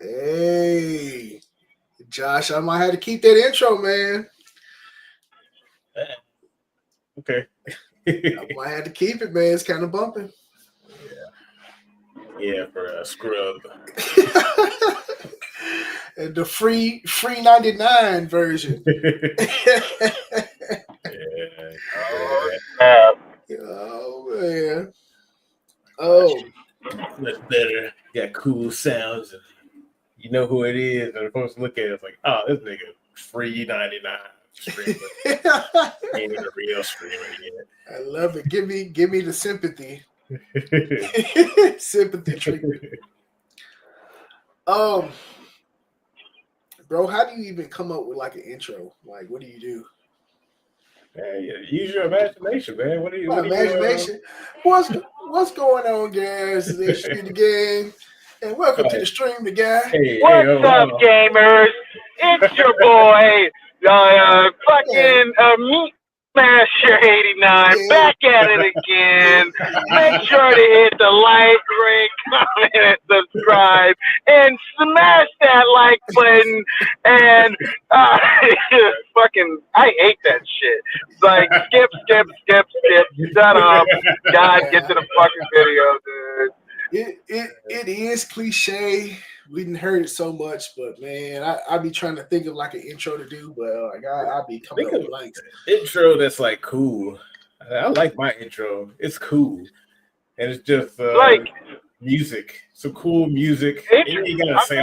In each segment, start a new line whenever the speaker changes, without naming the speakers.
Hey, Josh, I might have to keep that intro, man.
Okay.
I might have to keep it, man. It's kind of bumping.
Yeah, for a scrub.
And the free 99 version. Oh man. Oh,
Much better. Got cool sounds, and you know who it is. And folks look at it, it's like, oh, this nigga free 99 streamer. Ain't even a real streamer yet.
I love it. Give me the sympathy. Sympathy treatment. Bro, how do you even come up with like an intro? Like, what do you do?
Man, use your imagination, man. What do you?
Imagination. What's going on, guys? This is the game, and welcome to the stream, the guy.
What's up, gamers? It's your boy, fucking Meat Smasher 89, back at it again. Make sure to hit the like, rate, comment, and subscribe, and smash that like button. And fucking, I hate that shit. Like, skip. Shut up. God, get to the fucking video, dude.
It is cliche. We didn't heard it so much, but man, I be trying to think of like an intro to do, but like I be coming up with blanks.
Intro that's like cool. I like my intro. It's cool, and it's just like music, some cool music. You gotta say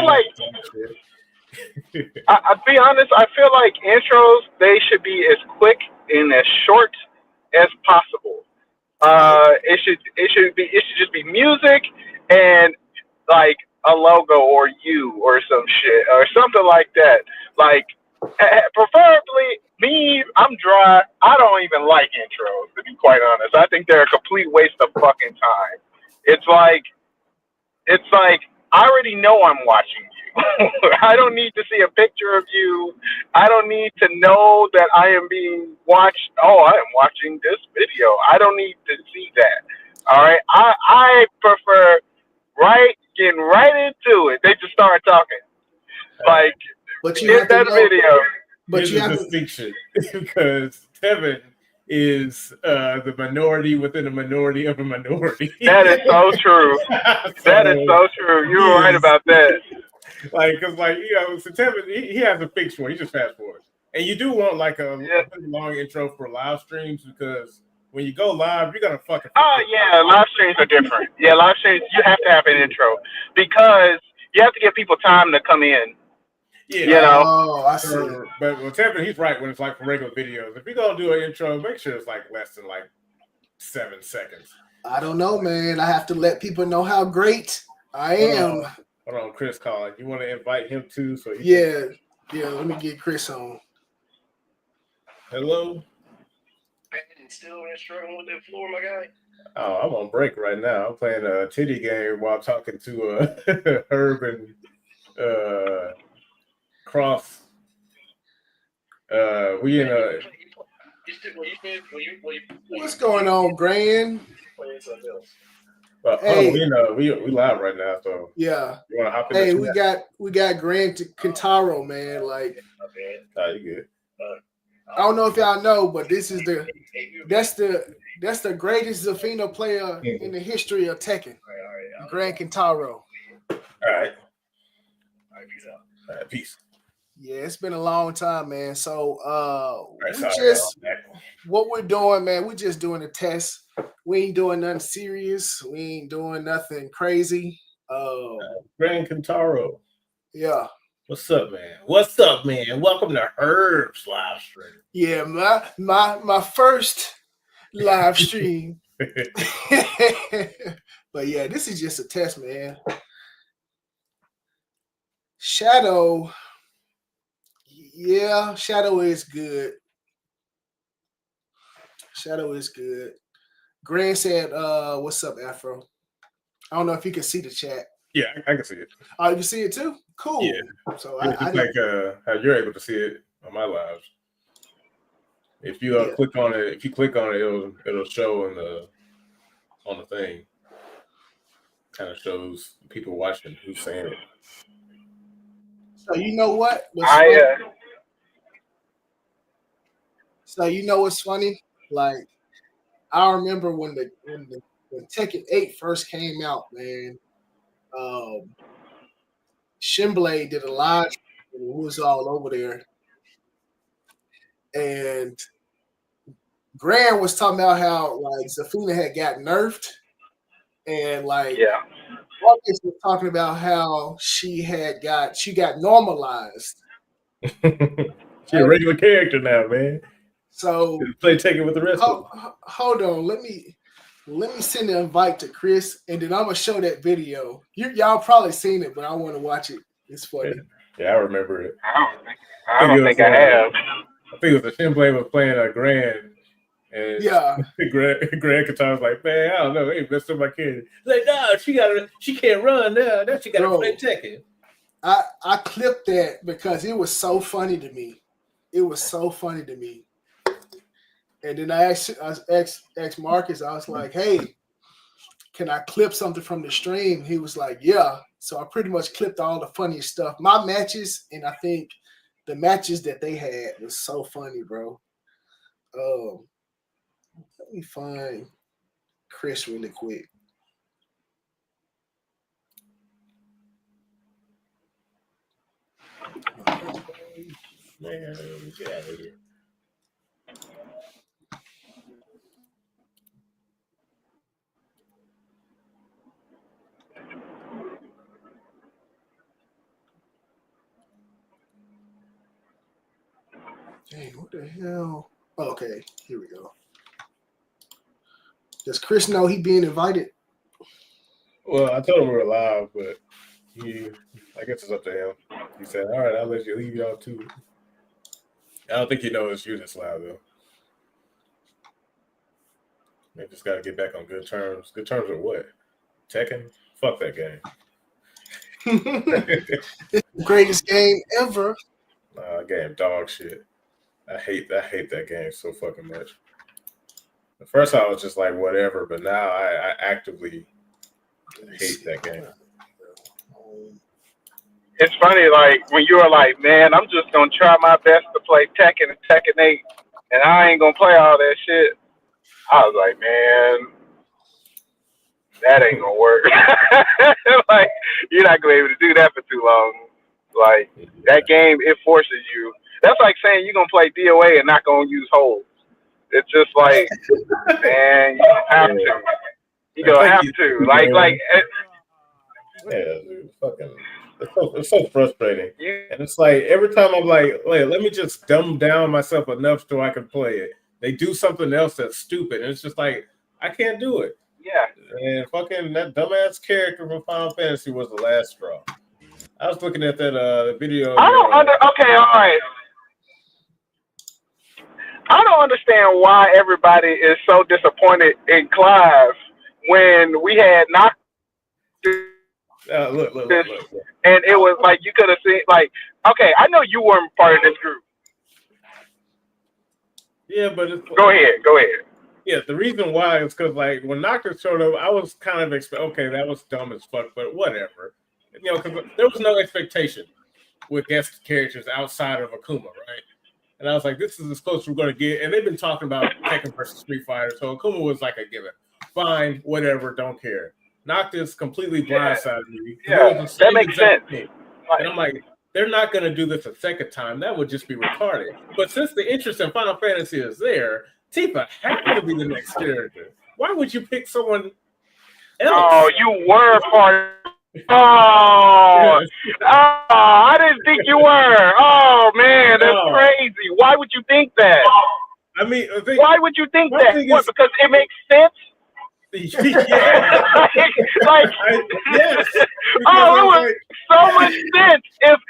I'll be honest. I feel like intros they should be as quick and as short as possible. It should just be music and like a logo or you or some shit or something like that. Like preferably me, I'm dry. I don't even like intros, to be quite honest. I think they're a complete waste of fucking time. It's like I already know I'm watching you. I don't need to see a picture of you. I don't need to know that I am being watched. Oh, I am watching this video. I don't need to see that. All right. I prefer getting right into it. They just start talking. Like,
but you
get that video.
But you have a distinction because Tevin is the minority within a minority of a minority.
That is so true. That is so true. You were right about that.
Like, cause like so Tevin he has a fixed one. He just fast forwards, and you do want like a long intro for live streams because when you go live, you're gonna fucking.
Oh yeah, live streams are different. Yeah, live streams you have to have an intro because you have to give people time to come in.
Yeah,
you know.
Oh, I see.
But Tevin, he's right when it's like for regular videos. If you're gonna do an intro, make sure it's like less than like 7 seconds.
I don't know, man. I have to let people know how great I am.
Hold on, Chris calling. You want to invite him too? So
yeah. Let me get Chris on.
Hello.
Still struggling with that floor, my guy.
Oh, I'm on break right now. I'm playing a titty game while talking to Herb and Cross. We in a.
What's going on, Grand?
Hey, we live right now, so
yeah.
You want to hop in?
Hey, we got Grand Quintaro, man. Like,
oh, you good?
I don't know if y'all know, but that's the greatest Zafina player in the history of Tekken. Grand Quintaro.
All right, peace out. All right, peace.
Yeah, it's been a long time, man. So what we're doing, man, we're just doing a test. We ain't doing nothing serious. We ain't doing nothing crazy.
Grand Quintaro.
Yeah.
What's up, man? What's up, man? Welcome to Herb's live stream.
Yeah, my first live stream. But yeah, this is just a test, man. Shadow. Yeah, Shadow is good. Shadow is good. Grant said, what's up, Afro? I don't know if you can see the chat.
Yeah, I can see it.
Oh, you can see it too? Cool.
Yeah.
So
I like how you're able to see it on my lives. If you click on it, it'll show on the thing. Kind of shows people watching who's saying it.
So you know what? So you know what's funny? Like I remember when Tekken 8 first came out, man. Shinblade did a live and we was all over there. And Graham was talking about how like Zafina had got nerfed. And like Marcus was talking about how she got normalized.
She's a regular character now, man.
So
play Tekken with the rest of them.
Hold on, let me send an invite to Chris, and then I'm gonna show that video. Y'all probably seen it, but I want to watch it. It's funny.
Yeah, I remember it.
I don't think I have.
I think it was the Shinblade was playing a Grand. And Greg Katana was like, man, I don't know, hey, messed up my kid. Like, no, she can't run now. Now she gotta play Tekken.
I clipped that because it was so funny to me. It was so funny to me. And then I asked Marcus, I was like, hey, can I clip something from the stream? He was like, yeah. So I pretty much clipped all the funniest stuff. My matches, and I think the matches that they had was so funny, bro. Let me find Chris really quick.
Man, get out of here.
Dang, what the hell? Okay, here we go. Does Chris know he being invited?
Well, I told him we were live, but I guess it's up to him. He said, all right, I'll let you leave y'all too. I don't think he knows you're this loud, though. They just got to get back on good terms. Good terms with what? Tekken? Fuck that game.
It's the greatest game ever.
Nah, game dog shit. I hate that game so fucking much. At first I was just like whatever, but now I actively hate that game.
It's funny, like when you were like, man, I'm just gonna try my best to play Tekken and Tekken 8, and I ain't gonna play all that shit. I was like, man, that ain't gonna work. Like, you're not gonna be able to do that for too long. Like, that game, it forces you. That's like saying you're gonna play DOA and not gonna use holds. It's just like, man, you don't have to. You don't have to. Like.
Yeah, dude, fucking. It's so frustrating. And it's like every time I'm like, wait, let me just dumb down myself enough so I can play it. They do something else that's stupid, and it's just like I can't do it.
Yeah.
And fucking that dumbass character from Final Fantasy was the last straw. I was looking at that video.
Okay, all right. I don't understand why everybody is so disappointed in Clive when we had knocked.
Look.
And it was like you could have seen, like, okay, I know you weren't part of this group.
Yeah, but
go ahead.
Yeah, the reason why is because like when Noctis showed up, I was kind of okay, that was dumb as fuck, but whatever. You know, because there was no expectation with guest characters outside of Akuma, right? And I was like, this is as close as we're going to get. And they've been talking about Tekken versus Street Fighter, so Akuma was like a given. Fine, whatever, don't care. Noctis completely blindsided me.
Yeah, that makes sense.
And I'm like, they're not going to do this a second time. That would just be retarded. But since the interest in Final Fantasy is there, Tifa has to be the next character. Why would you pick someone else?
Oh, you were part. Oh, I didn't think you were. Oh, man, that's crazy. Why would you think that?
I mean,
why would you think that? What, because it makes sense?
Yeah.
like
yes.
Oh, it was so much sense if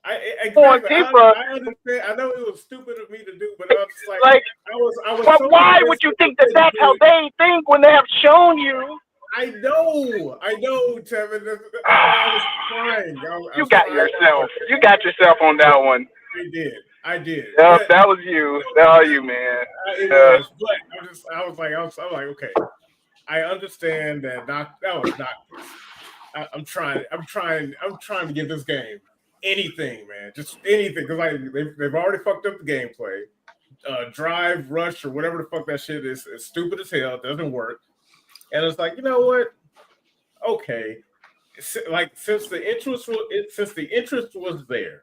I understand. I know it was stupid of me to do, but I was just like I was.
But so why would you think that that's how they think when they have shown you?
I know, Tevin. I was crying.
You got yourself on that one.
I did.
Yeah, that was you. That was you, man.
It was, but I was like, okay. I understand that was Noctis. I'm trying to give this game anything, man, just anything, because like they've already fucked up the gameplay. Drive, rush, or whatever the fuck that shit is, it's stupid as hell. It doesn't work, and it's like, you know what? Okay, like since the interest was there,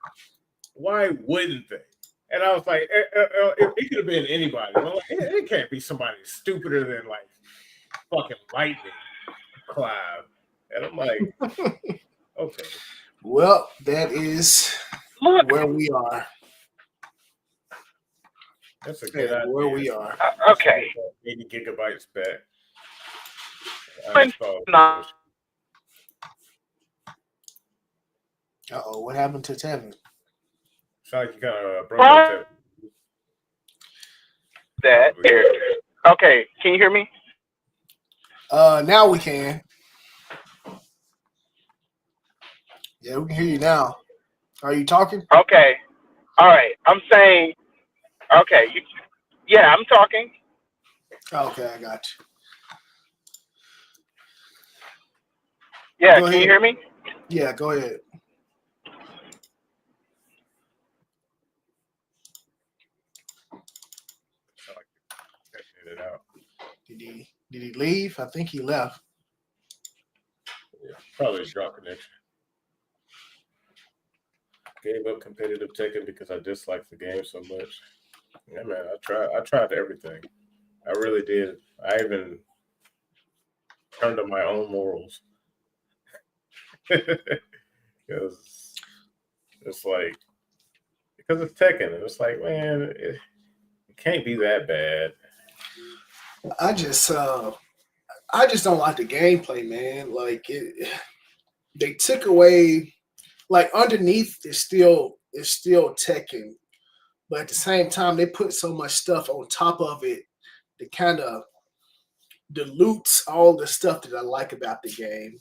why wouldn't they? And I was like, it could have been anybody. Well, it can't be somebody stupider than like fucking Lightning Clive. And I'm like, okay.
Well, that is where we are.
That's a good idea.
Where we are.
Okay.
80 gigabytes back.
Uh-oh, what happened to Tevin?
Sound like you kind of broke up
that. Okay, can you hear me?
Now we can. Yeah, we can hear you now. Are you talking?
Okay. All right. I'm saying, okay. Yeah, I'm talking.
Okay, I got you.
Yeah, can you hear me?
Yeah, go ahead. Did he leave? I think he left.
Yeah, probably dropped connection. Gave up competitive Tekken because I disliked the game so much. Yeah, man, I tried everything. I really did. I even turned on my own morals. Because it's like, because it's Tekken, and it's like, man, it can't be that bad.
I just don't like the gameplay, man. Like they took away, like underneath is still Tekken, but at the same time they put so much stuff on top of it that kind of dilutes all the stuff that I like about the game.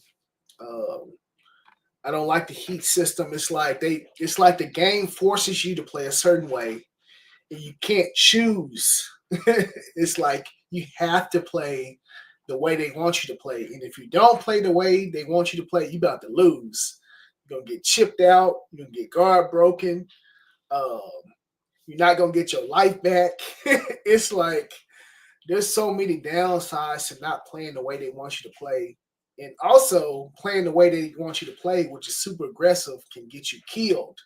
I don't like the heat system. It's like the game forces you to play a certain way, and you can't choose. It's like you have to play the way they want you to play, and if you don't play the way they want you to play, you about to lose. You're gonna get chipped out. You're gonna get guard broken. You're not gonna get your life back. It's like there's so many downsides to not playing the way they want you to play. And also playing the way they want you to play, which is super aggressive, can get you killed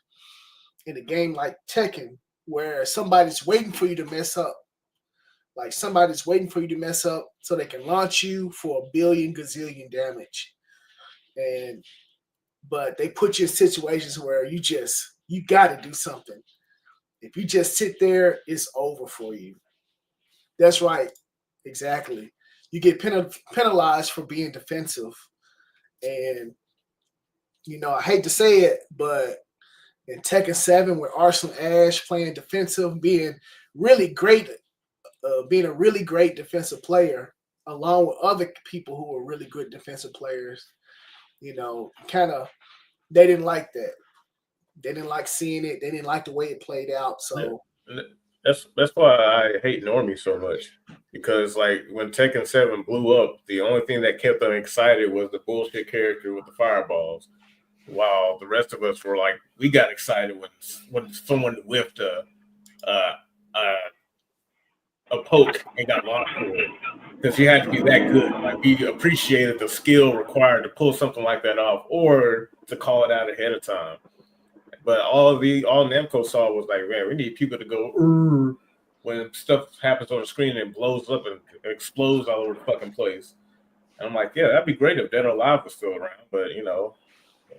in a game like Tekken, where somebody's waiting for you to mess up. Like somebody's waiting for you to mess up so they can launch you for a billion gazillion damage. But they put you in situations where you got to do something. If you just sit there, it's over for you. That's right. Exactly. You get penalized for being defensive. And, I hate to say it, but in Tekken 7 with Arsenal Ash playing defensive, being really great, being a really great defensive player, along with other people who are really good defensive players, kind of, they didn't like that. They didn't like seeing it. They didn't like the way it played out. So
that's why I hate Normie so much. Because like when Tekken 7 blew up, the only thing that kept them excited was the bullshit character with the fireballs. While the rest of us were like, we got excited when someone whiffed a poke and got locked for it. Because you had to be that good. Like you appreciated the skill required to pull something like that off or to call it out ahead of time. But all Namco saw was like, man, we need people to go when stuff happens on the screen and blows up and explodes all over the fucking place. And I'm like, yeah, that'd be great if Dead or Alive was still around. But,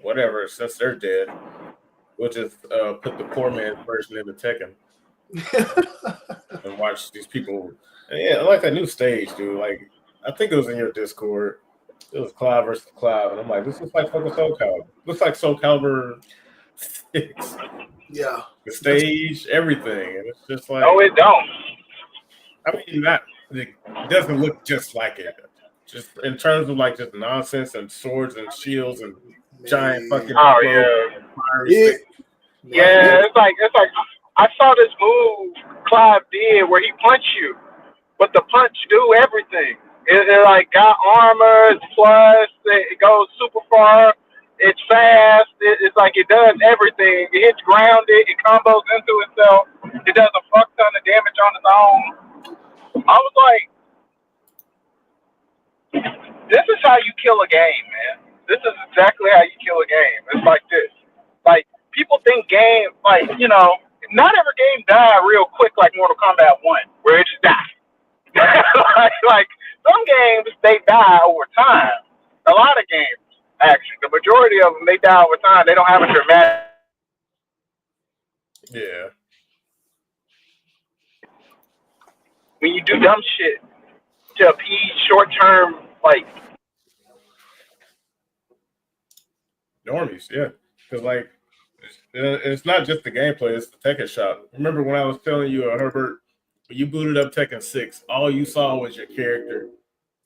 whatever, since they're dead, we'll just put the poor man's version into Tekken and watch these people. And yeah, I like that new stage, dude. Like, I think it was in your Discord. It was Clive versus Clive. And I'm like, this looks like fucking Soul Calibur. Looks like Soul Calibur 6.
Yeah.
The stage, everything. And it's just like,
no, it don't.
I mean, it doesn't look just like it. Just in terms of like just nonsense and swords and shields and giant fucking
yeah, it's like I saw this move Clive did where he punched you, but the punch do everything. It like got armor, it's plus, it goes super far, it's fast, it's like it does everything. It hits grounded, it combos into itself, it does a fuck ton of damage on its own. I was like, this is how you kill a game, man. This is exactly how you kill a game. It's like this. Like, people think game, like, you know, not every game die real quick like Mortal Kombat 1, where it just dies. like some games, they die over time. A lot of games, actually. The majority of them, they die over time. They don't have a dramatic.
Yeah.
When you do dumb shit to appease short-term, like,
Normies, yeah. Because, like, it's not just the gameplay, it's the Tekken shop. Remember when I was telling you, Herbert, when you booted up Tekken 6, all you saw was your character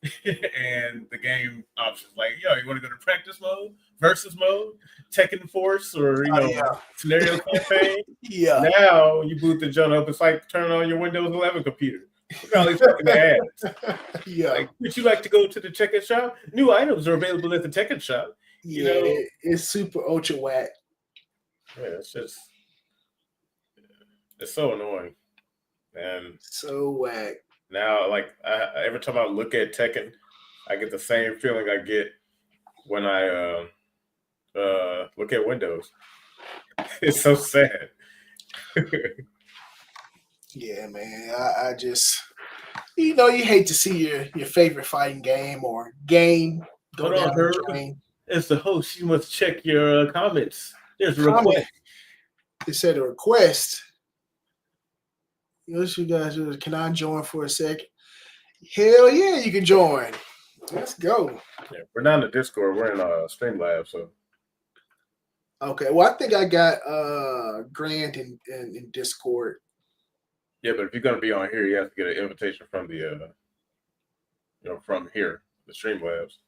and the game options. Like, yo, you want to go to practice mode, versus mode, Tekken Force, or, you know, scenario campaign?
Yeah.
Now, you boot the jump up, it's like turning on your Windows 11 computer. Look at all these fucking ads.
Yeah.
Like, would you like to go to the Tekken shop? New items are available at the Tekken shop. You know,
it's super ultra whack.
Yeah, it's so annoying, and
so whack.
Now, like every time I look at Tekken, I get the same feeling I get when I look at Windows. It's so sad.
Yeah, man. I just, you know, you hate to see your favorite fighting game or game go
Hold
down
on,
the
Herb.
drain.
As the host, you must check your comments. There's a request.
It said a request. Yes, you guys, can I join for a second? Hell yeah, you can join. Let's go.
Yeah, we're not in the Discord. We're in Streamlabs. So.
Okay, well, I think I got Grant in Discord.
Yeah, but if you're gonna be on here, you have to get an invitation from the from here, the Streamlabs.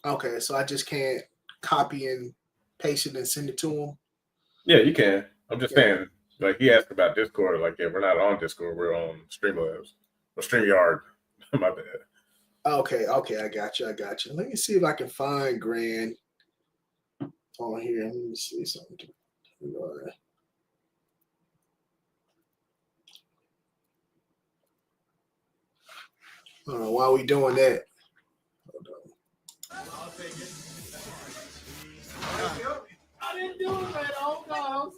Okay, so I just can't copy and paste it and send it to him.
Yeah, you can. I'm just saying, like he asked about Discord. Like, yeah, we're not on Discord. We're on Streamlabs or StreamYard. My bad.
Okay, I got you. Let me see if I can find Grant on here. Let me see something. While we doing that, hold on.
I didn't do it, man. Oh no,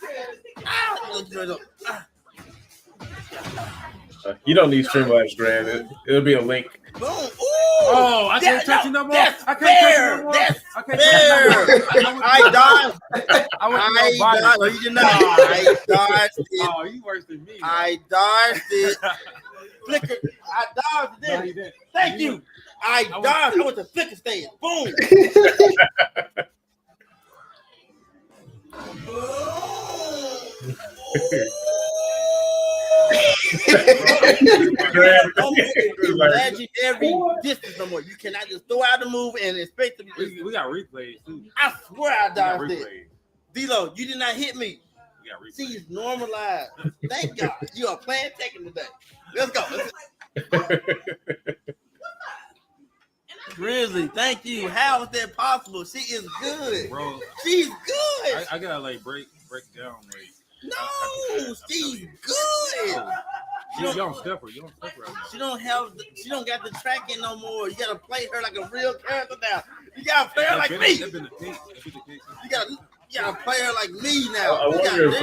You don't need Streamlabs, Grant. It'll be a link.
Boom! Ooh! Oh, I can't touch it no more. I can't touch it no more. That's fair. I dodged. I dodged. No, you did not. I dodged it. Oh, you worse than me. Man. I dodged it. Flicker. I dodged it. No, you didn't. Thank you. I dodged. I went to flicker stand. Boom. Imagine every distance no more. You cannot just throw out the move and expect to be. We got replays too. I swear I dodged it. D-Lo, you did not hit me. See, it's normalized. Thank God. You are playing Tekken today. Let's go. Grizzly, thank you. How is that possible? She is good. Bro. She's good. I gotta like break down like. No, she's good. You don't step her. You don't step her right now. She don't got the tracking no more. You gotta play her like a real character now. You gotta play her like me. You gotta play her like me now.
I wonder if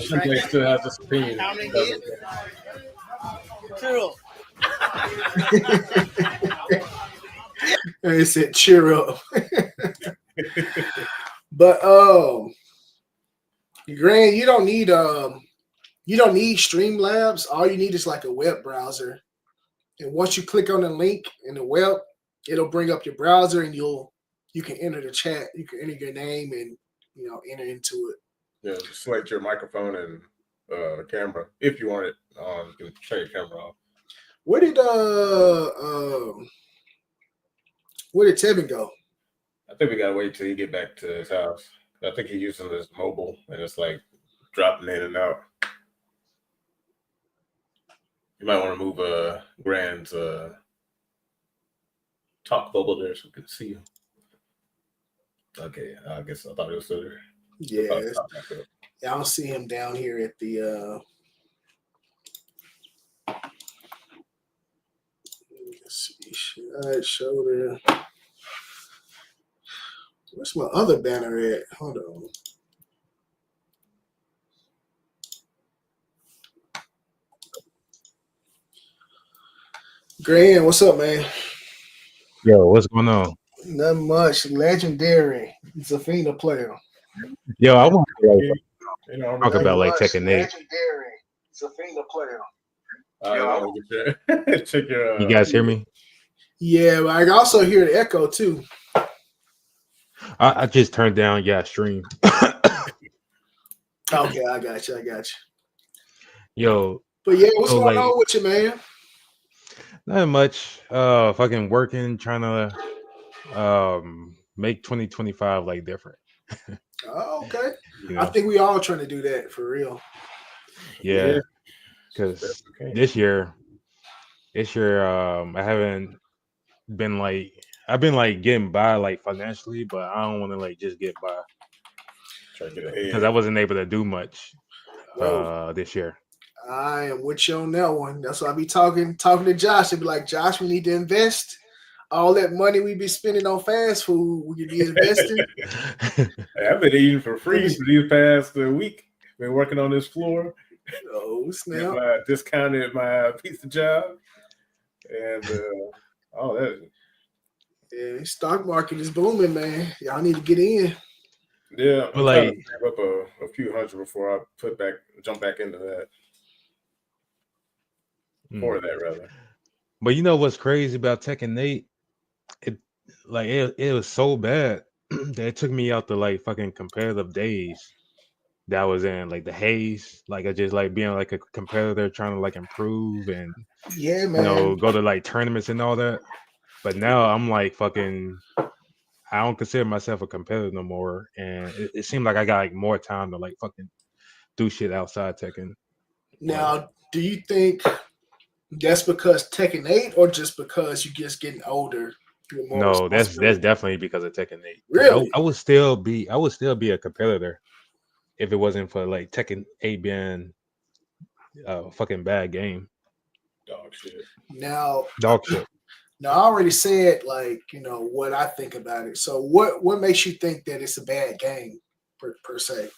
Shinpei still has this opinion.
How many years? True.
It said cheer up. But Grant, you don't need Streamlabs. All you need is like a web browser. And once you click on the link in the web, it'll bring up your browser and you can enter the chat. You can enter your name and enter into it.
Yeah, just select your microphone and camera. If you want it on, you can turn your camera off.
Where did Tevin go?
I think we gotta wait till he get back to his house. I think he's using this mobile and it's like dropping in and out. You might want to move Grand's talk bubble there so we can see you. Okay, I guess I thought it was still there.
Yeah, I don't see him down here at the. Let's see, side shoulder. Where's my other banner at? Hold on. Grant, what's up, man?
Yo, what's going on?
Nothing much. Legendary Zafina player.
Yo, I want to talk
Nothing
about like
much.
Tekken 8.
Legendary Zafina player.
Check your.
You guys hear me?
Yeah, but I can also hear the echo too.
I just turned down stream.
Okay, I got you.
Yo,
But yeah, what's going on with you, man?
Not much. Fucking working, trying to make 2025 like different.
Oh, okay.
You know?
I think we all trying to do that for real.
Yeah, because this year, I haven't been like I've been like getting by like financially, but I don't want to like just get by because I wasn't able to do much this year.
I am with you on that one. That's why I be talking to Josh and be like, Josh, we need to invest. All that money we be spending on fast food, we could be investing.
I've been eating for free for these past week. Been working on this floor.
Oh, snap.
Discounted my pizza job. And all that.
Yeah, stock market is booming, man. Y'all need to get in.
Yeah,
I'm like
save up a few hundred before I jump back into that. For that rather.
But you know what's crazy about Tekken 8? It was so bad that it took me out to like fucking competitive days that I was in, like the haze. Like I just like being like a competitor trying to like improve and
yeah, man.
Go to like tournaments and all that. But now I'm like fucking I don't consider myself a competitor no more. And it seemed like I got like more time to like fucking do shit outside Tekken.
Now, do you think that's because Tekken 8 or just because you're just getting older?
No, that's definitely because of Tekken 8.
Really?
I would still be a competitor if it wasn't for like Tekken 8 being a fucking bad game.
Dog shit.
Dog shit.
Now I already said like, what I think about it. So what makes you think that it's a bad game per se?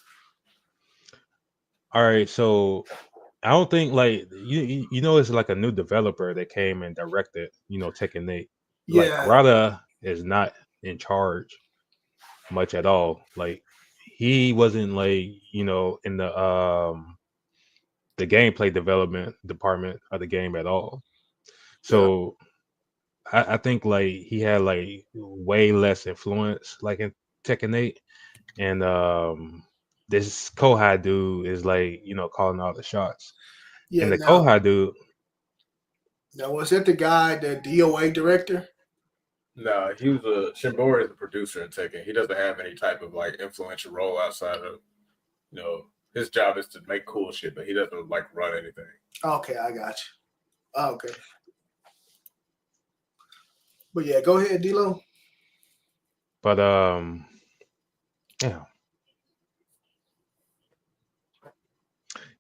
All right, so I don't think like it's like a new developer that came and directed, Tekken 8.
Yeah.
Like Rada is not in charge much at all. Like he wasn't like, in the gameplay development department of the game at all. So I think like he had like way less influence like in Tekken 8. And this Kohai dude is like, calling all the shots.
Yeah,
and the Kohai dude.
Now, was that the guy, the DOA director?
No, he was Shimbori is the producer in Tekken. He doesn't have any type of like influential role outside of, his job is to make cool shit, but he doesn't like run anything.
Okay, I got you. Okay. But yeah, go ahead, D-Lo.
But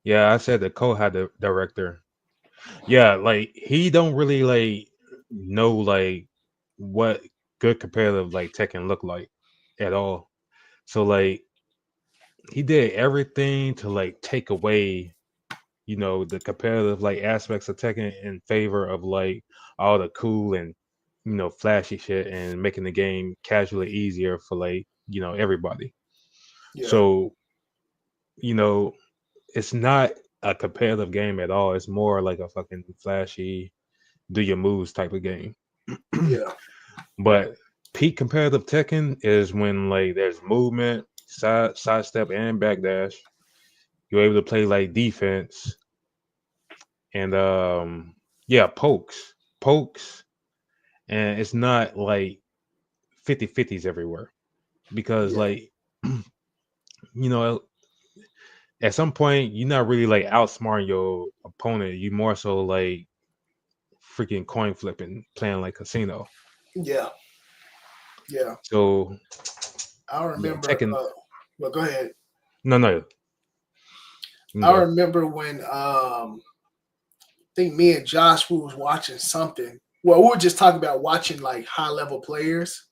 yeah, I said the Kohai director. Yeah, like he don't really like know like what good competitive like Tekken look like at all. So like he did everything to like take away, the competitive like aspects of Tekken in favor of like all the cool and flashy shit and making the game casually easier for like everybody.
Yeah.
So it's not a competitive game at all. It's more like a fucking flashy do your moves type of game.
Yeah.
But peak competitive Tekken is when like there's movement, sidestep, and backdash. You're able to play like defense and pokes, and it's not like 50-50s everywhere because like at some point you're not really like outsmarting your opponent. You more so like freaking coin flipping, playing like casino.
Yeah, yeah.
So
I
yeah,
remember.
Tekken.
Well, go ahead.
No.
I
Go.
remember when I think me and Josh we was watching something. Well, we were just talking about watching like high level players,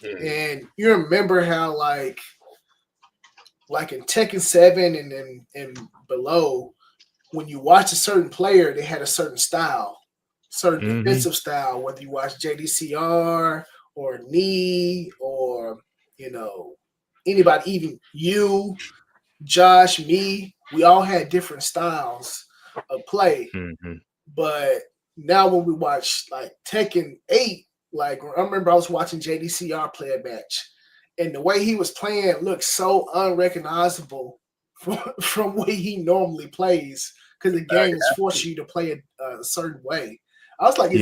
and you remember how like in Tekken 7 and below, when you watch a certain player, they had a certain style, certain defensive style. Whether you watch JDCR or Knee or anybody, even you, Josh, me, we all had different styles of play. But now when we watch like Tekken 8, like I remember I was watching JDCR play a match, and the way he was playing looked so unrecognizable from way he normally plays, because the game is forcing you to play a certain way. I was like, is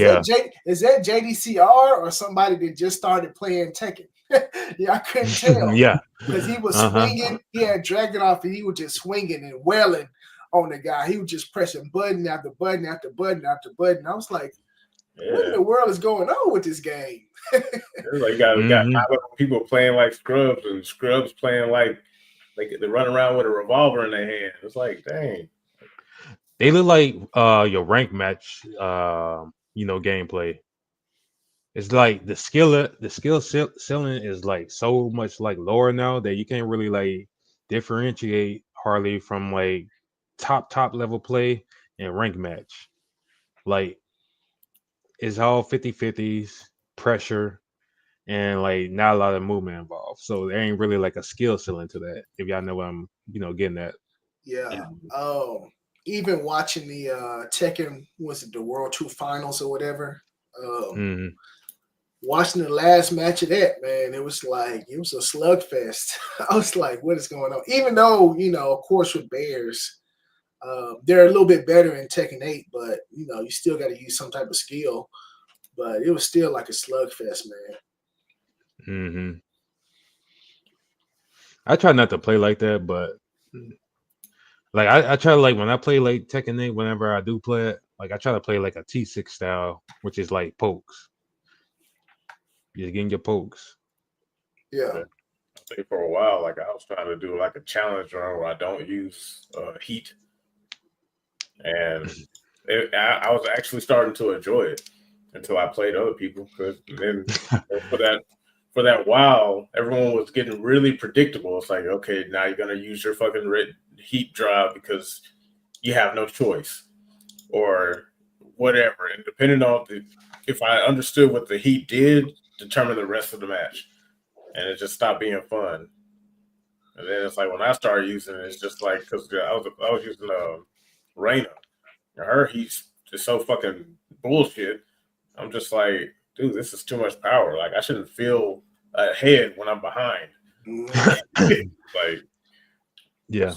that JDCR or somebody that just started playing Tekken? Yeah, I couldn't tell.
Yeah,
because he was swinging. He had Dragon off, and he was just swinging and wailing on the guy. He was just pressing button after button after button after button. I was like, what in the world is going on with this game?
Like we got people playing like scrubs, and scrubs playing like they run around with a revolver in their hand. It's like, dang.
They look like your rank match gameplay. It's like the skill ceiling is like so much like lower now that you can't really like differentiate hardly from like top level play and rank match. Like it's all 50-50s, pressure, and like not a lot of movement involved. So there ain't really like a skill ceiling to that, if y'all know what I'm getting at.
Yeah. Even watching the Tekken, was it the World 2 Finals or whatever? Watching the last match of that, man, it was a slugfest. I was like, what is going on? Even though, of course, with Bears, they're a little bit better in Tekken 8, but, you still got to use some type of skill. But it was still like a slugfest, man.
I try not to play like that, but like I try to, like when I play like Tekken 8, whenever I do play it, like I try to play like a T6 style, which is like pokes. You're getting your pokes.
Yeah.
I think for a while, like I was trying to do like a challenge run where I don't use heat, and I was actually starting to enjoy it until I played other people. Because then for that while, everyone was getting really predictable. It's like, okay, now you're gonna use your fucking heat drive because you have no choice, or whatever. And depending on if I understood what the heat did, determine the rest of the match, and it just stopped being fun. And then it's like when I started using it, it's just like because I was using Reina, and her heat's just so fucking bullshit. I'm just like, dude, this is too much power. Like I shouldn't feel ahead when I'm behind. Like,
yeah,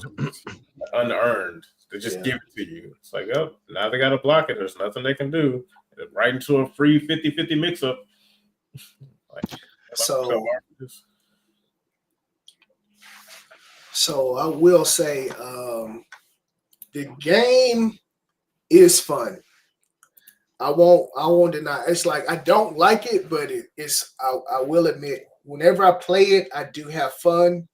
unearned. They just give it to you. It's like, oh, now they got to block it. There's nothing they can do. Right into a free 50-50 mix-up.
So I will say the game is fun. I won't deny. It's like I don't like it, but it's I will admit, whenever I play it, I do have fun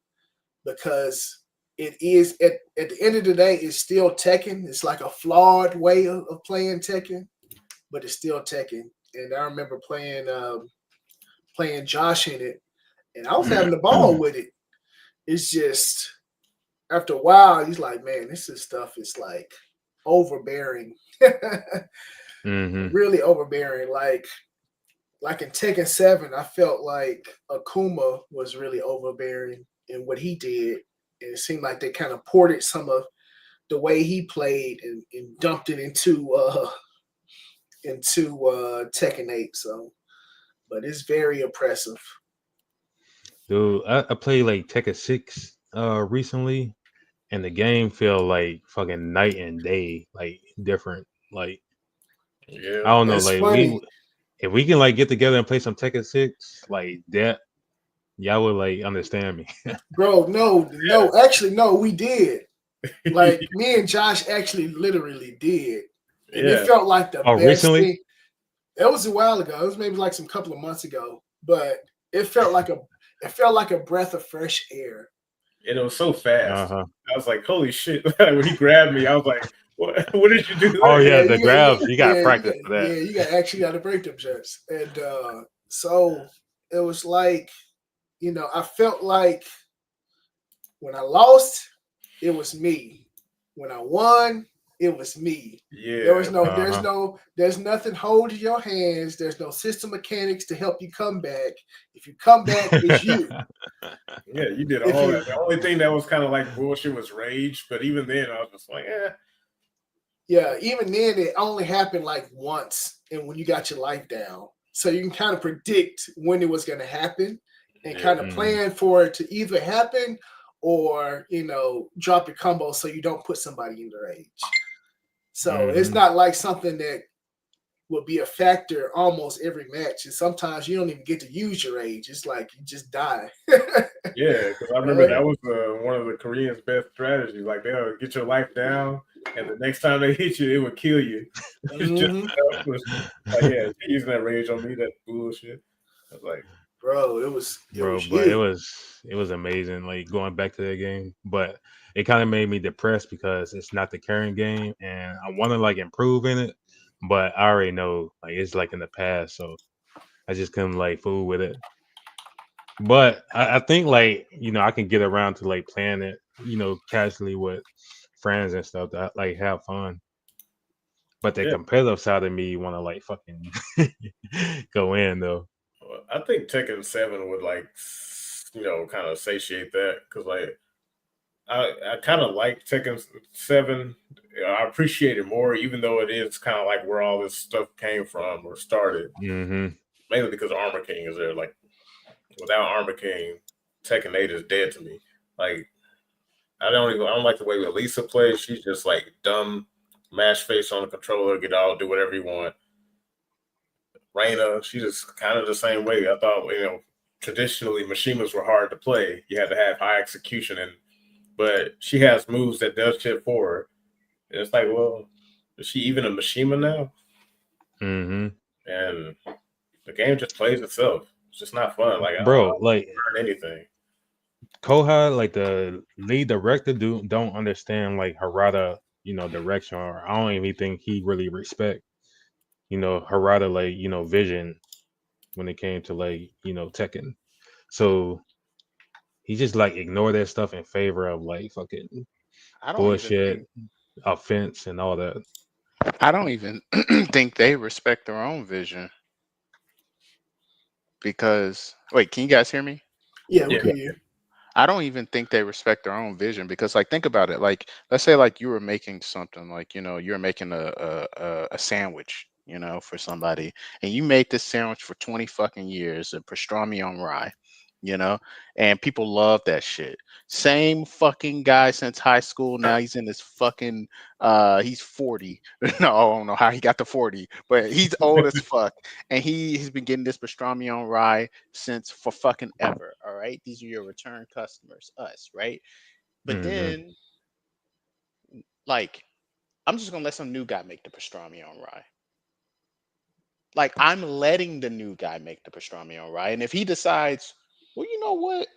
because it is at the end of the day, it's still Tekken. It's like a flawed way of playing Tekken, but it's still Tekken. And I remember playing Josh in it, and I was having the ball with it. It's just after a while, he's like, man, this stuff is like overbearing. Really overbearing. Like in Tekken 7, I felt like Akuma was really overbearing in what he did. And it seemed like they kind of ported some of the way he played and dumped it into Tekken 8. So, but it's very impressive.
Dude, I played like Tekken 6 recently, and the game feel like fucking night and day, like different. Like I don't know, like funny. If we can like get together and play some Tekken 6, like that, y'all would like understand me.
Bro, no, actually, no, we did. Like me and Josh actually literally did, and it
Yeah.
felt like the
Oh,
best
recently?
thing. It was a while ago. It was maybe like some couple of months ago, but it felt like a breath of fresh air.
And it was so fast.
Uh-huh.
I was like, holy shit. When he grabbed me, I was like, what did you do
Oh
there?
yeah,
Yeah,
the grabs. You got practice for that.
you got actually got to break them jumps, and so it was like, I felt like when I lost, it was me. When I won, it was me.
Yeah.
Uh-huh.
There's nothing holding your hands. There's no system mechanics to help you come back. If you come back, it's you.
Yeah, you did
If
all that.
you,
The only thing that was kind of like bullshit was rage. But even then, I was just like,
yeah, even then, it only happened like once, and when you got your life down, so you can kind of predict when it was going to happen, and
yeah.
kind of plan for it to either happen or drop your combo so you don't put somebody in the rage. So it's
Mhm.
not like something that will be a factor almost every match. And sometimes you don't even get to use your rage. It's like you just die.
Yeah, because I remember that was one of the Koreans' best strategies. Like they'll get your life down, and the next time they hit you, it would kill you. It's just
Mhm.
like, yeah, she using that rage on me. That bullshit. I was like,
Bro, it was
Bro, but it
you.
was it was amazing, like going back to that game. But it kind of made me depressed because it's not the current game, and I want to like improve in it, but I already know like it's like in the past, so I just couldn't like fool with it. But I think like I can get around to like playing it, casually with friends and stuff that like have fun. But the
yeah.
competitive side of me want to like fucking go in though.
Well, I think Tekken 7 would like, kind of satiate that because like I kind of like Tekken 7. I appreciate it more, even though it is kind of like where all this stuff came from or started.
Hmm.
Mainly because Armor King is there. Like without Armor King, Tekken 8 is dead to me. Like I don't like the way Lisa plays. She's just like dumb, mash face on the controller, get out, do whatever you want. Reina, she's just kind of the same way. I thought traditionally Mashimas were hard to play. You had to have high execution, but she has moves that does shit for her. And it's like, well, is she even a Mishima now?
Hmm.
And the game just plays itself. It's just not fun. Like I
Bro,
don't
like
learn anything.
Koha, like the lead director, don't understand like Harada, direction, or I don't even think he really respect, Harada like vision when it came to like Tekken. So he just like ignore that stuff in favor of like fucking
I don't even
bullshit,
think
offense, and all that.
I don't even think they respect their own vision because wait, can you guys hear me?
Yeah, we
Yeah,
can hear you.
I don't even think they respect their own vision because like think about it. Like let's say like you were making something like you're making a sandwich, for somebody and you made this sandwich for 20 fucking years, a pastrami on rye, you know, and people love that shit. Same fucking guy since high school. Now he's in his fucking he's 40. No, I don't know how he got to 40, but he's old as fuck. And he's been getting this pastrami on rye since for fucking ever. All right. These are your return customers, us, right? But
Hmm.
then like I'm just gonna let some new guy make the pastrami on rye. Like I'm letting the new guy make the pastrami on rye. And if he decides, well, you know what?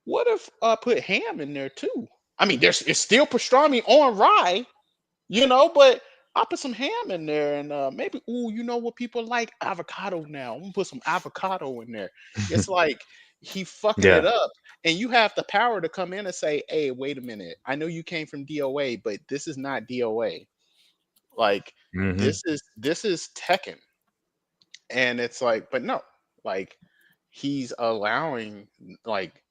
What if I put ham in there too? I mean, it's still pastrami on rye, but I'll put some ham in there and maybe, ooh, you know what people like? Avocado now. I'm gonna put some avocado in there. It's like he fucking it
Yeah.
up. And you have the power to come in and say, hey, wait a minute. I know you came from DOA, but this is not DOA. Like
Hmm.
this is Tekken. And it's like, but no, like he's allowing like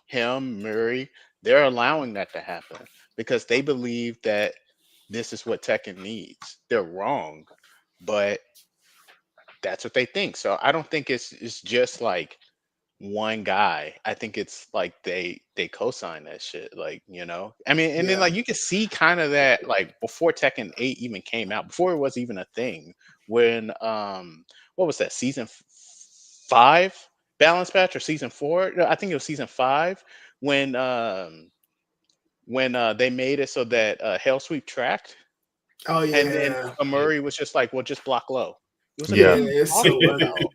him Murray, they're allowing that to happen because they believe that this is what Tekken needs. They're wrong, but that's what they think. So I don't think it's just like one guy. I think it's like they co-sign that shit, like I mean, and then
Yeah.
like you can see kind of that like before Tekken 8 even came out, before it was even a thing, when what was that season 5 balance patch or season 4? No, I think it was season 5 when when they made it so that Hell Sweep tracked,
Oh
and then
yeah,
Murray was just like, "Well, just block low." It was like, "What
yeah,
Yeah.
are you
it's so
talking
funny.
about?"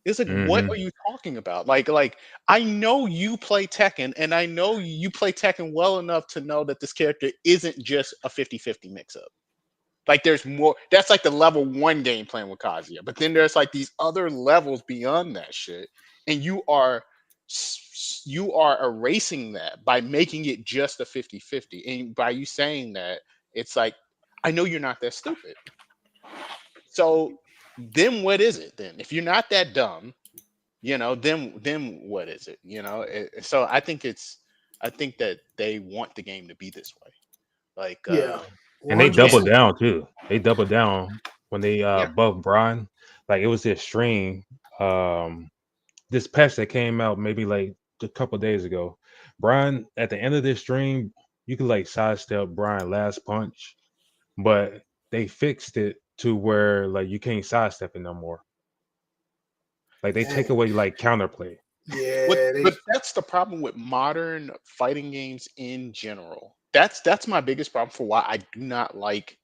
It's like, "What
Hmm.
are you talking about?" Like I know you play Tekken, and I know you play Tekken well enough to know that this character isn't just a 50-50 mix-up. Like there's more. That's like the level one game playing with Kazuya, but then there's like these other levels beyond that shit, and you are erasing that by making it just a 50-50. And by you saying that, it's like, I know you're not that stupid. So then what is it then? If you're not that dumb, then what is it? So I think that they want the game to be this way. Like
Yeah,
And
one
they
hundred
and
doubled
percent.
down too. They doubled down when they
yeah,
buffed Brian. Like it was this stream. This patch that came out maybe like a couple days ago. Brian, at the end of this stream, you could like sidestep Brian last punch, but they fixed it to where like you can't sidestep it no more. Like they take
Dang.
away like counterplay.
Yeah,
but that's the problem with modern fighting games in general. That's my biggest problem for why I do not like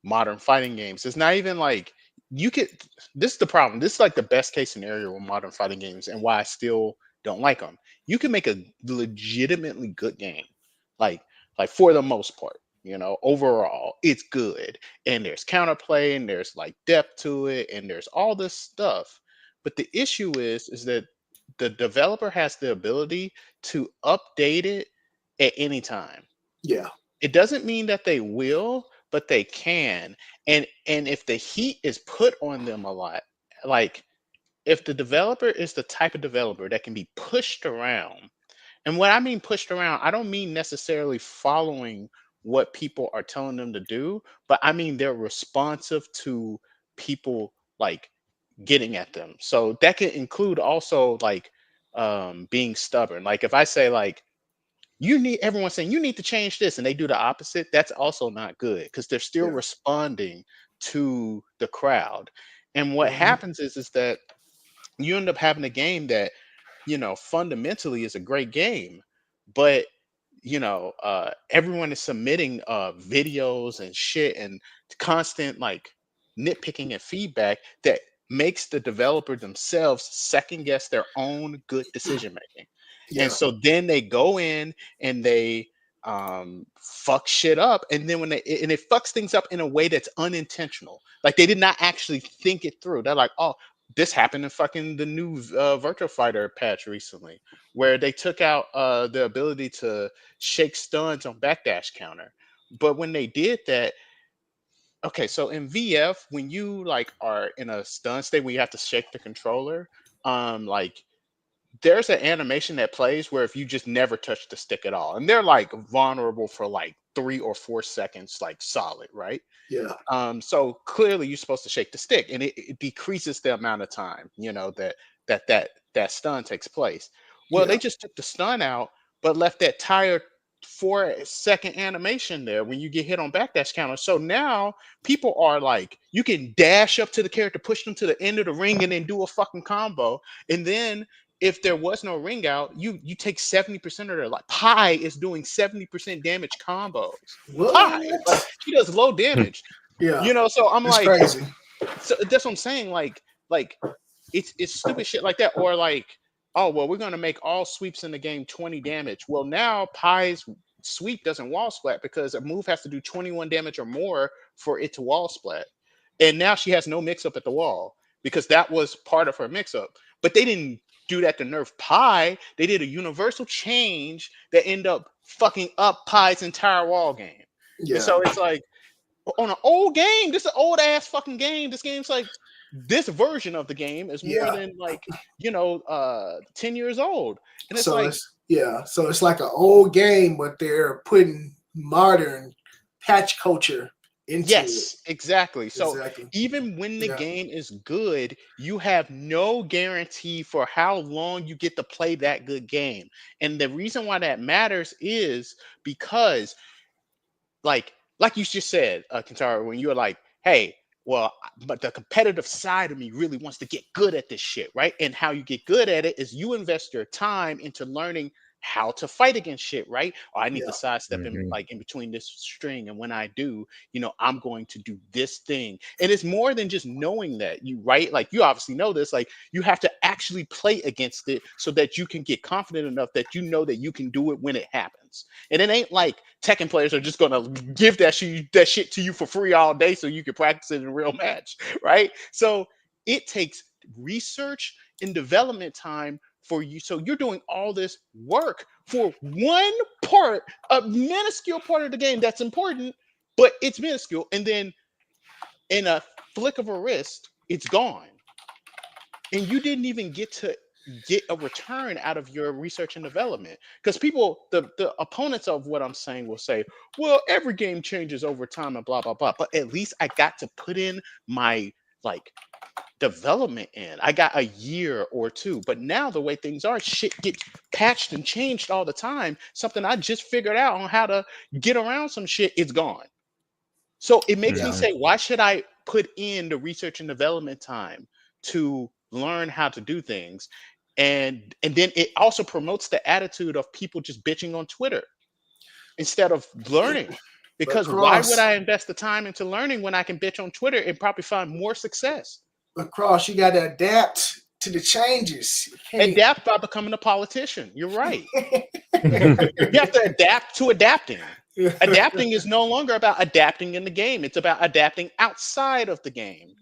modern fighting games. It's not even like you could. This is the problem. This is like the best case scenario with modern fighting games, and why I still don't like them. You can make a legitimately good game, like for the most part. Overall, it's good, and there's counterplay, and there's like depth to it, and there's all this stuff. But the issue is that the developer has the ability to update it at any time.
yeah,
It doesn't mean that they will, but they can. And if the heat is put on them a lot, like if the developer is the type of developer that can be pushed around, and when I mean pushed around, I don't mean necessarily following what people are telling them to do, but I mean they're responsive to people like getting at them. So that can include also like being stubborn. Like if I say like everyone saying you need to change this and they do the opposite, that's also not good because they're still
yeah,
responding to the crowd. And what
hmm,
happens is that you end up having a game that fundamentally is a great game, but everyone is submitting videos and shit and constant like nitpicking and feedback that makes the developer themselves second guess their own good decision making. And
yeah,
so then they go in and they fuck shit up, and then it fucks things up in a way that's unintentional, like they did not actually think it through. They're like, oh, this happened in fucking the new Virtua Fighter patch recently, where they took out the ability to shake stuns on backdash counter. But when they did that, okay, so in VF, when you like are in a stun state where you have to shake the controller, like there's an animation that plays where if you just never touch the stick at all, and they're like vulnerable for like 3 or 4 seconds, like solid, right?
yeah,
So clearly you're supposed to shake the stick, and it decreases the amount of time, that stun takes place. Well,
yeah,
they just took the stun out, but left that tire 4 second animation there when you get hit on backdash counter. So now people are like, you can dash up to the character, push them to the end of the ring, and then do a fucking combo. And then if there was no ring out, you take 70% of their like Pi is doing 70% damage combos. Pi, like
what?
she does low damage.
Yeah,
So I'm
it's
like,
crazy.
so that's what I'm saying. Like it's stupid shit like that, or like, oh well, we're gonna make all sweeps in the game 20 damage. Well, now Pi's sweep doesn't wall splat because a move has to do 21 damage or more for it to wall splat. And now she has no mix up at the wall because that was part of her mix up. But they didn't do that to nerf Pi. They did a universal change that ended up fucking up Pi's entire wall game. And
Yeah,
so it's like, on an old game. This is an old ass fucking game. This game's like, this version of the game is more
yeah.
than like 10 years old, and it's
So
like,
it's like an old game, but they're putting modern patch culture into it.
yes, exactly. So
Exactly.
even when the
Yeah,
game is good, you have no guarantee for how long you get to play that good game. And the reason why that matters is because like you just said, Kentaro, when you're like, hey, well, but the competitive side of me really wants to get good at this shit, right? And how you get good at it is you invest your time into learning how to fight against shit, right? Or I need
Yeah.
to sidestep in
Mhm.
like in between this string, and when I do, I'm going to do this thing. And it's more than just knowing that, you right? Like you obviously know this, like you have to actually play against it so that you can get confident enough that you know that you can do it when it happens. And it ain't like Tekken players are just gonna give that shit to you for free all day so you can practice it in a real match, right? So it takes research and development time for you. So you're doing all this work for one part, a minuscule part of the game that's important, but it's minuscule. And then in a flick of a wrist, it's gone. And you didn't even get to get a return out of your research and development. Because people, the opponents of what I'm saying will say, well, every game changes over time and blah, blah, blah. But at least I got to put in my like development in. I got a year or two. But now the way things are, shit gets patched and changed all the time. Something I just figured out on how to get around some shit, it's gone. So it makes me
Yeah.
say, why should I put in the research and development time to learn how to do things? And then it also promotes the attitude of people just bitching on Twitter instead of learning.
But
Because why would
Cross,
I invest the time into learning when I can bitch on Twitter and probably find more success?
you got to adapt to the changes. You
Adapt by becoming a politician. You're right.
can't.
You have to adapt to adapting. Adapting is no longer about adapting in the game. It's about adapting outside of the game.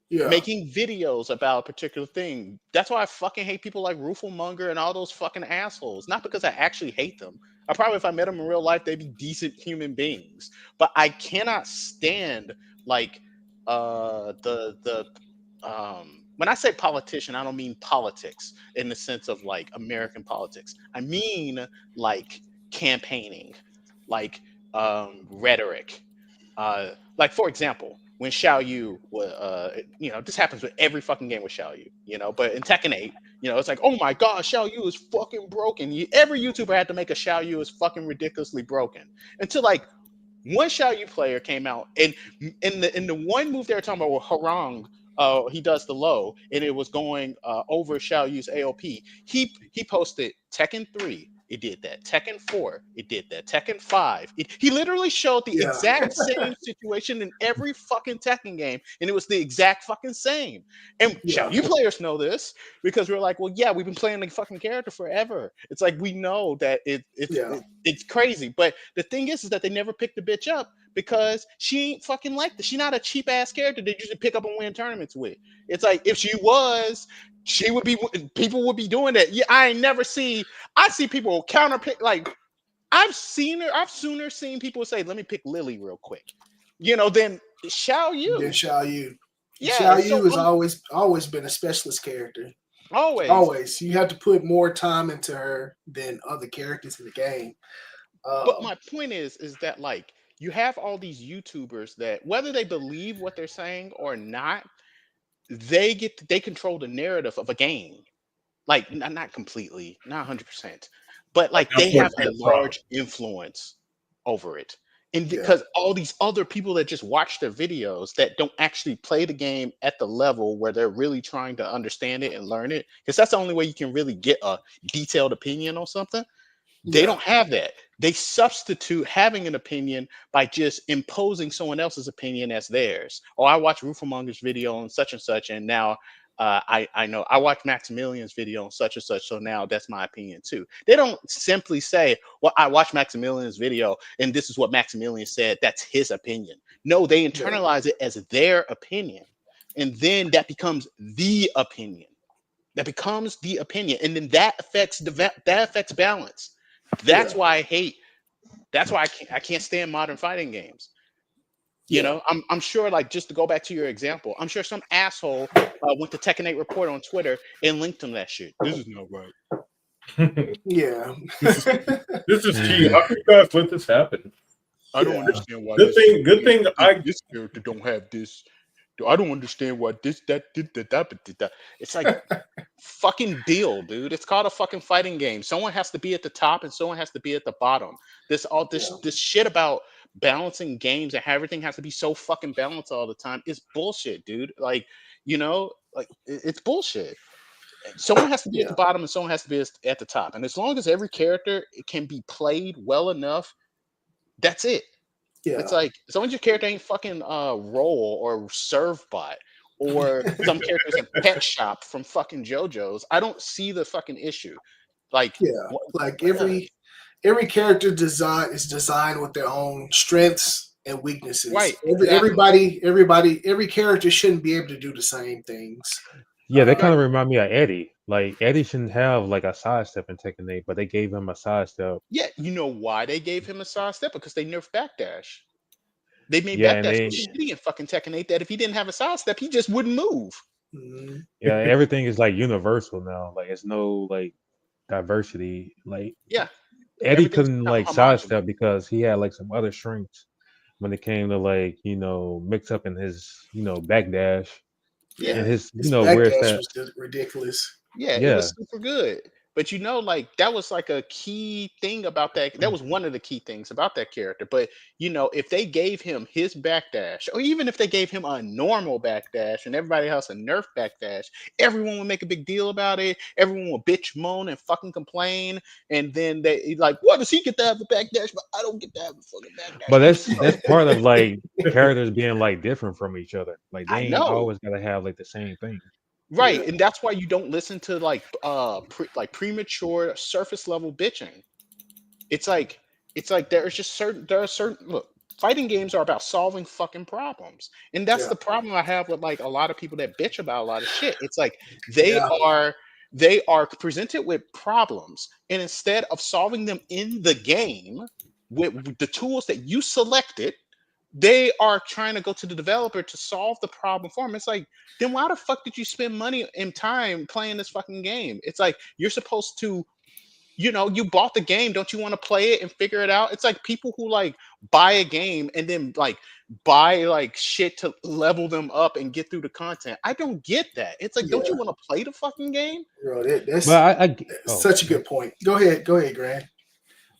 Yeah.
Making videos about a particular thing. That's why I fucking hate people like Monger and all those fucking assholes. Not because I actually hate them. I probably, if I met them in real life, they'd be decent human beings. But I cannot stand like the when I say politician, I don't mean politics in the sense of like American politics. I mean like campaigning, like rhetoric. Like for example, when Xiao Yu, this happens with every fucking game with Xiao Yu, but in Tekken 8, it's like, oh my god, Xiao Yu is fucking broken. Every YouTuber had to make a Xiao Yu is fucking ridiculously broken until like one Xiao Yu player came out, and in the one move they were talking about with Harang, he does the low, and it was going over Xiao Yu's AOP. He posted Tekken 3. It did that. Tekken 4. It did that. Tekken 5. He literally showed the
Yeah.
exact same situation in every fucking Tekken game, and it was the exact fucking same. And
Yeah.
Xiao Yu players know this because we're like, well, yeah, we've been playing the fucking character forever. It's like we know that
Yeah.
it's crazy. But the thing is that they never picked the bitch up because she ain't fucking like this. She's not a cheap ass character that you should pick up and win tournaments with. It's like if she was, she would be. People would be doing that. Yeah, I see people counter pick. Like I've sooner seen people say, "Let me pick Lily real quick," than Xiao
Then
Yu.
Xiao Yu.
Yeah,
Xiao
so
Yu has always been a specialist character.
always.
Always. You have to put more time into her than other characters in the game.
But my point is that like you have all these YouTubers that whether they believe what they're saying or not, they control the narrative of a game. Like not completely, not 100%, but
Like
like
I'm
they
supposed
have
to
a
be a pro.
large influence over it. And
Yeah.
because all these other people that just watch their videos that don't actually play the game at the level where they're really trying to understand it and learn it, because that's the only way you can really get a detailed opinion on something. They
Yeah.
don't have that. They substitute having an opinion by just imposing someone else's opinion as theirs. Oh, I watched Rufamonger's video on such and such, and now I know I watched Maximilian's video on such and such, so now that's my opinion too. They don't simply say, "Well, I watched Maximilian's video, and this is what Maximilian said. That's his opinion." No, they
Yeah.
internalize it as their opinion, and then that becomes the opinion. That becomes the opinion, and then that affects balance. That's
Yeah.
why I hate. That's why I can't stand modern fighting games.
Yeah.
I'm sure, like, just to go back to your example, I'm sure some asshole went to Tekken 8 Report on Twitter and linked him that shit. This is not right.
Yeah.
This is cheating. How can you guys let this happen?
I don't
Yeah.
understand why.
Good thing
this character don't have this. I don't understand why this that did that. It's like fucking deal, dude. It's called a fucking fighting game. Someone has to be at the top and someone has to be at the bottom. This shit about balancing games and how everything has to be so fucking balanced all the time is bullshit, dude. Like, like it's bullshit. Someone has to be at the bottom and someone has to be at the top. And as long as every character can be played well enough, that's it.
Yeah.
It's like, as long as your character ain't fucking roll or serve bot or some characters in pet shop from fucking JoJo's, I don't see the fucking issue. Like,
like every character design is designed with their own strengths and weaknesses.
Right.
Every character shouldn't be able to do the same things.
Yeah, they kind of remind me of Eddie. Like Eddie shouldn't have like a sidestep in Tekken 8, but they gave him a sidestep.
Yeah, you know why they gave him a sidestep? Because they nerfed backdash. They made
Yeah, and
backdash so shitty in fucking Tekken 8 that if he didn't have a sidestep, he just wouldn't move.
Yeah, everything is like universal now. Like it's no like diversity. Like Eddie couldn't like sidestep because he had like some other strengths when it came to like mix up in his backdash.
Yeah,
and his
weird stuff was just ridiculous.
Yeah, it was super good. But like that was like a key thing about that. That was one of the key things about that character. But if they gave him his backdash, or even if they gave him a normal backdash and everybody else a nerf backdash, everyone would make a big deal about it. Everyone would bitch, moan, and fucking complain. And then they like, why does he get to have the backdash, but I don't get to have the fucking backdash?
But that's part of like characters being like different from each other. Like they ain't always gotta have like the same thing.
Right, and that's why you don't listen to like premature surface level bitching. It's like there are certain look, fighting games are about solving fucking problems. And that's the problem I have with like a lot of people that bitch about a lot of shit. It's like they are presented with problems, and instead of solving them in the game with the tools that you selected, they are trying to go to the developer to solve the problem for them. It's like, then why the fuck did you spend money and time playing this fucking game? It's like, you're supposed to, you bought the game. Don't you want to play it and figure it out? It's like people who like buy a game and then like buy like shit to level them up and get through the content. I don't get that. It's like, don't you want to play the fucking game?
Bro, that's such a good point. Go ahead, Grant.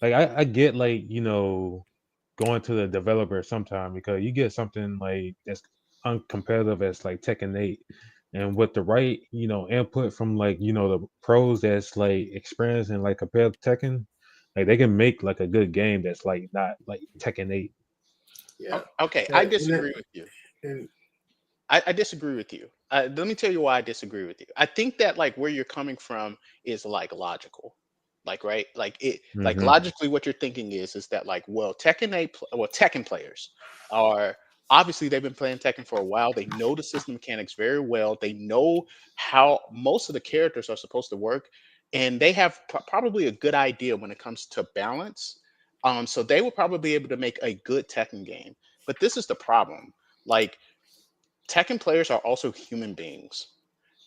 Like I get like, going to the developer sometime because you get something like as uncompetitive as like Tekken 8, and with the right input from like the pros that's like experienced and like compared to Tekken, like they can make like a good game that's like not like Tekken 8.
Yeah. Okay, I disagree with you. I disagree with you. Let me tell you why I disagree with you. I think that like where you're coming from is like logical. Like, right, like it, like logically, what you're thinking is that like, well, Tekken players are obviously they've been playing Tekken for a while. They know the system mechanics very well. They know how most of the characters are supposed to work, and they have probably a good idea when it comes to balance. So they will probably be able to make a good Tekken game. But this is the problem: like, Tekken players are also human beings.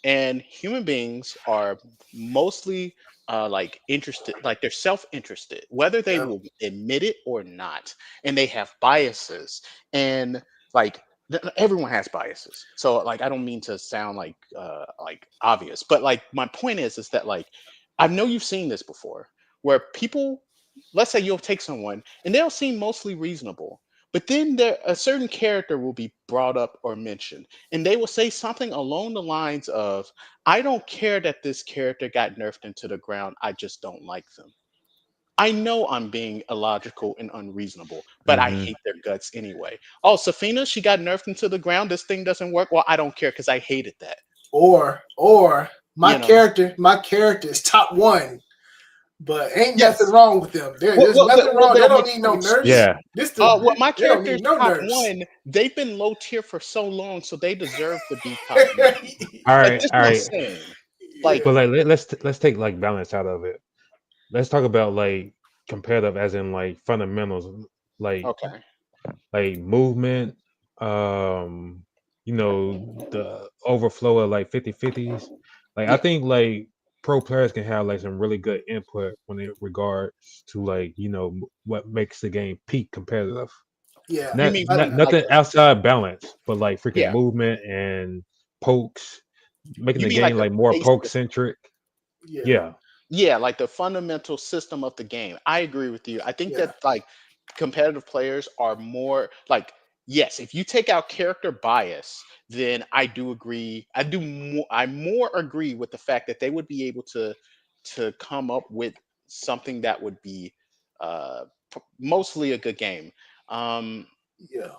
And human beings are mostly like interested, like they're self-interested, whether they will admit it or not. And they have biases. And like everyone has biases. So like I don't mean to sound like obvious, but like my point is that like I know you've seen this before, where people, let's say you'll take someone and they'll seem mostly reasonable. But then a certain character will be brought up or mentioned, and they will say something along the lines of, I don't care that this character got nerfed into the ground. I just don't like them. I know I'm being illogical and unreasonable, but I hate their guts anyway. Oh, Safina, she got nerfed into the ground. This thing doesn't work. Well, I don't care because I hated that.
Or my character is top 1. But ain't nothing wrong with them. There's nothing wrong. They don't need no nerfs.
Yeah.
My character is top 1. They've been low tier for so long, so they deserve to be top 1.
All right.
Like,
but like let's take like balance out of it. Let's talk about like competitive, as in like fundamentals, like like movement, the overflow of like 50-50s. Like I think like pro players can have like some really good input when it regards to like what makes the game peak competitive.
Yeah,
nothing outside balance, but like freaking movement and pokes, making the game like more poke centric.
Yeah, like the fundamental system of the game. I agree with you. I think that like competitive players are more like yes, if you take out character bias, then I do agree. I more agree with the fact that they would be able to come up with something that would be mostly a good game. Um,
Yeah.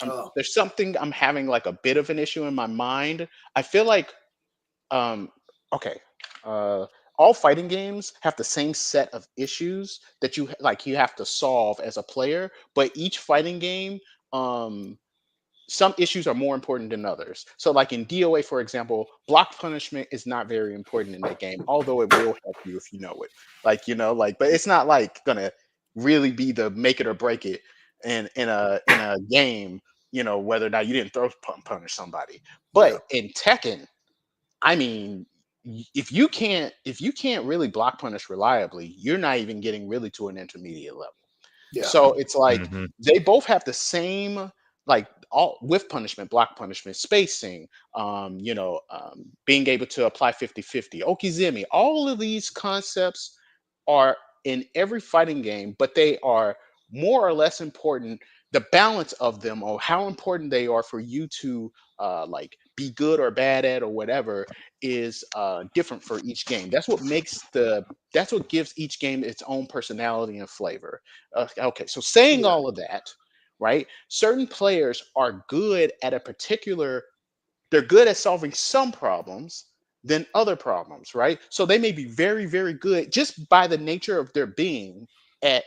Uh,
there's something I'm having like a bit of an issue in my mind. I feel like um, okay, uh, all fighting games have the same set of issues that you have to solve as a player, but each fighting game um some issues are more important than others. So, like in DOA, for example, block punishment is not very important in that game, although it will help you if you know it. But it's not like gonna really be the make it or break it in a game. Whether or not you didn't punish somebody.
yeah.
But in Tekken, I mean, if you can't really block punish reliably, you're not even getting really to an intermediate level.
Yeah.
So it's like
Hmm.
they both have the same, like, all with punishment, block punishment, spacing, being able to apply 50-50, okizemi. All of these concepts are in every fighting game, but they are more or less important. The balance of them, or how important they are for you to like be good or bad at or whatever, is different for each game. That's what gives each game its own personality and flavor. Okay, so saying
Yeah.
all of that, right? Certain players are good at a particular, they're good at solving some problems than other problems, right? So they may be very, very good just by the nature of their being at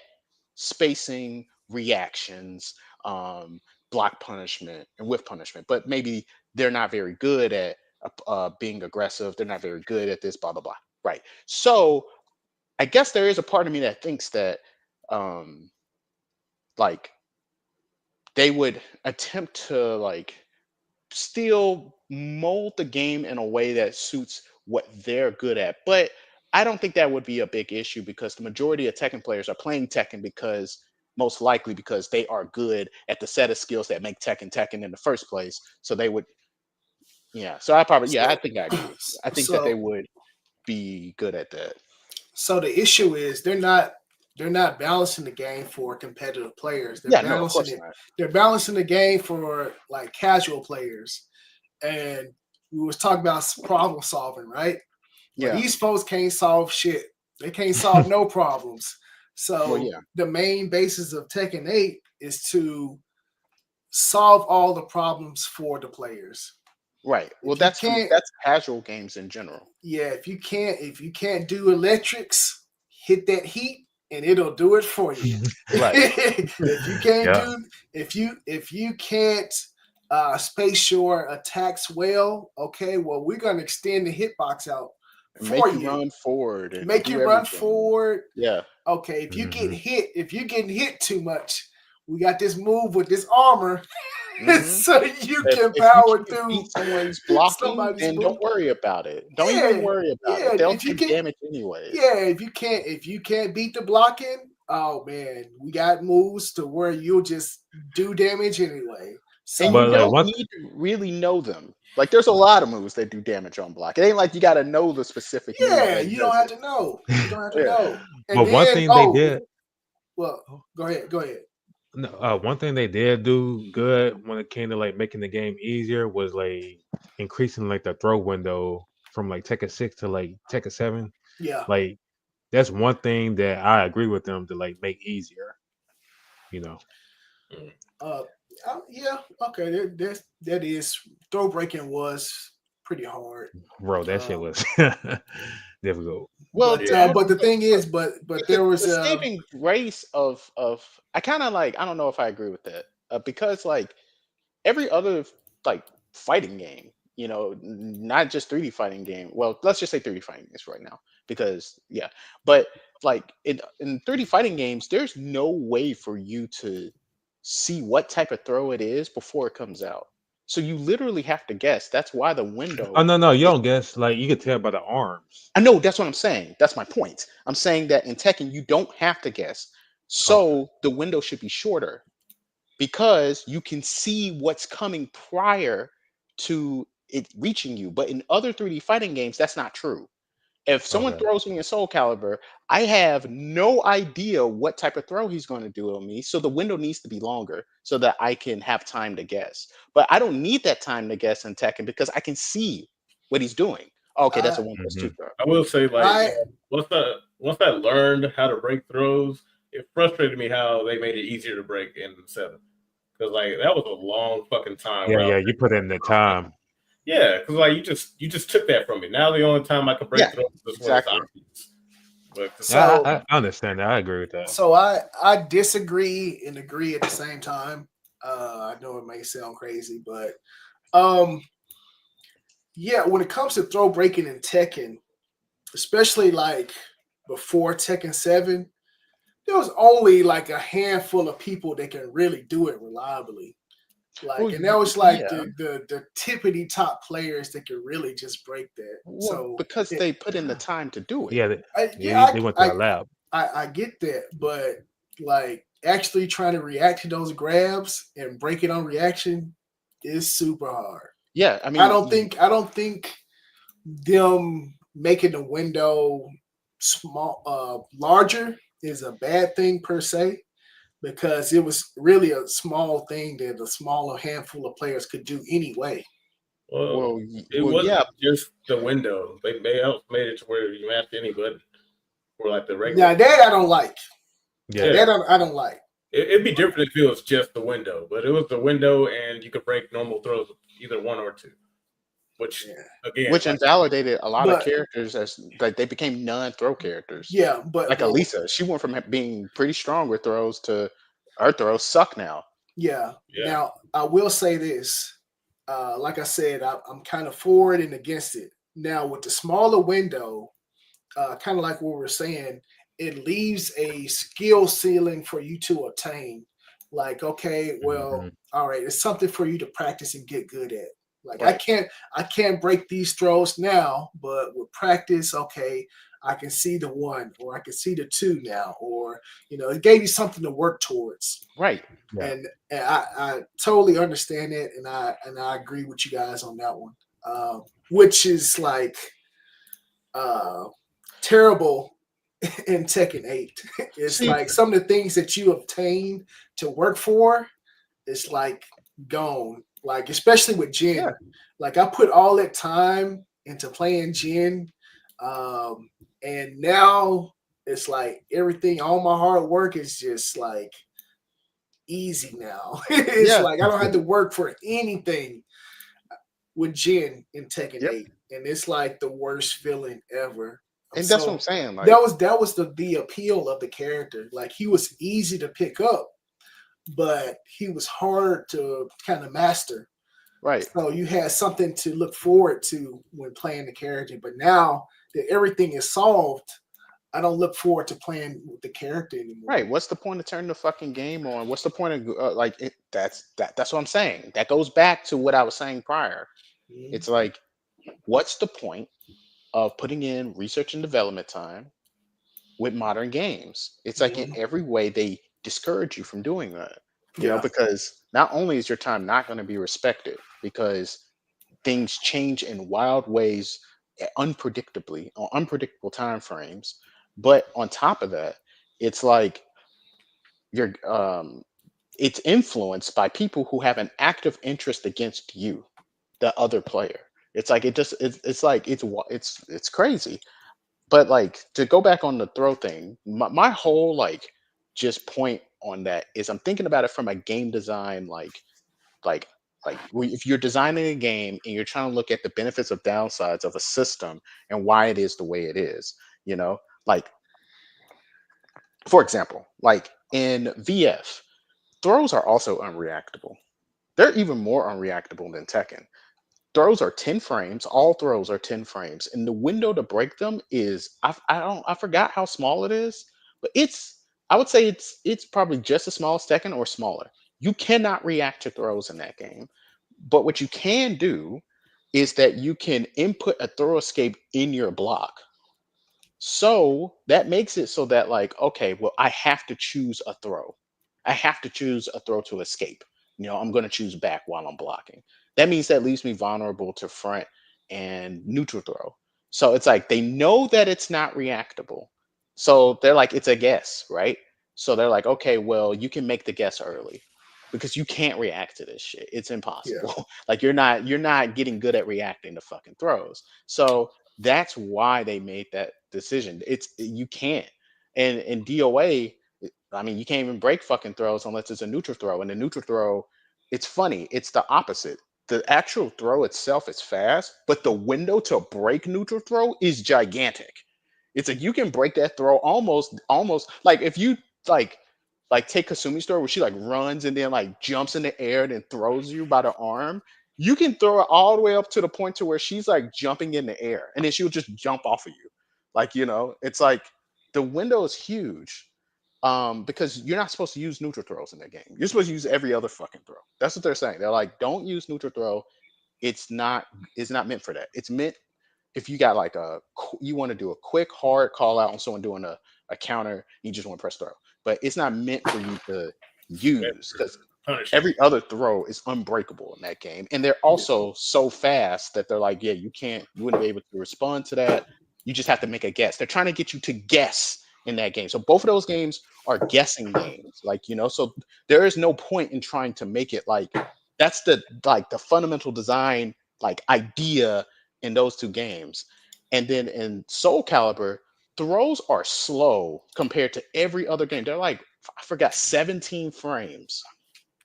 spacing, reactions, um, block punishment, and with punishment, but maybe they're not very good at being aggressive. They're not very good at this, blah, blah, blah. Right. So I guess there is a part of me that thinks that um, like they would attempt to like still mold the game in a way that suits what they're good at. But I don't think that would be a big issue because the majority of Tekken players are playing Tekken because most likely because they are good at the set of skills that make Tekken Tekken in the first place. So they would, yeah. So I
So,
think I agree. I think that they
so,
would be good at that.
so the issue is they're not balancing the game for competitive players. They're
Yeah, no, of
balancing
course
it.
not.
They're balancing the game for like casual players. And we was talking about problem solving, right? Well,
Yeah.
these folks can't solve shit. They can't solve no problems.
Well,
So
yeah.
the main basis of Tekken 8 is to solve all the problems for the players.
Right. Well,
If you can't,
that's casual games in general.
yeah, if you can't do electrics, hit that heat and it'll do it for you.
Right.
if you can't
Yeah.
do if you can't space your attacks well, okay, well we're gonna extend the hitbox out
And
for
make you
you.
run forward and
Make
do
you run
everything.
forward.
Yeah.
Okay,
Hmm.
if you're getting hit too much, we got this move with this armor,
Hmm.
so you can
If you
power
can't
through
beat someone's blocking,
somebody's
then don't
move.
worry about it. Don't even
Yeah,
worry about
yeah.
it. They'll
If you
take
can't,
damage anyways.
yeah, if you can't beat the blocking, oh man, we got moves to where you'll just do damage anyway.
And you
But
So
like
don't
one,
need to really know them. Like there's a lot of moves that do damage on block. It ain't like you got to know the specific move
yeah,
that
you don't
does
have
it.
to know. You don't have to
Yeah.
know. And
but one
then
thing they did,
well, go ahead, go ahead.
no, one thing they did do good when it came to like making the game easier was like increasing like the throw window from like Tekken 6 to like Tekken 7.
Yeah.
Like that's one thing that I agree with them to like make easier. You know,
Uh, yeah, okay. That is throw breaking was pretty hard.
bro, that shit
Um,
was difficult.
Well,
but
Yeah.
but the thing is, but there was
the saving grace of I kind of like, I don't know if I agree with that because like every other like fighting game, not just 3D fighting game. Well, let's just say 3D fighting games right now because yeah, but like in 3D fighting games, there's no way for you to see what type of throw it is before it comes out. So you literally have to guess. That's why the
Oh
window.
no, no, you don't guess. Like you could tell by the arms.
I know that's what I'm saying. That's my point. I'm saying that in Tekken you don't have to guess.
Okay.
So the window should be shorter because you can see what's coming prior to it reaching you. But in other 3D fighting games, that's not true. If someone
Okay.
throws me a Soul Calibur, I have no idea what type of throw he's going to do on me. So the window needs to be longer so that I can have time to guess. But I don't need that time to guess in Tekken because I can see what he's doing. Okay, that's
I
a 1+2 throw.
I will say, like,
I
once I learned how to break throws, it frustrated me how they made it easier to break in 7. Because like that was a long fucking time
Yeah,
where I
yeah.
was
You put in the time.
yeah, because like you just took that from me. Now the only time I can break
Yeah,
throws is when it's
exactly.
obvious. But
Yeah,
so
I understand that. I agree with that.
so I disagree and agree at the same time. I know it may sound crazy, but um yeah, when it comes to throw breaking in Tekken, especially like before Tekken 7, there was only like a handful of people that can really do it reliably.
Well,
Like, and that was like
yeah.
the tippity top players that could really just break that.
Well,
So
because
it,
they put in the time to do it.
Yeah,
yeah,
they went to a lab.
I get that, but like actually trying to react to those grabs and break it on reaction is super hard.
Yeah, I
I
mean,
don't think them making the window small larger is a bad thing per se because it was really a small thing that a smaller handful of players could do anyway.
well,
well,
it
yeah,
wasn't just the window. They also made it to where you mash any button for like the regular.
Now that I don't like. Now
Yeah.
Yeah,
that I don't like.
it'd be different if it was just the window, but it was the window, and you could break normal throws with either one or two. Which
Yeah,
again,
which
like
invalidated a lot of
but
characters as like they became non-throw characters.
yeah,
Like
but
Elisa, she went from being pretty strong with throws to her throws suck now.
yeah.
yeah,
Now I will say this. Like I said, I'm kind of for it and against it. Now with the smaller window, kind of like what we're saying, it leaves a skill ceiling for you to obtain. Like, okay, well,
Hmm.
all right, it's something for you to practice and get good at. Like,
Right.
I can't break these throws now, but with practice, okay, I can see the one or I can see the two now, or it gave you something to work towards.
Right.
Yeah.
And I totally understand it, and I agree with you guys on that one. Which is like uh, terrible in Tekken 8. It's
See,
like some of the things that you obtain to work for, it's like gone. Like especially with
yeah.
Jin. Like I put all that time into playing Jin. And now it's like everything, all my hard work is just like easy now. It's
Yeah.
like I don't have to work for anything with Jin in Tekken
Yep.
8. And it's like the worst feeling ever.
And that's what I'm
So
saying. Like,
that was the appeal of the character. Like he was easy to pick up, but he was hard to kind of master.
right.
So you had something to look forward to when playing the character. But now that everything is solved, I don't look forward to playing with the character anymore.
Right. What's the point of turning the fucking game on? What's the point of like that's what I'm saying. That goes back to what I was saying prior.
Mhm.
It's like, what's the point of putting in research and development time with modern games? It's like in
Mhm.
every way they discourage you from doing that.
Yeah,
Because not only is your time not going to be respected because things change in wild ways, unpredictably on unpredictable time frames, but on top of that, it's like you're it's influenced by people who have an active interest against you, the other player. It's like it's like it's crazy. But like to go back on the throw thing, my whole like just point on that is I'm thinking about it from a game design like if you're designing a game and you're trying to look at the benefits of downsides of a system and why it is the way it is, you know, like for example, like in VF, throws are also unreactable. They're even more unreactable than Tekken. Throws are 10 frames. All throws are 10 frames, and the window to break them is I forgot how small it is, but I would say it's probably just as small as Tekken or smaller. You cannot react to throws in that game, but what you can do is that you can input a throw escape in your block. So that makes it so that like, okay, well, I have to choose a throw. I have to choose a throw to escape. I'm going to choose back while I'm blocking. That means that leaves me vulnerable to front and neutral throw. So it's like they know that it's not reactable. So they're like, it's a guess, right? So they're like, okay, well, you can make the guess early because you can't react to this shit. It's
Yeah.
impossible. Like you're not getting good at reacting to fucking throws. So that's why they made that decision. It's you can't. And in DOA, I mean, you can't even break fucking throws unless it's a neutral throw. And the neutral throw, it's funny. It's the opposite. The actual throw itself is fast, but the window to break neutral throw is gigantic. It's like you can break that throw almost like if you like take Kasumi's throw where she like runs and then like jumps in the air and then throws you by the arm. You can throw it all the way up to the point to where she's like jumping in the air and then she'll just jump off of you. Like, it's like the window is huge. Because you're not supposed to use neutral throws in that game. You're supposed to use every other fucking throw. That's what they're saying. They're like, don't use neutral throw. It's not meant for that. It's meant if you got like you want to do a quick hard call out on someone doing a counter, you just want to press throw. But it's not meant for you to use because every other throw is unbreakable in that game. And they're also so fast that they're like, yeah, you wouldn't be able to respond to that. You just have to make a guess. They're trying to get you to guess in that game. So both of those games are guessing games. Like, so there is no point in trying to make it like that's the fundamental design like idea in those two games. And then in Soul Calibur, throws are slow compared to every other game. They're like, I forgot, 17 frames.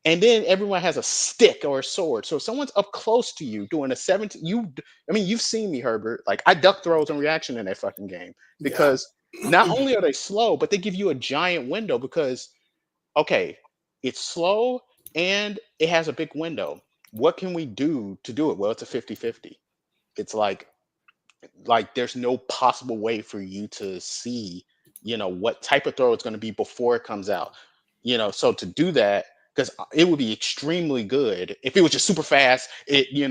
And then everyone has a stick or a sword. So if someone's up close to you doing a 17, you've seen me, Herbert. Like I duck throws and reaction in that fucking game because not only are they slow, but they give you a giant window because, okay, it's slow and it has a big window. What can we do to do it? Well, it's a 50-50. It's like there's no possible way for you to see, what type of throw it's going to be before it comes out. So to do that, because it would be extremely good if it was just super fast, and you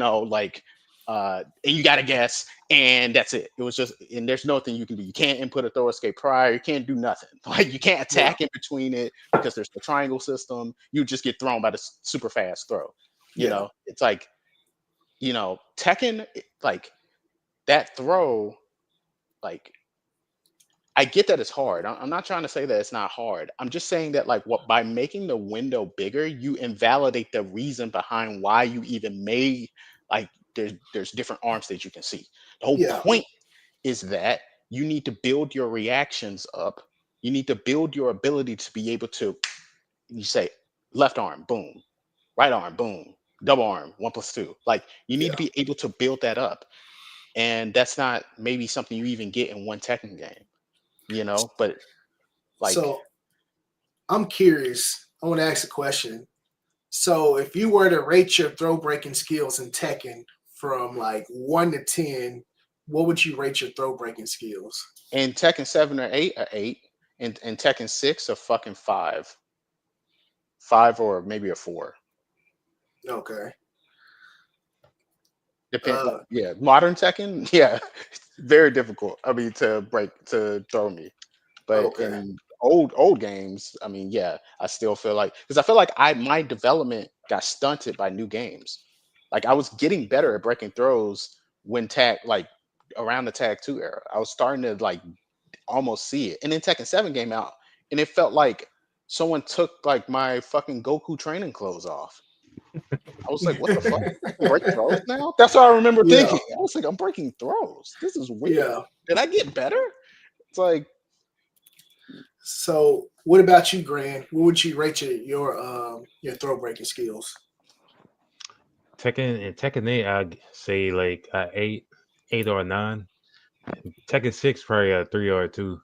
got to guess, and that's it. It was just, and there's nothing you can do. You can't input a throw escape prior. You can't do nothing. Like you can't attack in between it because there's the triangle system. You just get thrown by the super fast throw. It's like, Tekken, like that throw, like I get that it's hard. I'm not trying to say that it's not hard. I'm just saying that by making the window bigger, you invalidate the reason behind why you even made there's different arms that you can see. The whole point is that you need to build your reactions up. You need to build your ability to be able to, you say left arm, boom, right arm, boom, double arm, 1+2. Like you need to be able to build that up. And that's not maybe something you even get in one Tekken game. But
so I'm curious. I want to ask a question. So if you were to rate your throw breaking skills in Tekken from 1 to 10, what would you rate your throw breaking skills?
In Tekken 7 or 8, a 8. In Tekken 6, a fucking 5. 5 or maybe a 4.
Okay.
Modern Tekken, very difficult. I mean, to throw me. But in old games, I mean, I still feel like, because I feel like my development got stunted by new games. Like I was getting better at breaking throws when around the Tag 2 era. I was starting to almost see it. And then Tekken 7 came out, and it felt like someone took my fucking Goku training clothes off. I was like, what the fuck? I can break throws now? That's what I remember thinking. I was like, I'm breaking throws. This is weird. Did I get better? It's like.
So what about you, Grant? What would you rate your throw breaking skills?
Tekken 8, I'd say like a 8 or a 9. Tekken 6 probably a 3 or a 2.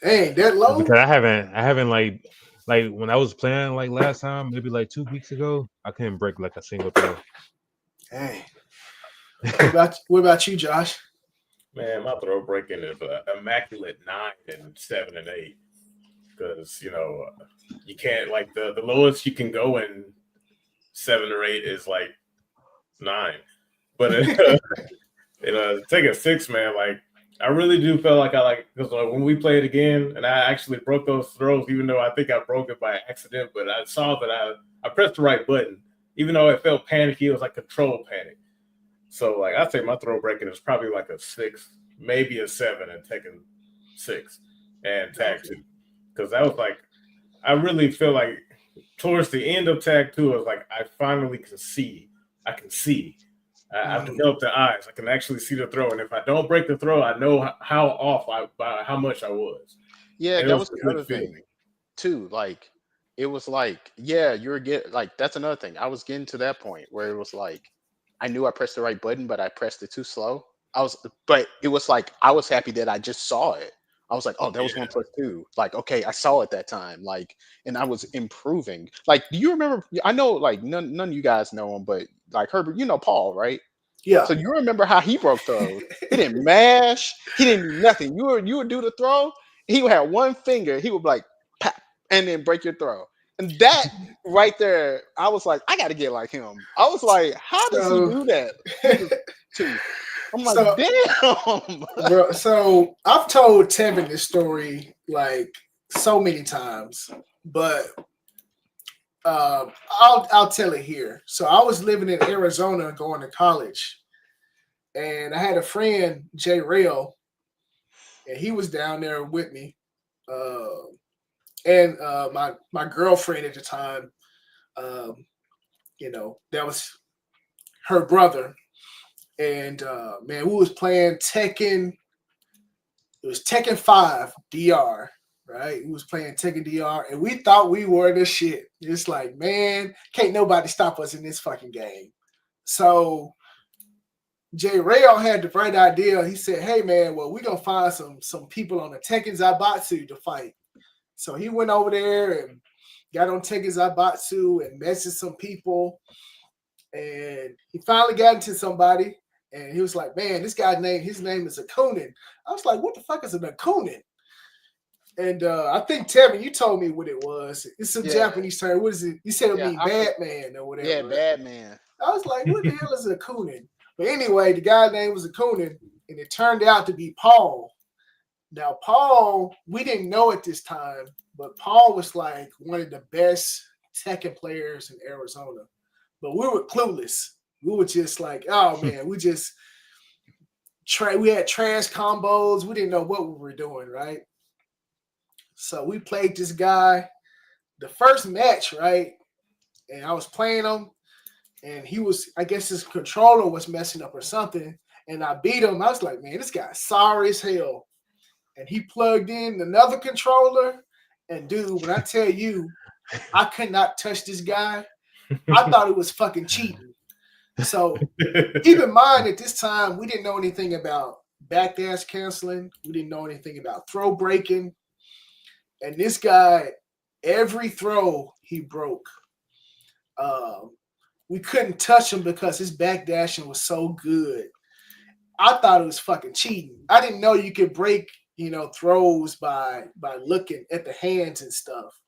Dang, that low?
Because I haven't like when I was playing last time, maybe 2 weeks ago, I couldn't break a single throw.
Dang. What about you, Josh?
Man, my throw breaking is immaculate 9 and 7 and 8. Because you can't the lowest you can go in 7 or 8 is 9. But Tekken 6, man, I really do feel because when we played again, and I actually broke those throws, even though I think I broke it by accident, but I saw that I pressed the right button, even though it felt panicky. It was like control panic. So like I'd say my throw breaking is probably like a 6, maybe a 7 in Tekken 6 and Tag 2. Because that was like I really feel like towards the end of Tag 2, I was like, I finally can see. I can see. I've developed the eyes. I can actually see the throw. And if I don't break the throw, I know how off by how much I was.
Yeah,
And it
that
was
was
a
the
good
other thing
feeling.
too. Like it was like, yeah, you're get like that's another thing. I was getting to that point where it was like I knew I pressed the right button, but I pressed it too slow. But it was like I was happy that I just saw it. I was like, oh, that was
Yeah.
1+2. Like, okay, I saw it that time. Like, and I was improving. Like, do you remember? I know, like, none of you guys know him, but like Herbert, you know Paul, right?
Yeah.
So you remember how he broke throws? He didn't mash. He didn't do nothing. You would do the throw. He would have one finger. He would be like, pap, and then break your throw. And that right there, I was like, I got to get like him. I was like, how does he
So,
do that? He was two. I'm like,
so,
damn.
bro, so I've told Tevin this story like so many times, but I'll tell it here. So I was living in Arizona going to college, and I had a friend, Jay Rail, and he was down there with me. And my girlfriend at the time, um, that was her brother. And man, we was playing Tekken. It was Tekken 5 DR, right? We was playing Tekken DR, and we thought we were the shit. It's like, man, can't nobody stop us in this fucking game. So Jay Rayo had the bright idea. He said, hey man, well, we're gonna find some people on the Tekken Zaibatsu to fight. So he went over there and got on Tekken Zaibatsu and messaged some people. And he finally got into somebody. And he was like, man, this guy's name, his name is Akunin. I was like, what the fuck is an Akunin? And I think, Tevin, you told me what it was. It's a Japanese term. What is it? You said it mean Batman or whatever.
Yeah,
right?
Batman.
I was like, what the hell is a Akunin? But anyway, the guy's name was Akunin, and it turned out to be Paul. Now, Paul, we didn't know at this time, but Paul was like one of the best Tekken players in Arizona. But we were clueless. We were just like, oh man, we just we had trash combos. We didn't know what we were doing, right? So we played this guy the first match, right? And I was playing him, and he was, I guess his controller was messing up or something. And I beat him. I was like, man, this guy's sorry as hell. And he plugged in another controller. And dude, when I tell you, I could not touch this guy. I thought it was fucking cheating. So keep in mind at this time, we didn't know anything about backdash canceling. We didn't know anything about throw breaking. And this guy, every throw he broke. We couldn't touch him because his backdashing was so good. I thought it was fucking cheating. I didn't know you could break, throws by looking at the hands and stuff.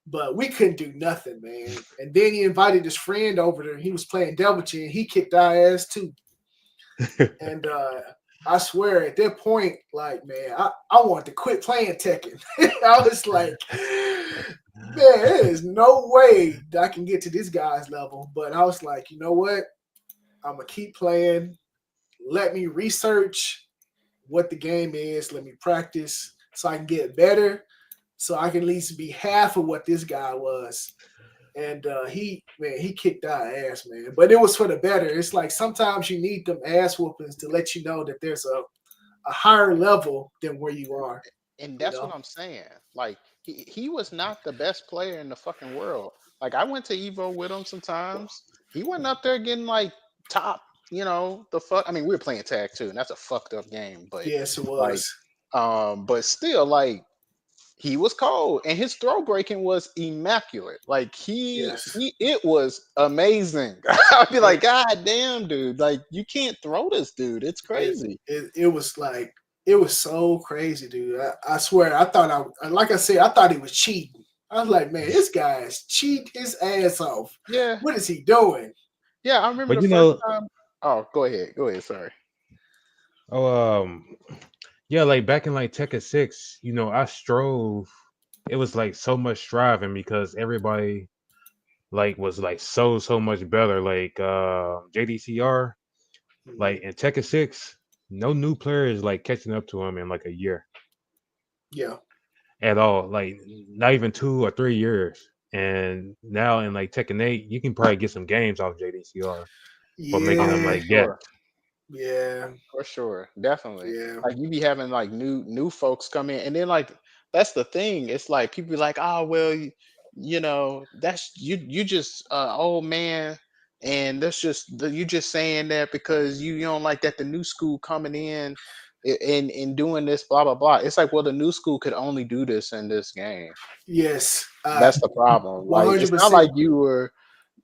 But we couldn't do nothing, man. And then he invited his friend over there. He was playing Devil Chin. He kicked our ass too. And I swear at that point, like, man, I wanted to quit playing Tekken. I was like, man, there is no way that I can get to this guy's level. But I was like, you know what? I'm going to keep playing. Let me research what the game is. Let me practice so I can get better. So I can at least be half of what this guy was. And he kicked our ass, man. But it was for the better. It's like sometimes you need them ass whoopings to let you know that there's a higher level than where you are.
And that's what I'm saying. Like he was not the best player in the fucking world. Like I went to Evo with him sometimes. He wasn't up there getting like top, the fuck. I mean, we were playing tag too, and that's a fucked up game. But
yes, it was.
But still, like he was cold, and his throw breaking was immaculate. Like it was amazing. I'd be like, God damn, dude! Like you can't throw this, dude. It's crazy.
It was like it was so crazy, dude. I swear, I thought like I said, I thought he was cheating. I was like, man, this guy is cheating his ass off.
Yeah.
What is he doing?
Yeah, I remember the first time. Oh, go ahead. Sorry.
Yeah, like back in like Tekken 6, I strove. It was like so much striving because everybody like was like so much better. Like JDCR, Like in Tekken 6, no new player is like catching up to him in like a year
Yeah.
at all. Like not even 2 or 3 years. And now in like Tekken 8, you can probably get some games off JDCR for making them
Yeah.
like get.
Sure.
Yeah.
For sure, definitely.
Yeah.
Like you be having like new folks come in, and then like that's the thing. It's like people be like, oh well, you know, that's you just old man, and that's just you just saying that because you don't like that the new school coming in and doing this blah blah blah. It's like, well, the new school could only do this in this game.
Yes.
That's the problem.
One
Like
hundred
it's not
percent.
like you were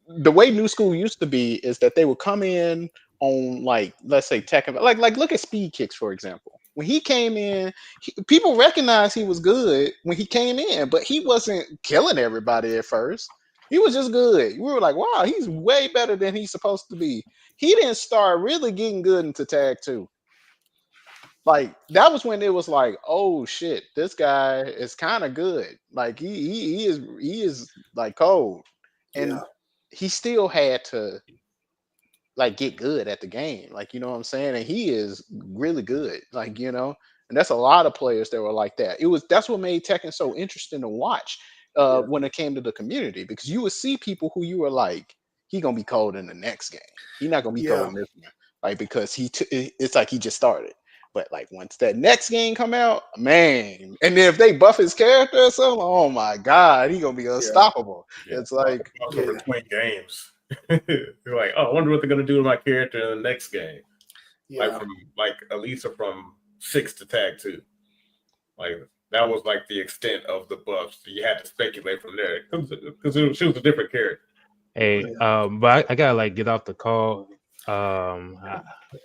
the way new school used to be is that they would come in on like let's say tech like look at speed kicks for example when he came in people recognized he was good when he came in but he wasn't killing everybody at first. He was just good. We were like, wow, he's way better than he's supposed to be. He didn't start really getting good into tag 2. Like that was when it was like, oh shit, this guy is kind of good. Like he is like cold.
Yeah.
And he still had to like get good at the game. Like, you know what I'm saying? And he is really good. Like, you know, and that's a lot of players that were like that. That's what made Tekken so interesting to watch
Yeah.
when it came to the community, because you would see people who you were like, he gonna be cold in the next game. He not gonna be cold
Yeah.
in this one. Like, because it's like he just started. But like once that next game come out, man, and then if they buff his character or something, oh my god, he gonna be unstoppable.
Yeah.
It's like
also between games. You're like, oh, I wonder what they're gonna do to my character in the next game.
Yeah.
Like from like Elisa from 6 to tag 2. Like that was like the extent of the buffs. You had to speculate from there because she was a different character.
Hey, but I gotta like get off the call.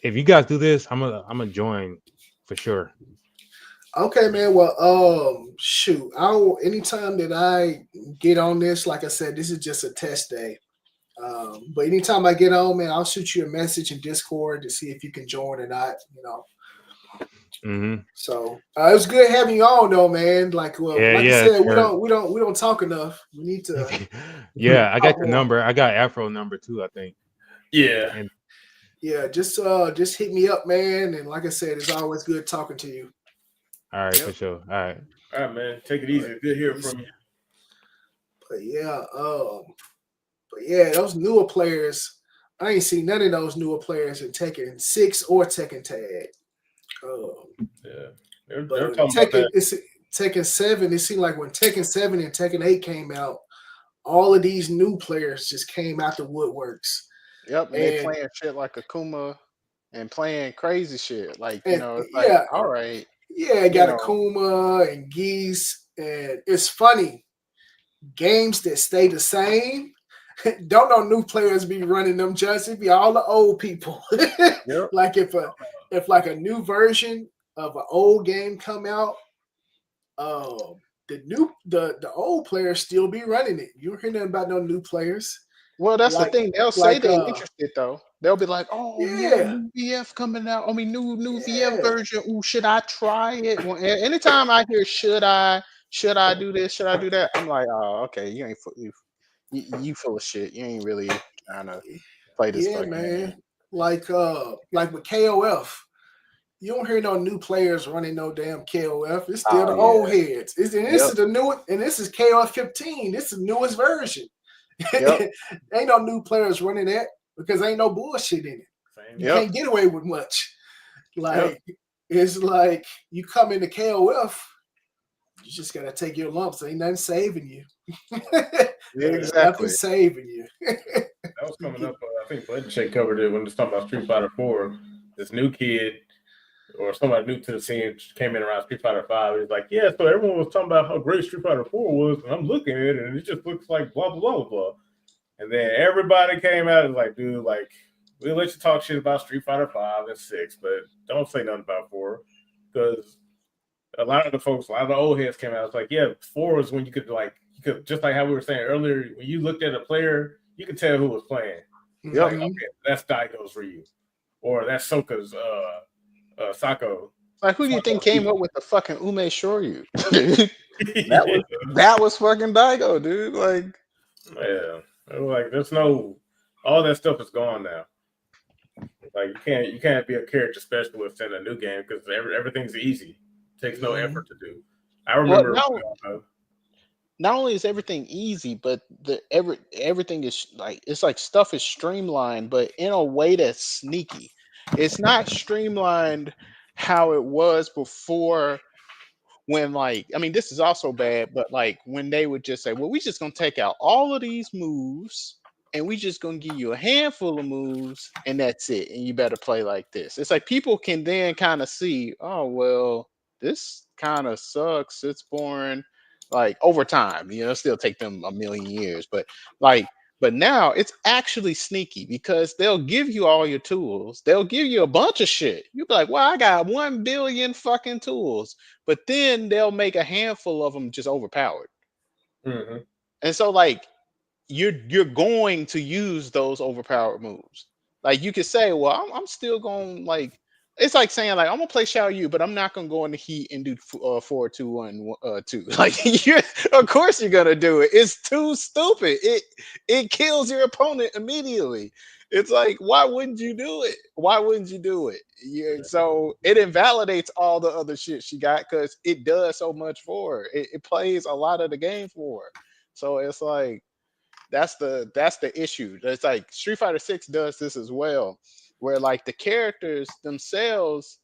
If you guys do this, I'm gonna join for sure.
Okay, man. Well, shoot. Anytime that I get on this, like I said, this is just a test day. But anytime I get on, man, I'll shoot you a message in Discord to see if you can join or not. You know.
Mm-hmm.
So it was good having you on, though, man. Like, well,
Yeah,
like
yeah,
you said,
sure.
we don't talk enough. We need to.
Yeah, I got
talk
your
more.
number. I got Afro number too, I think.
Yeah.
And
Yeah, just hit me up, man. And like I said, it's always good talking to you.
all right, for sure. All right.
All right, man. Take it easy. Good hearing from you.
But yeah, those newer players, I ain't seen none of those newer players in Tekken 6 or Tekken Tag.
Yeah. They're
But
talking about that.
Tekken 7, it seemed like when Tekken 7 and Tekken 8 came out, all of these new players just came out the woodworks.
Yep, and they playing shit like Akuma and playing crazy shit. Like, you know, it's like,
yeah,
all right.
Yeah, I got Akuma and Geese, and it's funny. Games that stay the same, don't know new players be running them just it be all the old people.
Yep.
Like if like a new version of an old game come out, the old players still be running it. You don't hear nothing about no new players.
Well, that's
Like-
the thing. They'll say
like,
they're interested though. They'll be like, "Oh yeah, new VF coming out. I mean, new VF version. Ooh, should I try it?" Well, anytime I hear should I do this? Should I do that? I'm like, oh, okay, you ain't you full of shit. You ain't really trying to play this fucking
man.
game.
Like with KOF. You don't hear no new players running no damn KOF. It's still the old heads. This is the new, and this is KOF 15. This is the newest version.
Yep.
Ain't no new players running that because ain't no bullshit in it. You can't get away with much. Like it's like you come into KOF, you just gotta take your lumps. Ain't nothing saving you.
Exactly.
Nothing saving you.
That was coming up. I think Bud Shake covered it when it's talking about Street Fighter 4. This new kid or somebody new to the scene came in around Street Fighter 5. He's like, yeah, so everyone was talking about how great Street Fighter 4 was, and I'm looking at it, and it just looks like blah, blah, blah, blah. And then everybody came out and was like, dude, like, we'll let you talk shit about Street Fighter 5 and 6, but don't say nothing about 4. Because a lot of the old heads came out. It's like, yeah, 4 is when you could, just like how we were saying earlier, when you looked at a player, you could tell who was playing.
Yeah.
Like, okay, that's Daigo's Ryu. Or that's Soka's Sako.
Like, who do you think came up with the fucking Ume Shoryu? that was fucking Daigo, dude. Like,
yeah, like there's no, all that stuff is gone now. Like you can't be a character specialist in a new game because everything's easy. It takes no effort to do. I
Well,
remember.
not only is everything easy, but everything is like it's like stuff is streamlined, but in a way that's sneaky. It's not streamlined how it was before when I mean this is also bad, but like when they would just say, well, we just gonna take out all of these moves and we just gonna give you a handful of moves and that's it. And you better play like this. It's like people can then kind of see, oh well, this kind of sucks. It's boring. Like over time, it'll still take them a million years, like but now it's actually sneaky because they'll give you all your tools. They'll give you a bunch of shit. You'll be like, well, I got 1 billion fucking tools. But then they'll make a handful of them just overpowered.
Mm-hmm.
And so like you're going to use those overpowered moves. Like you could say, well, I'm still going like it's like saying like I'm gonna play Xiao Yu, but I'm not gonna go in the heat and do 4-2-1-2. Like of course you're gonna do it. It's too stupid. It kills your opponent immediately. It's like why wouldn't you do it? Why wouldn't you do it? Yeah, so it invalidates all the other shit she got because it does so much for her. It plays a lot of the game for her. So it's like that's the issue. It's like Street Fighter 6 does this as well, where like the characters themselves,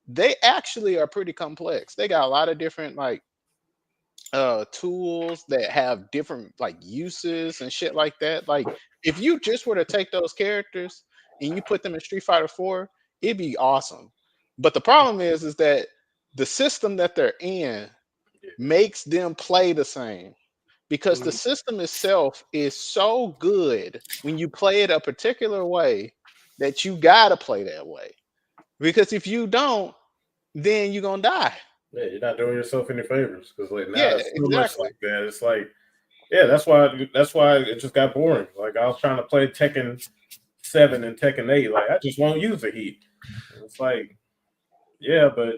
they actually are pretty complex. They got a lot of different like tools that have different like uses and shit like that. Like if you just were to take those characters and you put them in Street Fighter 4, it'd be awesome. But the problem is that the system that they're in makes them play the same because the system itself is so good when you play it a particular way that you gotta play that way. Because if you don't, then you're gonna die.
Yeah, you're not doing yourself any favors because like now
Yeah,
it's so much
exactly.
like that. It's like, yeah, that's why it just got boring. Like I was trying to play Tekken 7 and Tekken 8, like I just won't use the heat. And it's like, yeah, but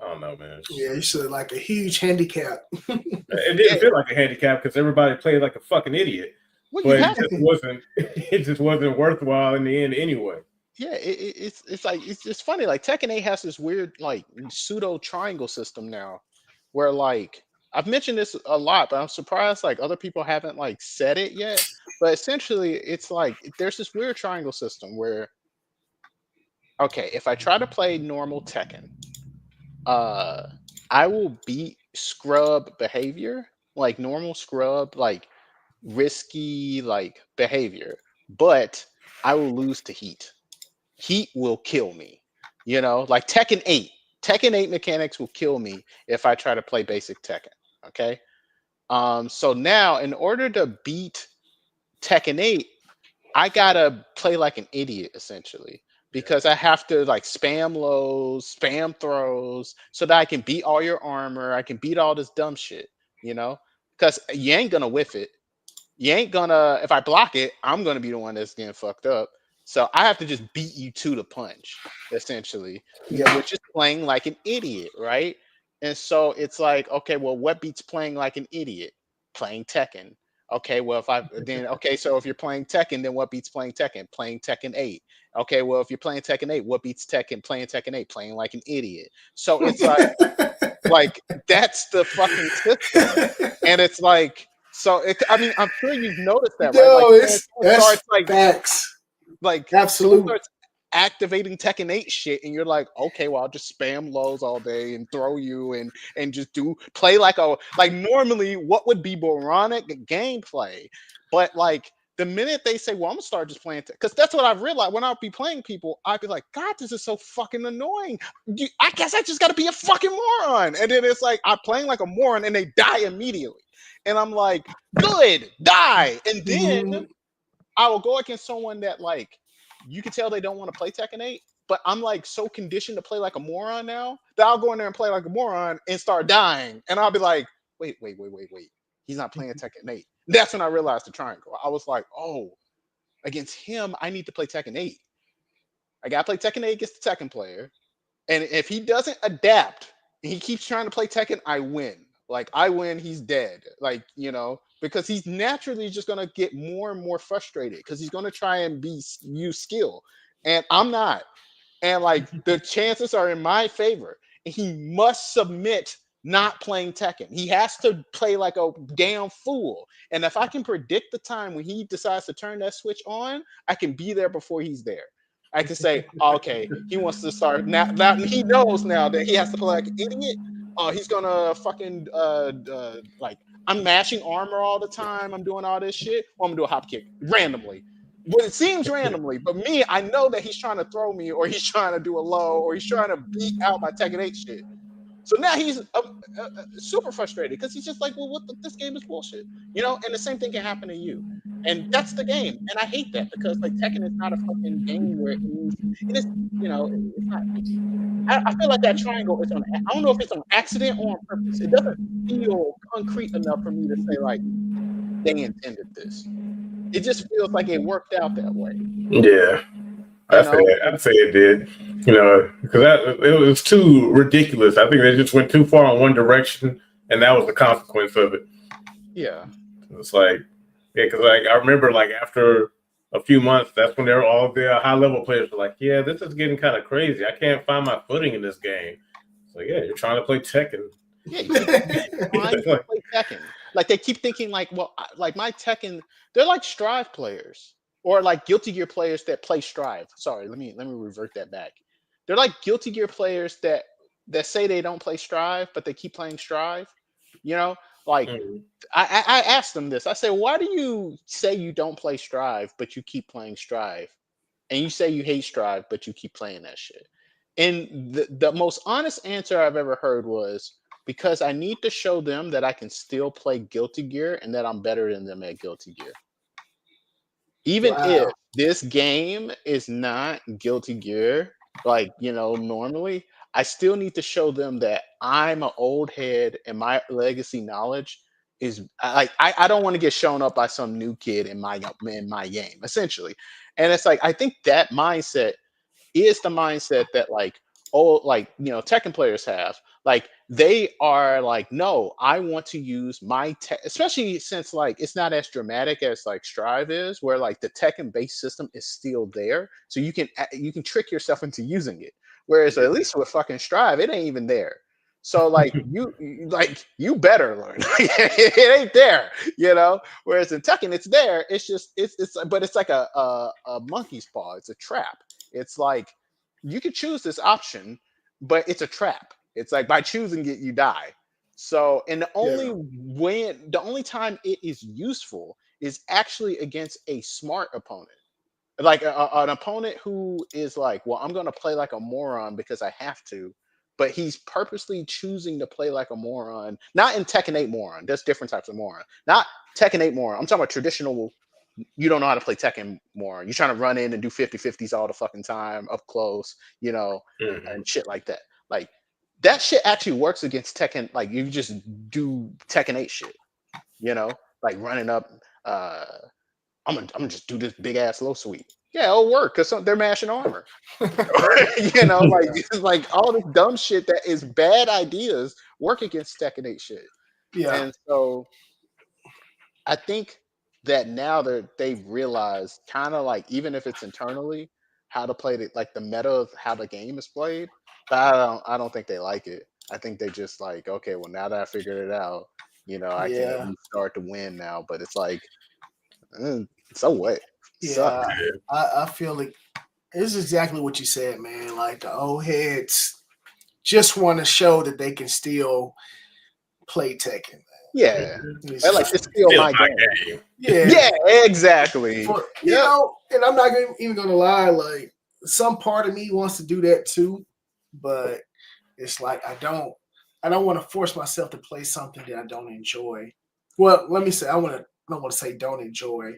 I don't know, man.
Yeah, you should like a huge handicap.
It didn't feel like a handicap because everybody played like a fucking idiot.
Well,
But
you
it
have
just wasn't. It just wasn't worthwhile in the end anyway.
yeah, it's like it's funny. Like Tekken 8 has this weird like pseudo triangle system now, where like I've mentioned this a lot, but I'm surprised like other people haven't like said it yet. But essentially, it's like there's this weird triangle system where okay, if I try to play normal Tekken, I will beat scrub behavior, like normal scrub, like risky like behavior, but I will lose to heat. Heat will kill me. Like Tekken 8. Tekken 8 mechanics will kill me if I try to play basic Tekken. Okay. So now in order to beat Tekken 8, I gotta play like an idiot essentially. Because I have to like spam lows, spam throws, so that I can beat all your armor. I can beat all this dumb shit, Because you ain't gonna whiff it. You ain't gonna, if I block it, I'm gonna be the one that's getting fucked up. So I have to just beat you to the punch, essentially. Yeah, which is playing like an idiot, right? And so it's like, okay, well, what beats playing like an idiot? Playing Tekken. Okay, well, so if you're playing Tekken, then what beats playing Tekken? Playing Tekken 8. Okay, well, if you're playing Tekken 8, what beats Tekken? Playing Tekken 8, playing like an idiot. So it's like that's the fucking system. And it's like, I mean, I'm sure you've noticed that, right?
No,
Like,
that's like facts.
Like,
absolutely
starts activating Tekken 8 shit, and you're like, okay, well, I'll just spam lows all day and throw you and just play like normally what would be moronic gameplay, but like the minute they say, well, I'm gonna start just playing, because that's what I've realized when I'll be playing people, I'd be like, God, this is so fucking annoying. I guess I just gotta be a fucking moron. And then it's like I'm playing like a moron and they die immediately. And I'm like, good, die. And then I will go against someone that like you can tell they don't want to play Tekken 8, but I'm like so conditioned to play like a moron now that I'll go in there and play like a moron and start dying. And I'll be like, wait. He's not playing Tekken 8. That's when I realized the triangle. I was like, oh, against him, I need to play Tekken 8. I gotta play Tekken 8 against the Tekken player. And if he doesn't adapt and he keeps trying to play Tekken, I win. Like I win, he's dead. Like, because he's naturally just going to get more and more frustrated because he's going to try and use skill, and I'm not. And like the chances are in my favor. And he must submit not playing Tekken. He has to play like a damn fool. And if I can predict the time when he decides to turn that switch on, I can be there before he's there. I can say, okay, he wants to start now. He knows now that he has to play like an idiot. He's gonna fucking like I'm mashing armor all the time. I'm doing all this shit. Or I'm gonna do a hop kick randomly. Well, it seems randomly, but me, I know that he's trying to throw me, or he's trying to do a low, or he's trying to beat out my Tekken 8 shit. So now he's super frustrated because he's just like, well, this game is bullshit, you know. And the same thing can happen to you, and that's the game. And I hate that because like Tekken is not a fucking game where it is, you know, it's not. I feel like that triangle is on. I don't know if it's on accident or on purpose. It doesn't feel concrete enough for me to say like they intended this. It just feels like it worked out that way.
Yeah, I'd say it did. You know, because it was too ridiculous. I think they just went too far in one direction, and that was the consequence of it.
Yeah,
it's like, yeah, because like I remember, like after a few months, that's when they're all the high level players were like, yeah, this is getting kind of crazy. I can't find my footing in this game. So yeah, you're trying to play Tekken.
Yeah, you keep trying to play Tekken. Like they keep thinking like, well, like my Tekken, they're like Strive players or like Guilty Gear players that play Strive. Sorry, let me revert that back. They're like Guilty Gear players that say they don't play Strive, but they keep playing Strive. You know, like I asked them this. I said, why do you say you don't play Strive, but you keep playing Strive? And you say you hate Strive, but you keep playing that shit. And the most honest answer I've ever heard was, because I need to show them that I can still play Guilty Gear and that I'm better than them at Guilty Gear. Even if this game is not Guilty Gear, like, you know, normally, I still need to show them that I'm an old head and my legacy knowledge is like, I don't want to get shown up by some new kid in my game, essentially. And it's like, I think that mindset is the mindset that like, Tekken players have. Like they are like, no, I want to use my especially since like it's not as dramatic as like Strive is, where like the Tekken base system is still there, so you can trick yourself into using it. Whereas at least with fucking Strive, it ain't even there. So like you better learn. It ain't there, you know. Whereas in Tekken, it's there. It's just but it's like a monkey's paw. It's a trap. It's like you could choose this option, but it's a trap. It's like by choosing it, you die. So, and the only time it is useful is actually against a smart opponent, like an opponent who is like, well, I'm going to play like a moron because I have to, but he's purposely choosing to play like a moron. Not in Tekken 8 moron. There's different types of moron. Not Tekken 8 moron. I'm talking about traditional. You don't know how to play Tekken more. You're trying to run in and do 50-50s all the fucking time up close, you know, and shit like that. Like that shit actually works against Tekken. Like you just do Tekken 8 shit, you know, like running up. I'm gonna just do this big ass low sweep. Yeah, it'll work because they're mashing armor. You know, like it's like all this dumb shit that is bad ideas work against Tekken 8 shit.
Yeah,
and so I think that now they've realized kind of like, even if it's internally, how to play it, like the meta of how the game is played. But I don't think they like it. I think they just like, okay, well, now that I figured it out, you know, I can at least start to win now. But it's like, so what?
Yeah, I feel like it's exactly what you said, man. Like the old heads just want to show that they can still play Tekken.
Yeah, like it's still my game. Yeah, exactly.
You know, and I'm not even gonna lie. Like some part of me wants to do that too, but it's like I don't want to force myself to play something that I don't enjoy. Well, let me say I don't want to say don't enjoy,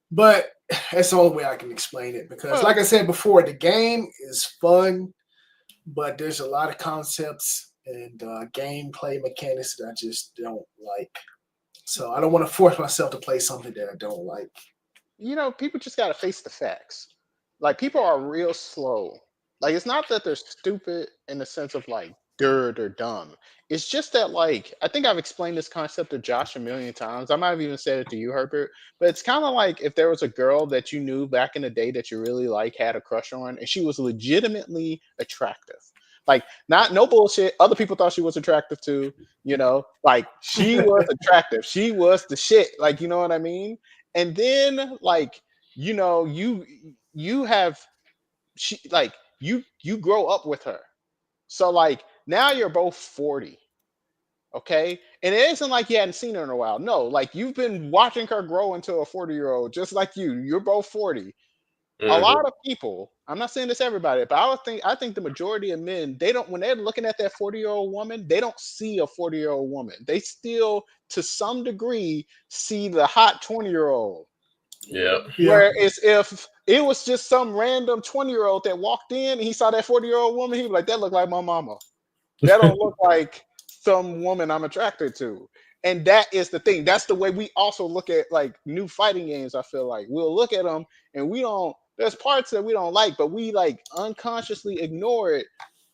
but that's the only way I can explain it. Because, like I said before, the game is fun, but there's a lot of concepts and gameplay mechanics that I just don't like. So I don't want to force myself to play something that I don't like.
You know, people just got to face the facts. Like, people are real slow. Like, it's not that they're stupid in the sense of, like, they're dumb. It's just that, like, I think I've explained this concept to Josh a million times. I might have even said it to you, Herbert. But it's kind of like if there was a girl that you knew back in the day that you really like had a crush on, and she was legitimately attractive. Like, not no bullshit. Other people thought she was attractive too. Like she was attractive. She was the shit. Like, you know what I mean? And then, like, you have you grow up with her. So, like, now you're both 40. Okay. And it isn't like you hadn't seen her in a while. No, like you've been watching her grow into a 40-year-old, just like you. You're both 40. A lot of people, I'm not saying this everybody, but I think the majority of men, they don't, when they're looking at that 40-year-old woman, they don't see a 40-year-old woman. They still, to some degree, see the hot 20-year-old.
Yeah.
Whereas if it was just some random 20-year-old that walked in and he saw that 40-year-old woman, he'd be like, that look like my mama. That don't look like some woman I'm attracted to. And that is the thing. That's the way we also look at like new fighting games. I feel like we'll look at them and there's parts that we don't like, but we like unconsciously ignore it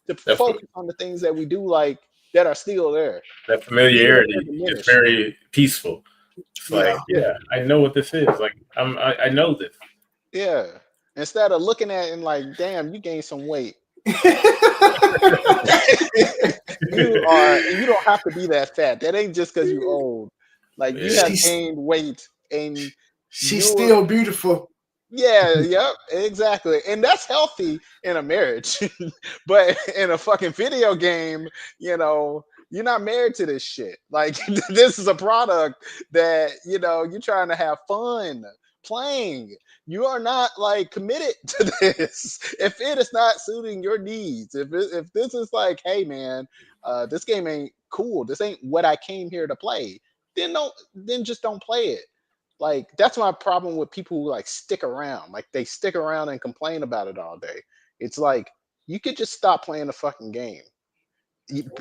to focus on the things that we do like that are still there.
That familiarity is very peaceful. It's like, I know what this is. Like, I know this.
Yeah. Instead of looking at it and like, damn, you gained some weight. You don't have to be that fat. That ain't just because you're old. Like, you have gained weight and
she's still beautiful.
Yeah, yep, exactly. And that's healthy in a marriage. But in a fucking video game, you're not married to this shit. Like, this is a product that, you're trying to have fun playing. You are not like committed to this if it is not suiting your needs. If this is like, hey man, this game ain't cool, this ain't what I came here to play, then just don't play it. Like, that's my problem with people who like stick around. Like, they stick around and complain about it all day. It's like, you could just stop playing the fucking game.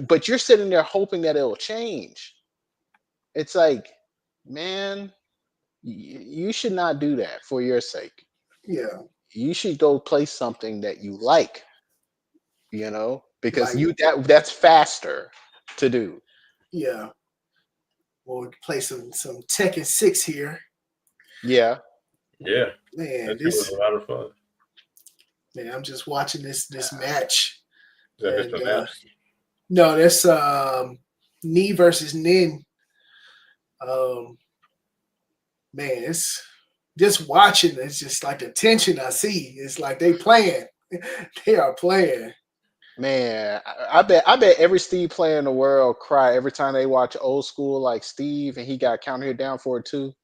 But you're sitting there hoping that it'll change. It's like, man, you should not do that for your sake.
Yeah.
You should go play something that you like, because that's faster to do.
Yeah. Well, we can play some Tekken 6 here.
Yeah.
Yeah.
Man,
this was a lot of fun.
Man, I'm just watching this match.
And,
no, that's Ni versus Nin. Man, it's just watching. It's just like the tension I see. It's like they playing. They are playing.
Man, I bet every Steve player in the world cry every time they watch old school like Steve and he got counted down for it too.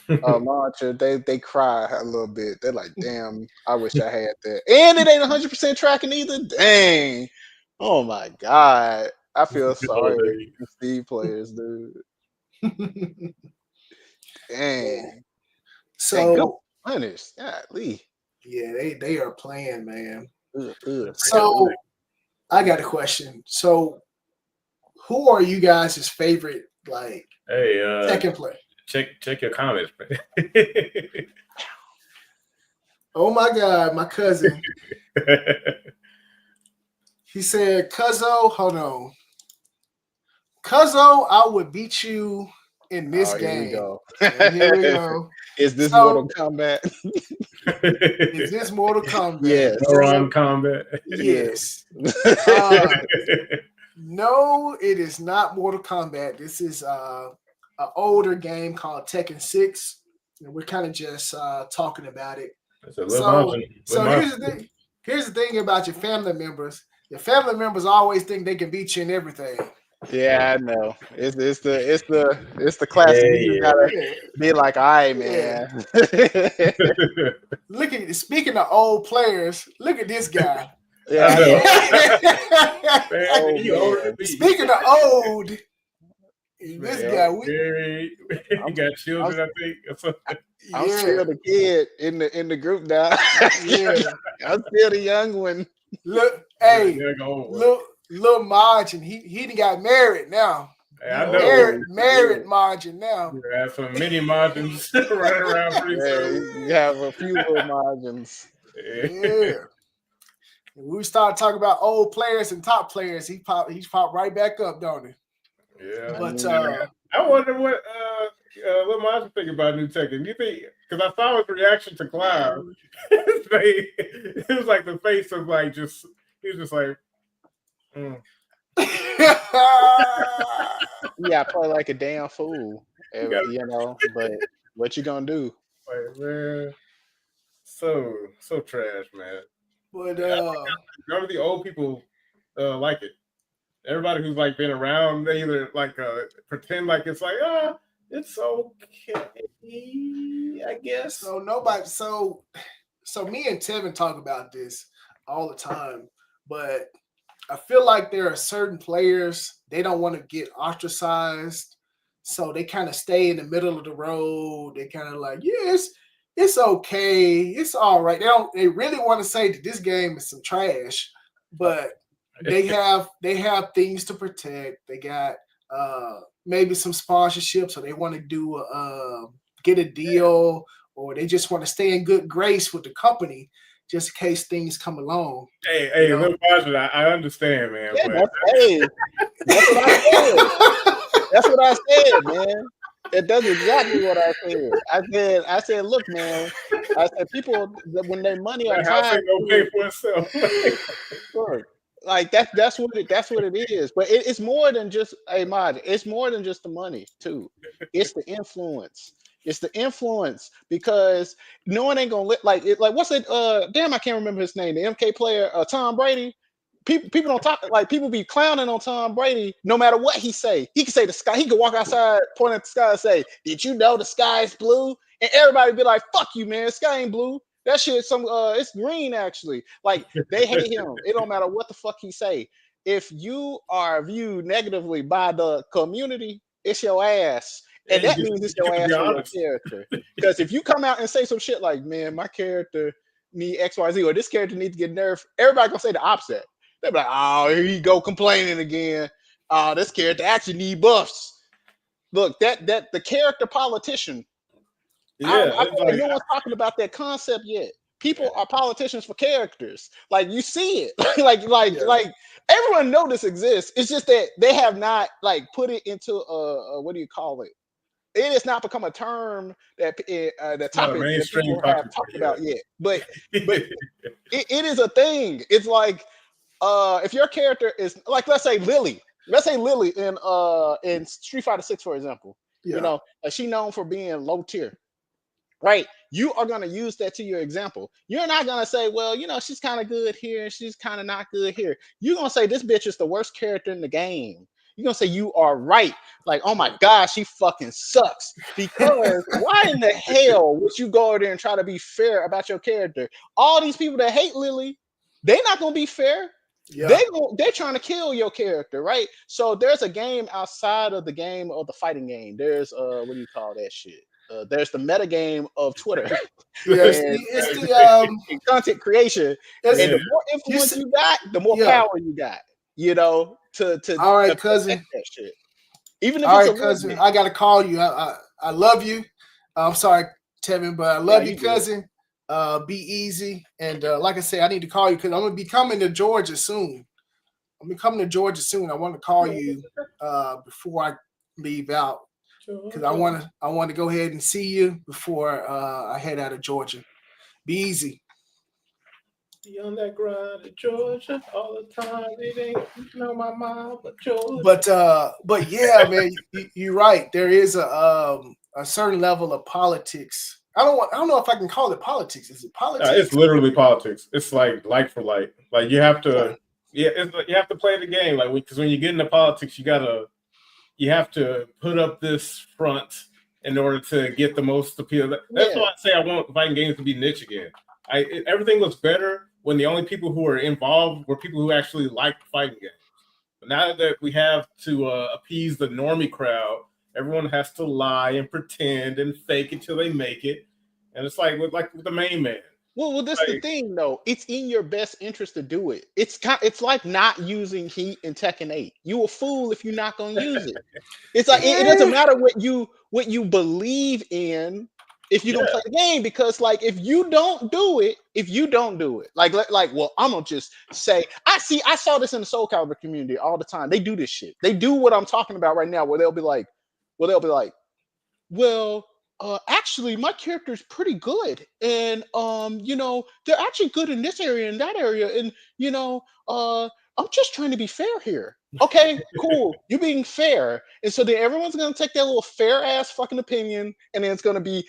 Launcher, they cry a little bit. They're like, damn, I wish I had that. And it ain't 100% tracking either. Dang. Oh my God. I feel sorry for Steve players, dude. Dang.
So
punished. Golly.
Yeah, they are playing, man. So I got a question. So who are you guys' favorite Tekken player?
Check your comments, man.
Oh my God, my cousin. He said, Cuzzo, hold on. Cuzzo, I would beat you in this game. Here we go.
Is this Mortal Kombat?
Is this Mortal Kombat?
Yes.
Moron Combat.
Yes. No, it is not Mortal Kombat. This is an older game called Tekken 6. And we're kind of just talking about it. So here's the thing. Here's the thing about your family members. Your family members always think they can beat you in everything.
Yeah, I know. It's the classic.
Yeah,
you gotta be like, all right, man.
Look at speaking of old players. Look at this guy.
Yeah,
Speaking of old, this guy.
He got children, I think.
I'm still the kid in the group now. I'm still the young one.
Look, hey, little Margin. He done got married now.
Hey, I know.
Married Margin now.
You have some mini margins running around pretty soon.
You have a few little margins.
Yeah. When we start talking about old players and top players, he's popped right back up, don't he?
Yeah.
But
I wonder what Miles think about New Tekken. Do you think? Because I saw his reaction to Cloud. It was like the face of like just. He was just like.
Yeah, I play like a damn fool, you know. But what you gonna do?
Like, man, so trash, man.
But
remember the old people like it. Everybody who's like been around, they either like pretend like it's like it's okay, I guess.
So nobody. So me and Tevin talk about this all the time, but I feel like there are certain players they don't want to get ostracized, so they kind of stay in the middle of the road. They kind of like, yes, it's okay, it's all right. They really want to say that this game is some trash, but they have things to protect. They got maybe some sponsorships, or they want to do get a deal, or they just want to stay in good grace with the company just in case things come along.
Hey, little Marshall, I understand, man.
Yeah,
but...
that's what I said. That's what I said, man. That's exactly what I said. I said, look, man. I said, people when their money are tied,
pay for itself.
Sure. Like that's what it is. But it's more than just mod. It's more than just the money too. It's the influence. It's the influence, because no one ain't gonna like what's it? Damn, I can't remember his name. The MK player, Tom Brady. People don't talk, like, people be clowning on Tom Brady no matter what he say. He can say the sky. He could walk outside, point at the sky, and say, "Did you know the sky is blue?" And everybody be like, "Fuck you, man. The sky ain't blue. That shit it's green actually." Like, they hate him. It don't matter what the fuck he say. If you are viewed negatively by the community, it's your ass. And that means it's your ass for your character. Because if you come out and say some shit like, "Man, my character need XYZ," or "This character needs to get nerfed," everybody gonna say the opposite. They're like, "Oh, here you go complaining again. Oh, this character actually need buffs." Look, that the character politician.
Yeah,
I feel like no one's talking about that concept yet. People are politicians for characters. Like, you see it. like everyone know this exists. It's just that they have not like put it into what do you call it? It has not become a term that the topic that people have talked about yet. But it is a thing. It's like, if your character is like, let's say Lily in Street Fighter 6, for example, you know, she known for being low tier, right? You are going to use that to your example. You're not going to say, well, you know, she's kind of good here and she's kind of not good here. You're going to say this bitch is the worst character in the game. You're going to say you are right. Like, oh my God, she fucking sucks. Because why in the hell would you go over there and try to be fair about your character? All these people that hate Lily, they're not going to be fair. Yeah. They're trying to kill your character, right? So there's a game outside of the game of the fighting game. There's what do you call that shit? There's the meta game of Twitter.
It's
the content creation. And the more influence you got, the more power you got. You know, to
all right, cousin.
That shit. Even if
all
it's
right, cousin, I gotta call you. I love you. I'm sorry, Tevin, but I love you, cousin. Be easy, and like I said, I need to call you because I'm gonna be coming to Georgia soon. I want to call you before I leave out because I want to go ahead and see you before I head out of Georgia. Be easy.
Be on that grind in Georgia all the time. It ain't my mom, but Georgia.
But yeah, man, you're right. There is a certain level of politics. I don't know if I can call it politics. Is it politics?
It's literally politics. It's like for like. Like, you have to, you have to play the game. Like, because when you get into politics, you have to put up this front in order to get the most appeal. That's why I say I want fighting games to be niche again. Everything looks better when the only people who are involved were people who actually like fighting games. But now that we have to appease the normie crowd, everyone has to lie and pretend and fake it till they make it. And it's like with the main man.
Well, that's the thing, though. It's in your best interest to do it. It's like not using heat in Tekken 8. You a fool if you're not gonna use it. It's like it doesn't matter what you believe in. if you're gonna play the game, because like if you don't do it, like well, I'm gonna just say I saw this in the Soul Calibur community all the time. They do this shit. They do what I'm talking about right now, where they'll be like, well, actually, my character's pretty good, and they're actually good in this area and that area, and I'm just trying to be fair here. Okay, cool. You're being fair, and so then everyone's gonna take their little fair ass fucking opinion, and then that's gonna be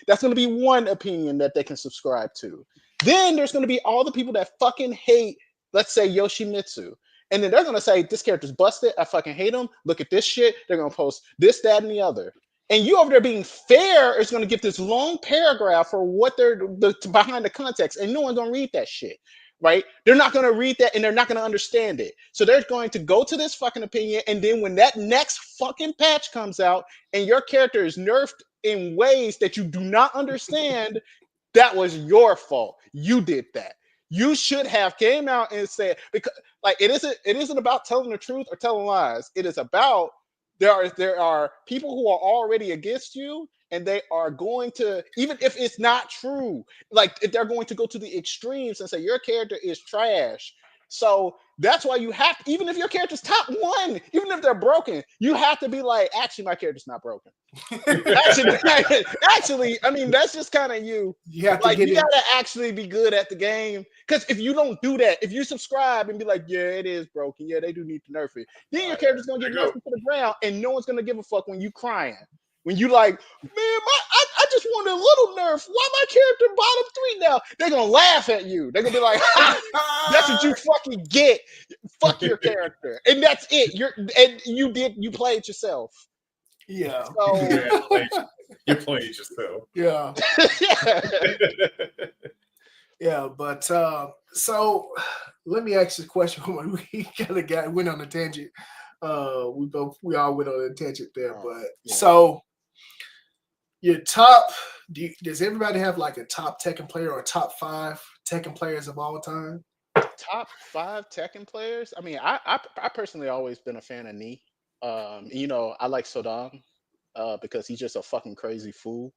one opinion that they can subscribe to. Then there's gonna be all the people that fucking hate, let's say Yoshimitsu. And then they're gonna say this character's busted. I fucking hate him. Look at this shit. They're gonna post this, that, and the other. And you over there being fair is going to get this long paragraph for what they're behind the context, and no one's going to read that shit, right? They're not going to read that, and they're not going to understand it. So they're going to go to this fucking opinion, and then when that next fucking patch comes out, and your character is nerfed in ways that you do not understand, that was your fault. You did that. You should have came out and said, because like it isn't about telling the truth or telling lies. It is about there are people who are already against you, and they are going to, even if it's not true, like they're going to go to the extremes and say your character is trash. So that's why you have to, even if your character's top 1, even if they're broken, you have to be like, actually, my character's not broken. actually, I mean, that's just kind of you. You have to you gotta actually be good at the game. Because if you don't do that, if you subscribe and be like, yeah, it is broken, yeah, they do need to nerf it, then your character's gonna get nerfed to the ground, and no one's gonna give a fuck when you crying. When you like, man, I just want a little nerf. Why my character bottom 3 now? They're gonna laugh at you. They're gonna be like, that's what you fucking get. Fuck your character, and that's it. You played yourself.
Yeah.
So,
you played yourself.
Yeah. Yeah, but so let me ask you a question. We kind of went on a tangent. We all went on a tangent there, but so your top. Does everybody have like a top Tekken player or top 5 Tekken players of all time?
Top 5 Tekken players. I mean, I personally always been a fan of Ni. I like Sodam because he's just a fucking crazy fool.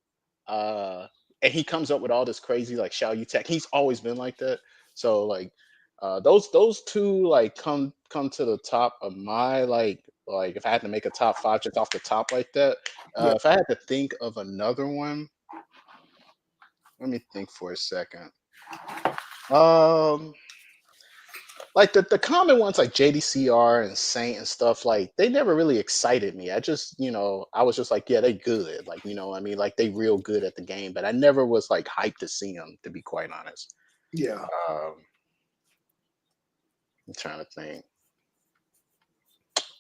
And he comes up with all this crazy like Xiao Yu tech. He's always been like that. So like those 2 like come to the top of my like if I had to make a top 5 just off the top like that. If I had to think of another one, let me think for a second. Like the common ones like JDCR and Saint and stuff, like they never really excited me. I just, I was just like, yeah, they good. Like, I mean, like they real good at the game, but I never was like hyped to see them, to be quite honest.
Yeah.
I'm trying to think.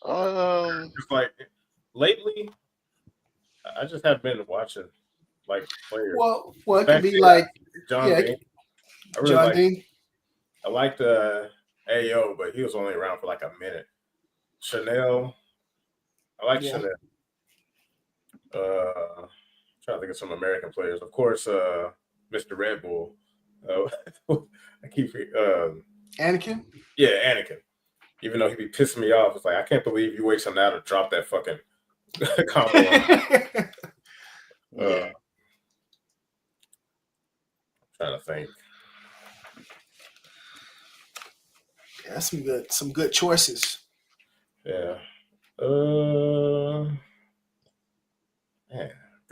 Just like lately, I just have been watching like players.
Well, it could be like
John Dean. I really
John Dean.
I liked AO, but he was only around for like a minute. Chanel. I like Chanel. Trying to think of some American players. Of course, Mr. Red Bull. I keep
Anakin?
Yeah, Anakin. Even though he be pissing me off, it's like I can't believe you wait till now to drop that fucking combo. I'm trying to think.
Yeah, that's some good choices.
Yeah. Man.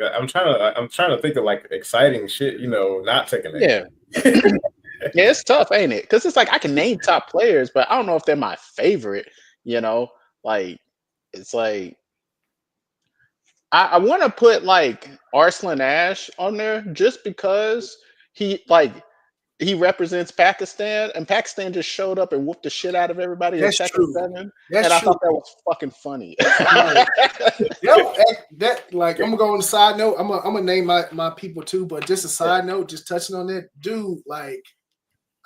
I'm trying to think of like exciting shit, not taking it.
Yeah. Yeah, it's tough, ain't it? Because it's like I can name top players, but I don't know if they're my favorite, Like it's like I want to put like Arslan Ash on there just because he represents Pakistan, and Pakistan just showed up and whooped the shit out of everybody in Tekken 7. And I thought that was fucking funny.
That like, I'm gonna go on the side note. I'm gonna name my people too, but just a side note, just touching on that, dude. Like,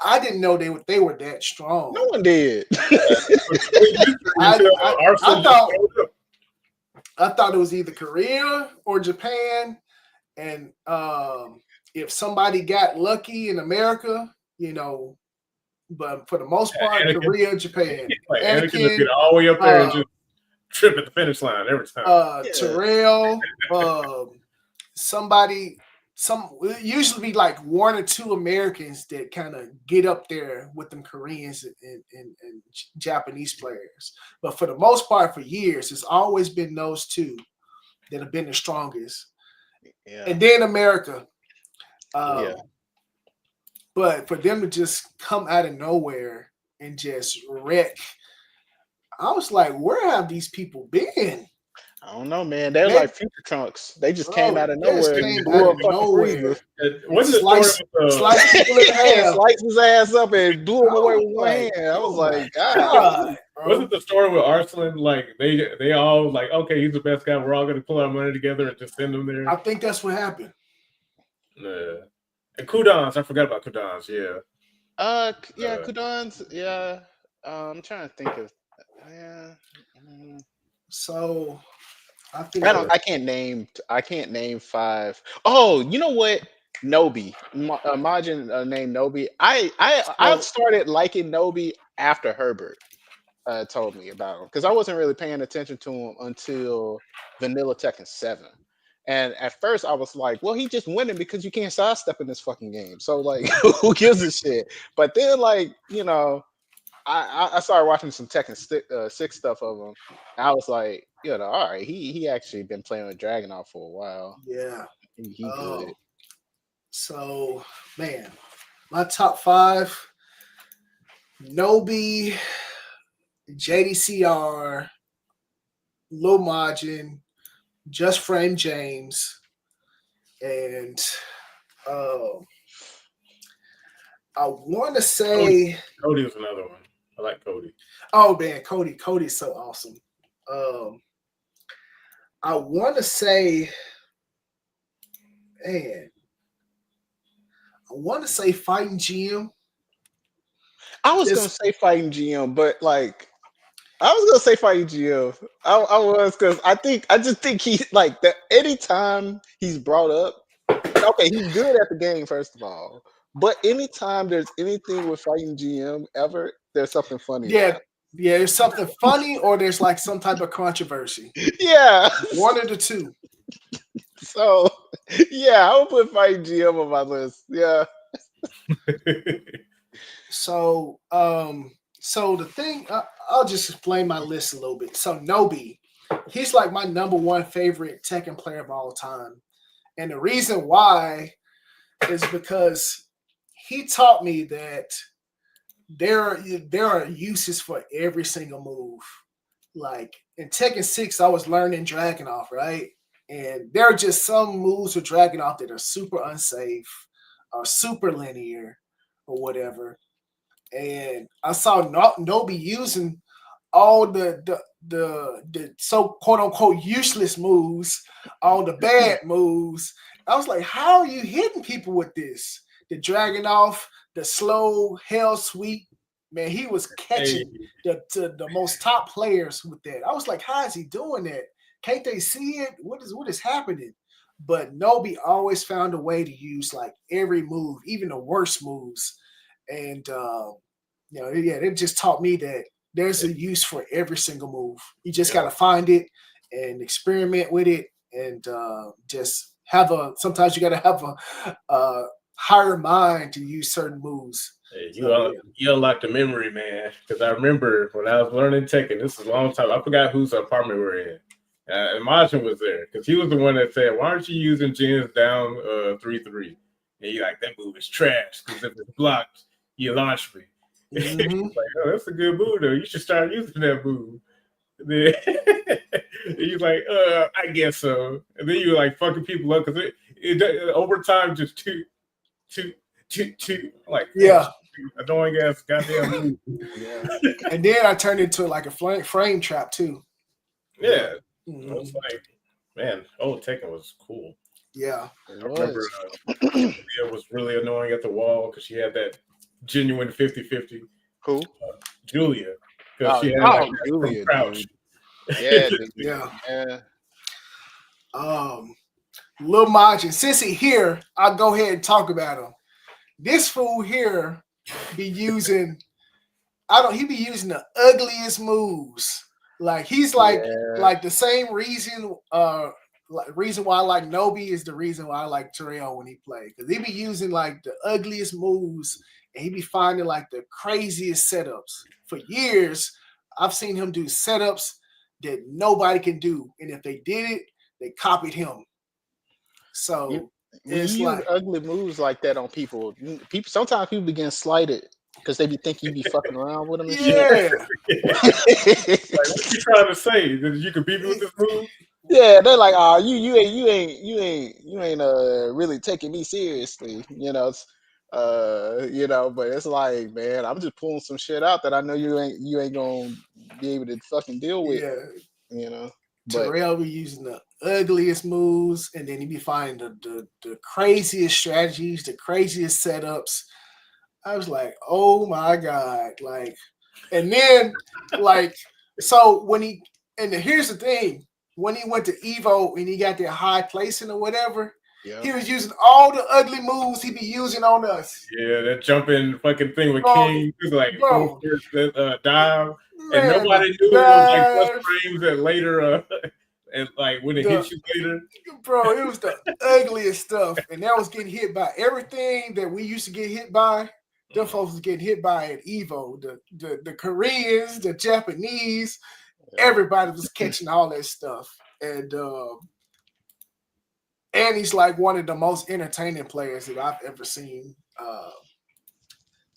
I didn't know they were that strong.
No one did.
I thought it was either Korea or Japan, and if somebody got lucky in America, but for the most part, Anakin, Korea, Japan.
Like Anakin would get all the way up there and just trip at the finish line every time.
Terrell, somebody usually be like one or two Americans that kind of get up there with them Koreans and Japanese players. But for the most part, for years, it's always been those two that have been the strongest.
Yeah.
And then America.
Yeah.
But for them to just come out of nowhere and just wreck, I was like, where have these people been?
I don't know, man. They're like future trunks. They just came out of
They just
nowhere.
came
blew
out
up
of
fucking
nowhere.
What's the story with
Slice people in half.
Sliced his ass up and blew him away
I
with
was
one
like,
hand. I was
oh my
like, God.
God, bro.
Wasn't the story with Arsenal like they all like, okay, he's the best guy. We're all going to pull our money together and just send him there?
I think that's what happened.
Yeah. And Kudons, I forgot about Kudons. Yeah.
Kudons. Yeah. I'm trying to think of. Yeah.
So I think
I can't name 5. Oh, you know what? Nobi. Majin named Nobi. I started liking Nobi after Herbert told me about him because I wasn't really paying attention to him until Vanilla Tekken 7. And at first I was like, well, he just winning because you can't sidestep in this fucking game. So like, who gives a shit? But then like, you know, I started watching some Tekken 6 stuff of him. And I was like, you know, all right, he actually been playing with Dragunov for a while.
Yeah.
He good.
So, man, my top 5, Nobi, JDCR, Lil Majin, Just Frame James, and I want to say
Cody was another one. I like Cody.
Oh man, Cody's so awesome. I want to say, man, I want to say Fighting GM.
I was gonna say Fighting GM, but like I was gonna say Fighting GM. I was because I just think he like that anytime he's brought up. Okay, he's good at the game, first of all. But anytime there's anything with Fighting GM ever, there's something funny.
Yeah, there's something funny or there's like some type of controversy.
Yeah.
One of the two.
So yeah, I would put Fighting GM on my list. Yeah.
So the thing, I'll just explain my list a little bit. So Nobi, he's like my number 1 favorite Tekken player of all time. And the reason why is because he taught me that there are uses for every single move. Like in Tekken 6, I was learning Dragunov, right? And there are just some moves with Dragunov that are super unsafe or super linear or whatever. And I saw Nobi using all the so quote unquote useless moves, all the bad moves. I was like, how are you hitting people with this? The Dragunov, the slow hell sweep. Man, he was catching the most top players with that. I was like, how is he doing that? Can't they see it? What is happening? But Nobi always found a way to use like every move, even the worst moves. And it just taught me that there's a use for every single move. You just got to find it and experiment with it, and just sometimes you got to have a higher mind to use certain moves.
Hey, you unlocked the memory, man. Because I remember when I was learning Tekken, this is a long time. I forgot whose apartment we were in. And Majin was there because he was the one that said, "Why aren't you using Jin's down 3-3?" And he like, that move is trash because if it's blocked, you launch me.
Mm-hmm.
Like, oh, that's a good move though. You should start using that move. And then he's like, I guess so. And then you like fucking people up because it over time just two. Like,
yeah,
annoying ass goddamn move.
Yeah. And then I turned into like a frame trap too.
Yeah.
Mm-hmm.
I was like, man, old Tekken was cool.
Yeah.
I remember Julia was really annoying at the wall because she had that genuine 50-50.
Who?
Julia. Because she had
Julia,
crouch.
Yeah,
yeah. Lil Majin, since he here, I'll go ahead and talk about him. This fool here be using he be using the ugliest moves. Like he's like the same reason reason why I like Nobi is the reason why I like Terrell when he played, because he be using like the ugliest moves and he be finding like the craziest setups. For years, I've seen him do setups that nobody can do, and if they did it, they copied him. So
when you
it's
use
like,
ugly moves like that on people, sometimes people begin slighted because they be thinking you be fucking around with them and shit.
yeah,
Like, what you trying to say? That you can beat me with this move?
Yeah, they're like, oh, you ain't really taking me seriously, but it's like, man, I'm just pulling some shit out that I know you ain't gonna be able to fucking deal with,
yeah.
you know. But
Terrell be using the ugliest moves, and then he be finding the craziest strategies, the craziest setups. I was like, oh my God. Like, and then like, so here's the thing, when he went to Evo and he got that high placing or whatever,
yeah,
he was using all the ugly moves he be using on us.
Yeah, that jumping fucking thing with
Bro,
King was like full
bro,
first dive, and
man,
nobody
the
knew it was like plus
dive,
frames and later, and like when it hits you later.
bro, it was the ugliest stuff, and that was getting hit by everything that we used to get hit by. Them folks was getting hit by at Evo. The Koreans, the Japanese, everybody was catching all that stuff. And he's like one of the most entertaining players that I've ever seen.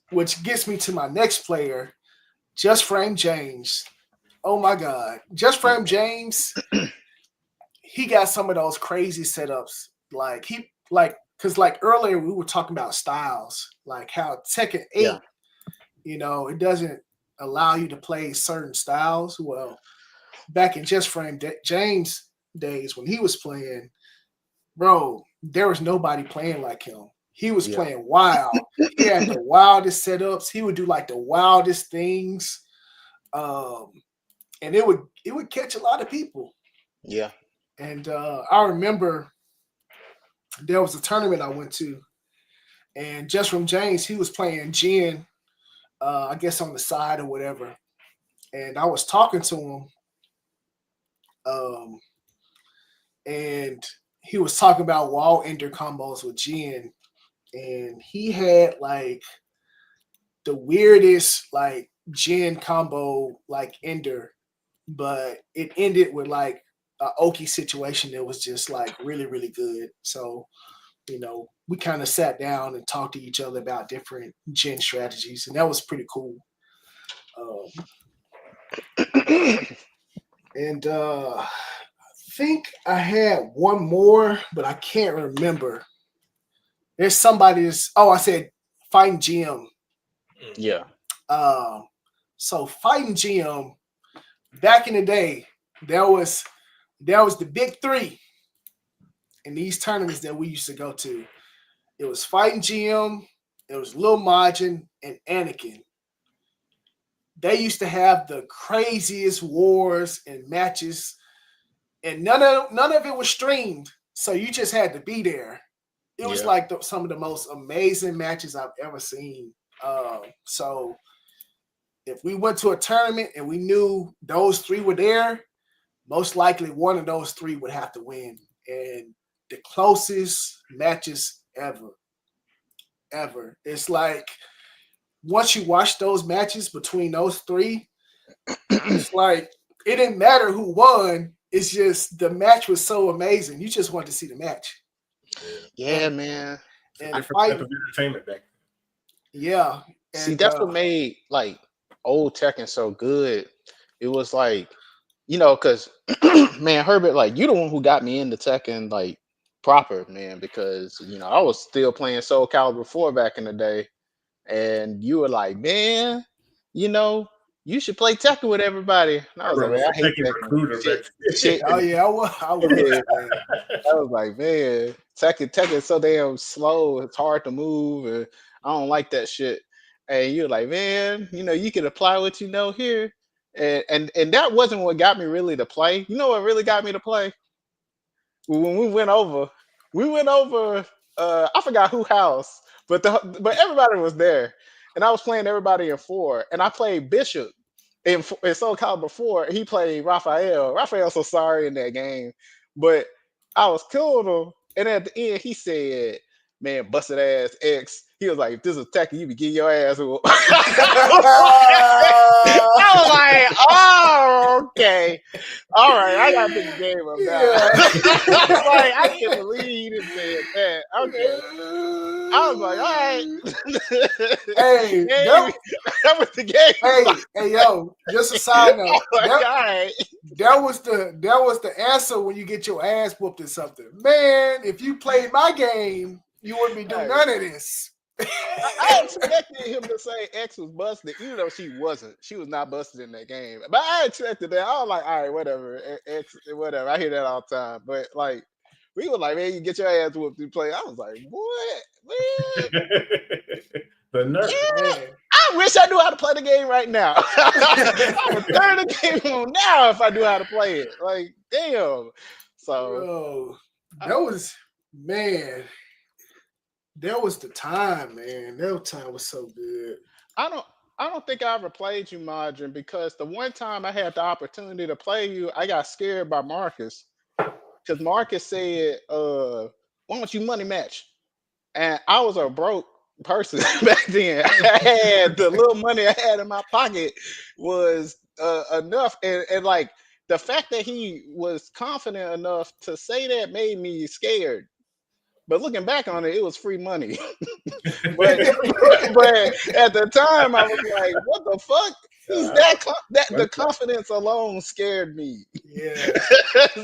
Which gets me to my next player, Just Frame James. Oh my God. Just Frame James, he got some of those crazy setups. Because earlier we were talking about styles, like how Tekken 8, it doesn't allow you to play certain styles. Well, back in Just Frame James days when he was playing, bro, there was nobody playing like him. He was playing wild. He had the wildest setups. He would do like the wildest things. And it would catch a lot of people.
Yeah.
And I remember there was a tournament I went to, and Just From James, he was playing Jin, I guess on the side or whatever. And I was talking to him, and he was talking about wall ender combos with Jin, and he had like the weirdest like Jin combo like ender, but it ended with like a Oki situation that was just like really, really good. So, we kind of sat down and talked to each other about different Jin strategies, and that was pretty cool. And I think I had one more, but I can't remember. There's somebody's. Oh, I said Fighting GM.
Yeah.
So Fighting GM, back in the day, there was the big three in these tournaments that we used to go to. It was Fighting GM, it was Lil Majin, and Anakin. They used to have the craziest wars and matches, and none of it was streamed, so you just had to be there. It was like some of the most amazing matches I've ever seen. So if we went to a tournament and we knew those three were there, most likely one of those three would have to win. And the closest matches ever. It's like once you watch those matches between those three, it's like it didn't matter who won. It's just the match was so amazing. You just wanted to see the match.
Yeah, man.
And
different type of entertainment back then.
Yeah. And,
see, that's what made like old Tekken so good. It was like, because man, Herbert, like you the one who got me into Tekken like proper, man, because I was still playing Soul Calibur 4 back in the day, and you were like, man, you should play Tekken with everybody. And I was like, man, I hate Tekken. Shit.
Oh yeah, I was.
Yeah. I was like, man, Tekken is so damn slow. It's hard to move, and I don't like that shit. And you're like, man, you can apply what you know here, and that wasn't what got me really to play. You know what really got me to play? When we went over. I forgot who house, but everybody was there, and I was playing everybody in 4, and I played Bishop in Soul Calibur 4. He played Raphael. Raphael's so sorry in that game, but I was cool though. And at the end, he said, "Man, busted ass X." He was like, "If this is Tekken, you be getting your ass whooped." I was like, "Oh, okay, all right, I gotta pick the game up now." I was like, I can't believe he didn't say that. Okay, I was like, all right.
Hey,
that was the game.
Hey, yo, just a side note.
Like, all right.
That was the answer when you get your ass whooped or something. Man, if you played my game, you wouldn't be doing none of this.
I expected him to say X was busted, even though she wasn't. She was not busted in that game. But I expected that. I was like, all right, whatever. X, whatever. I hear that all the time. But like, we were like, man, you get your ass whooped and play. I was like, what? Man.
The nerve.
Yeah. I wish I knew how to play the game right now. I would turn the game on now if I knew how to play it. Like, damn. So,
bro, that was, man. That was the time, man. That time was so good.
I don't think I ever played you, Modern, because the one time I had the opportunity to play you, I got scared by Marcus. Because Marcus said, why don't you money match? And I was a broke person back then. I had the little money I had in my pocket was enough. And like the fact that he was confident enough to say that made me scared. But looking back on it, it was free money. but at the time, I was like, "What the fuck?" He's the confidence alone scared me.
Yeah.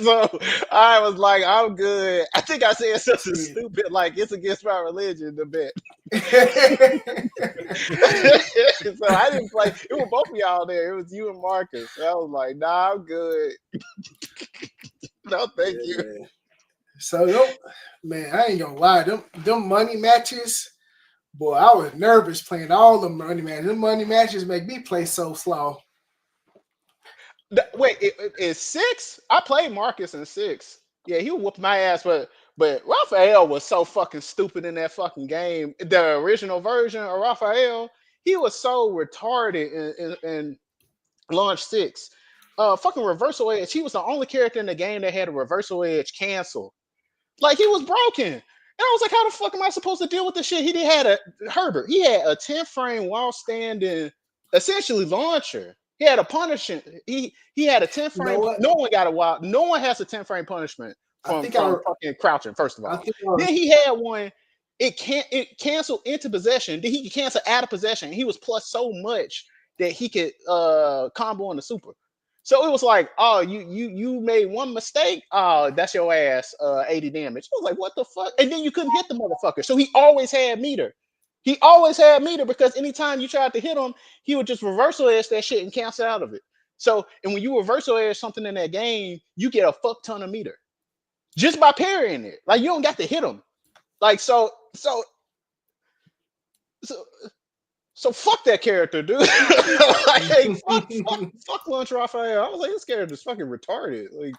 So I was like, "I'm good." I think I said something stupid like, "It's against my religion to bet." So I didn't play. It was both of y'all there. It was you and Marcus. So I was like, "Nah, I'm good." No, thank you.
Man. So, man, I ain't gonna lie. Them money matches, boy, I was nervous playing all the money matches. Them money matches make me play so slow.
Wait, it's 6? I played Marcus in 6. Yeah, he whooped my ass, but Raphael was so fucking stupid in that fucking game. The original version of Raphael, he was so retarded in Launch 6. Fucking reversal edge. He was the only character in the game that had a reversal edge cancel. Like, he was broken. And I was like, how the fuck am I supposed to deal with this shit? He had a Herbert. He had a 10 frame while standing, essentially launcher. He had a punishment. He had a 10 frame.
You know
no one got a wild. No one has a 10 frame punishment from fucking crouching. First of all, then he had one. It canceled into possession. Then he could cancel out of possession. He was plus so much that he could combo on the super. So it was like, oh, you made one mistake. Oh, that's your ass. 80 damage. I was like, what the fuck? And then you couldn't hit the motherfucker. So he always had meter. He always had meter because anytime you tried to hit him, he would just reversal edge that shit and cancel out of it. So, and when you reversal edge something in that game, you get a fuck ton of meter just by parrying it. Like, you don't got to hit him. Like, so fuck that character, dude. Like, fuck Lunch Raphael. I was like, this character's fucking retarded. Like,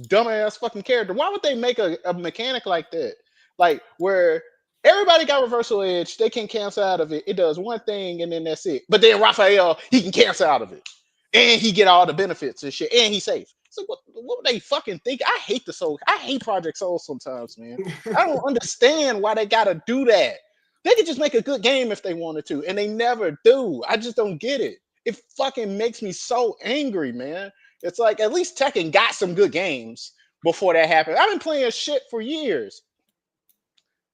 dumbass fucking character. Why would they make a mechanic like that? Like, where everybody got reversal edge, they can cancel out of it. It does one thing and then that's it. But then Raphael, he can cancel out of it. And he get all the benefits and shit. And he's safe. It's like, what would they fucking think? I hate Project Soul sometimes, man. I don't understand why they gotta do that. They could just make a good game if they wanted to, and they never do. I just don't get it. It fucking makes me so angry, man. It's like, at least Tekken got some good games before that happened. I've been playing shit for years.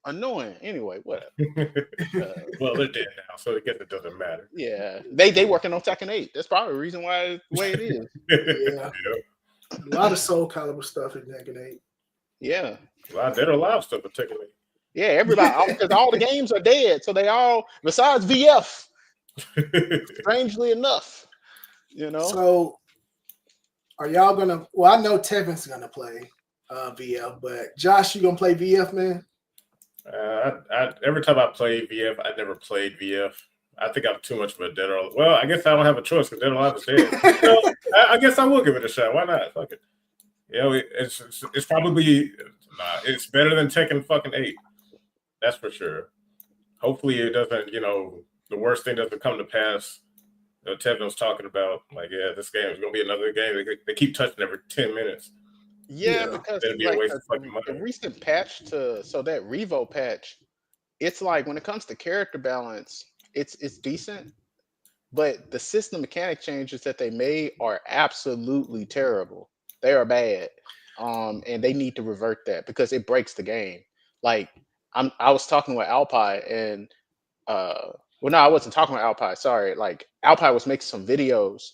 Annoying. Anyway, whatever.
Well, they're dead now, so I guess it doesn't matter.
Yeah, they working on Tekken 8. That's probably the reason why it's the way it is.
Yeah. A lot of Soul Calibur stuff in Tekken 8.
Yeah.
A lot of Dead or Alive stuff in Tekken 8.
Yeah, everybody, because all the games are dead, so they all, besides VF, strangely enough, you know.
So, are y'all gonna? Well, I know Tevin's gonna play VF, but Josh, you gonna play VF, man?
Every time I play VF, I never played VF. I think I'm too much of a Dead or Alive. Well, I guess I don't have a choice because Dead or Alive is dead. So, I guess I will give it a shot. Why not? Fuck it. You know, it's probably it's better than Tekken fucking 8. That's for sure. Hopefully it doesn't, the worst thing doesn't come to pass. Tevin was talking about, like, yeah, this game is going to be another game. They keep touching every 10 minutes.
Yeah,
Yeah.
because
That'd be a
like
waste of fucking
the
money.
recent patch that Revo patch, it's like when it comes to character balance, it's decent, but the system mechanic changes that they made are absolutely terrible. They are bad. And they need to revert that because it breaks the game. Like I was talking with Alpi and well no, I wasn't talking with Alpi, sorry. Like Alpi was making some videos.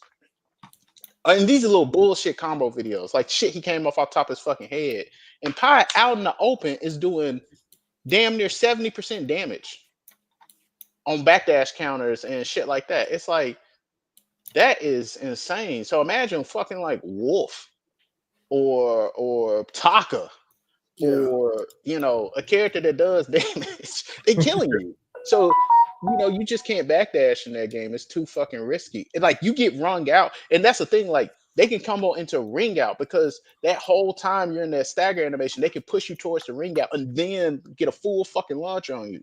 And these are little bullshit combo videos. Like shit he came off top of his fucking head. And Pi out in the open is doing damn near 70% damage on backdash counters and shit like that. It's like that is insane. So imagine fucking like Wolf or Taka
Yeah.
or a character that does damage. They killing you. So you just can't backdash in that game. It's too fucking risky. Like you get wrung out, and that's the thing. Like they can combo into ring out because that whole time you're in that stagger animation, they can push you towards the ring out and then get a full fucking launch on you.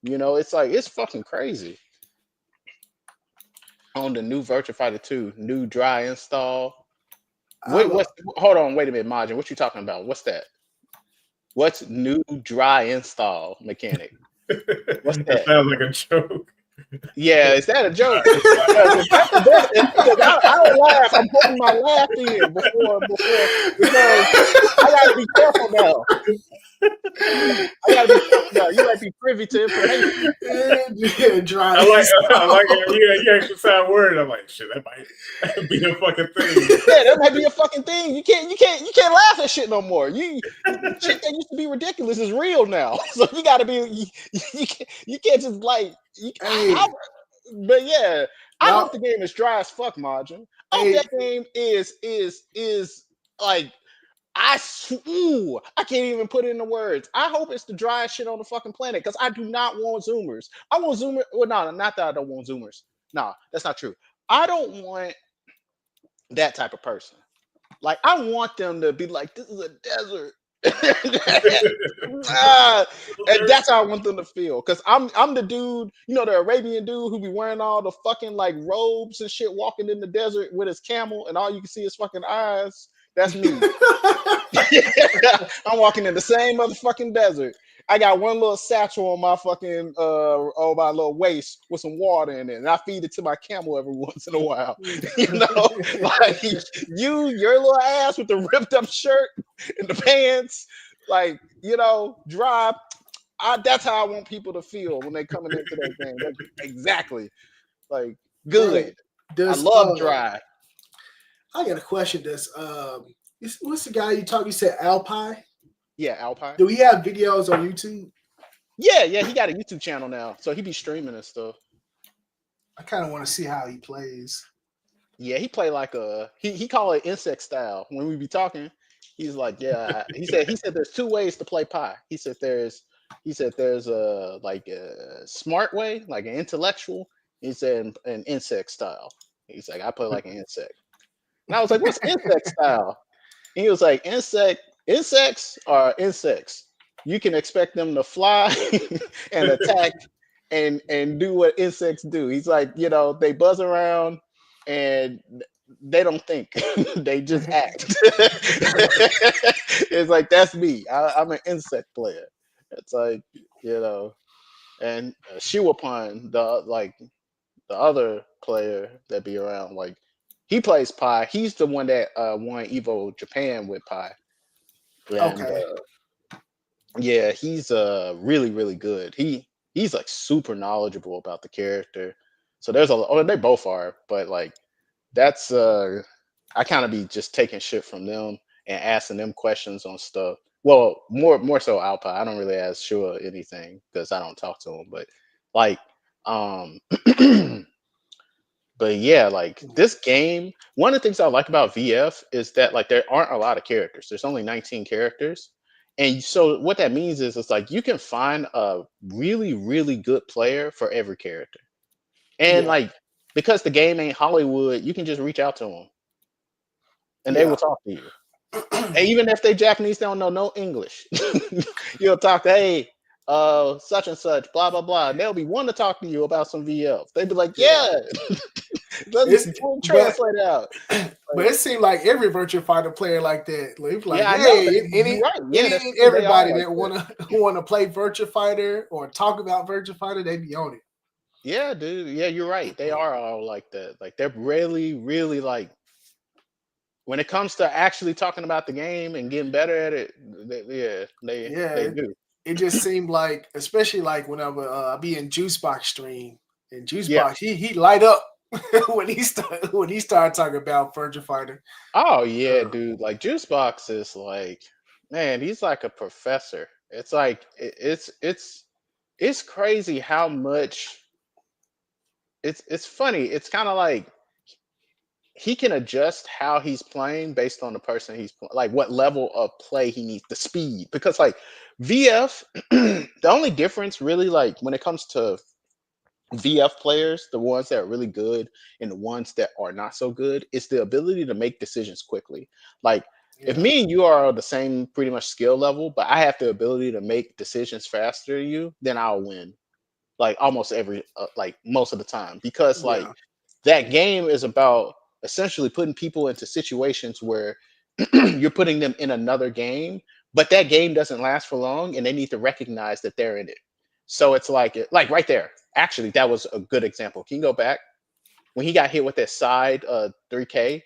It's like it's fucking crazy. On the new Virtua Fighter 2, new dry install. Hold on, wait a minute, Majin. What you talking about? What's that? What's new dry install mechanic? What's
That
that?
sounds like a joke.
Yeah, is that a joke? I don't laugh. I'm putting my laugh in before because I gotta be careful now. I gotta be careful now. You might be privy to information.
Yeah, dry.
I like it. You actually sound worried. I'm like, shit, that might be a fucking thing.
Yeah, that might be a fucking thing. You can't laugh at shit no more. Shit that used to be ridiculous is real now. So you gotta be you can't just like but yeah, I hope the game is dry as fuck, Margin. I hope that game is like I can't even put it into words. I hope it's the driest shit on the fucking planet because I do not want zoomers. I want zoomers. Well, no, not that I don't want zoomers. No, that's not true. I don't want that type of person. Like I want them to be like, this is a desert. And that's how I want them to feel. Cause I'm the dude, the Arabian dude who be wearing all the fucking like robes and shit, walking in the desert with his camel, and all you can see is fucking eyes. That's me. I'm walking in the same motherfucking desert. I got one little satchel on my fucking on my little waist with some water in it, and I feed it to my camel every once in a while. Like your little ass with the ripped up shirt and the pants, like dry. That's how I want people to feel when they coming into that game. Like, exactly, like good. I love dry.
I got a question. What's the guy you said Alpi?
Yeah, Alpi.
Do he have videos on YouTube?
Yeah, he got a YouTube channel now, so he be streaming and stuff.
I kind of want to see how he plays.
Yeah, he play like he call it insect style. When we be talking, he's like, yeah. He said there's two ways to play Pi. He said there's a like a smart way, like an intellectual. He said an insect style. He's like, I play like an insect. And I was like, what's insect style? And he was like, insects are insects. You can expect them to fly and attack and do what insects do. He's like, they buzz around and they don't think. They just act. It's like, that's me. I'm an insect player. It's like, and Shiwapun, the other player that be around, like, he plays Pi. He's the one that won Evo Japan with Pi. And,
okay.
Yeah, he's really, really good. He's like super knowledgeable about the character. So they both are, but like that's I kind of be just taking shit from them and asking them questions on stuff. Well, more so Alpa. I don't really ask Shua anything because I don't talk to him. But like but yeah, like this game, one of the things I like about VF is that like there aren't a lot of characters. There's only 19 characters. And so what that means is it's like you can find a really, really good player for every character. And like because the game ain't Hollywood, you can just reach out to them. And they will talk to you. And even if they Japanese, they don't know no English. You'll talk to, hey, such and such, blah blah blah. And they'll be wanting to talk to you about some VF. They'd be like, yeah. Let's translate out.
But it seemed like every Virtua Fighter player like that. Like,
Yeah, I know
hey,
that. You're right. Yeah, that's
any
true. They are
everybody
like
that
that.
wanna play Virtua Fighter or talk about Virtua Fighter, they be on it.
Yeah, dude. Yeah, you're right. They are all like that. Like they're really like when it comes to actually talking about the game and getting better at it. They
Yeah,
do.
it just seemed like, especially like when I be in Juicebox stream, and
Yeah.
Juicebox he light up when he started talking about Virtua Fighter.
Oh yeah, dude. Like Juicebox is like, man, he's like a professor. It's like it's crazy how much it's funny. It's kind of like he can adjust how he's playing based on the person like what level of play he needs, the speed. Because like VF, the only difference really like when it comes to VF players, the ones that are really good and the ones that are not so good, is the ability to make decisions quickly. Like if
Yeah,
me and you are the same pretty much skill level, but I have the ability to make decisions faster than you, then I'll win. Like almost every like most of the time, because like
yeah,
that game is about essentially putting people into situations where you're putting them in another game, but that game doesn't last for long and they need to recognize that they're in it. So it's like right there. Actually, that was a good example. Can you go back? When he got hit with that side 3K,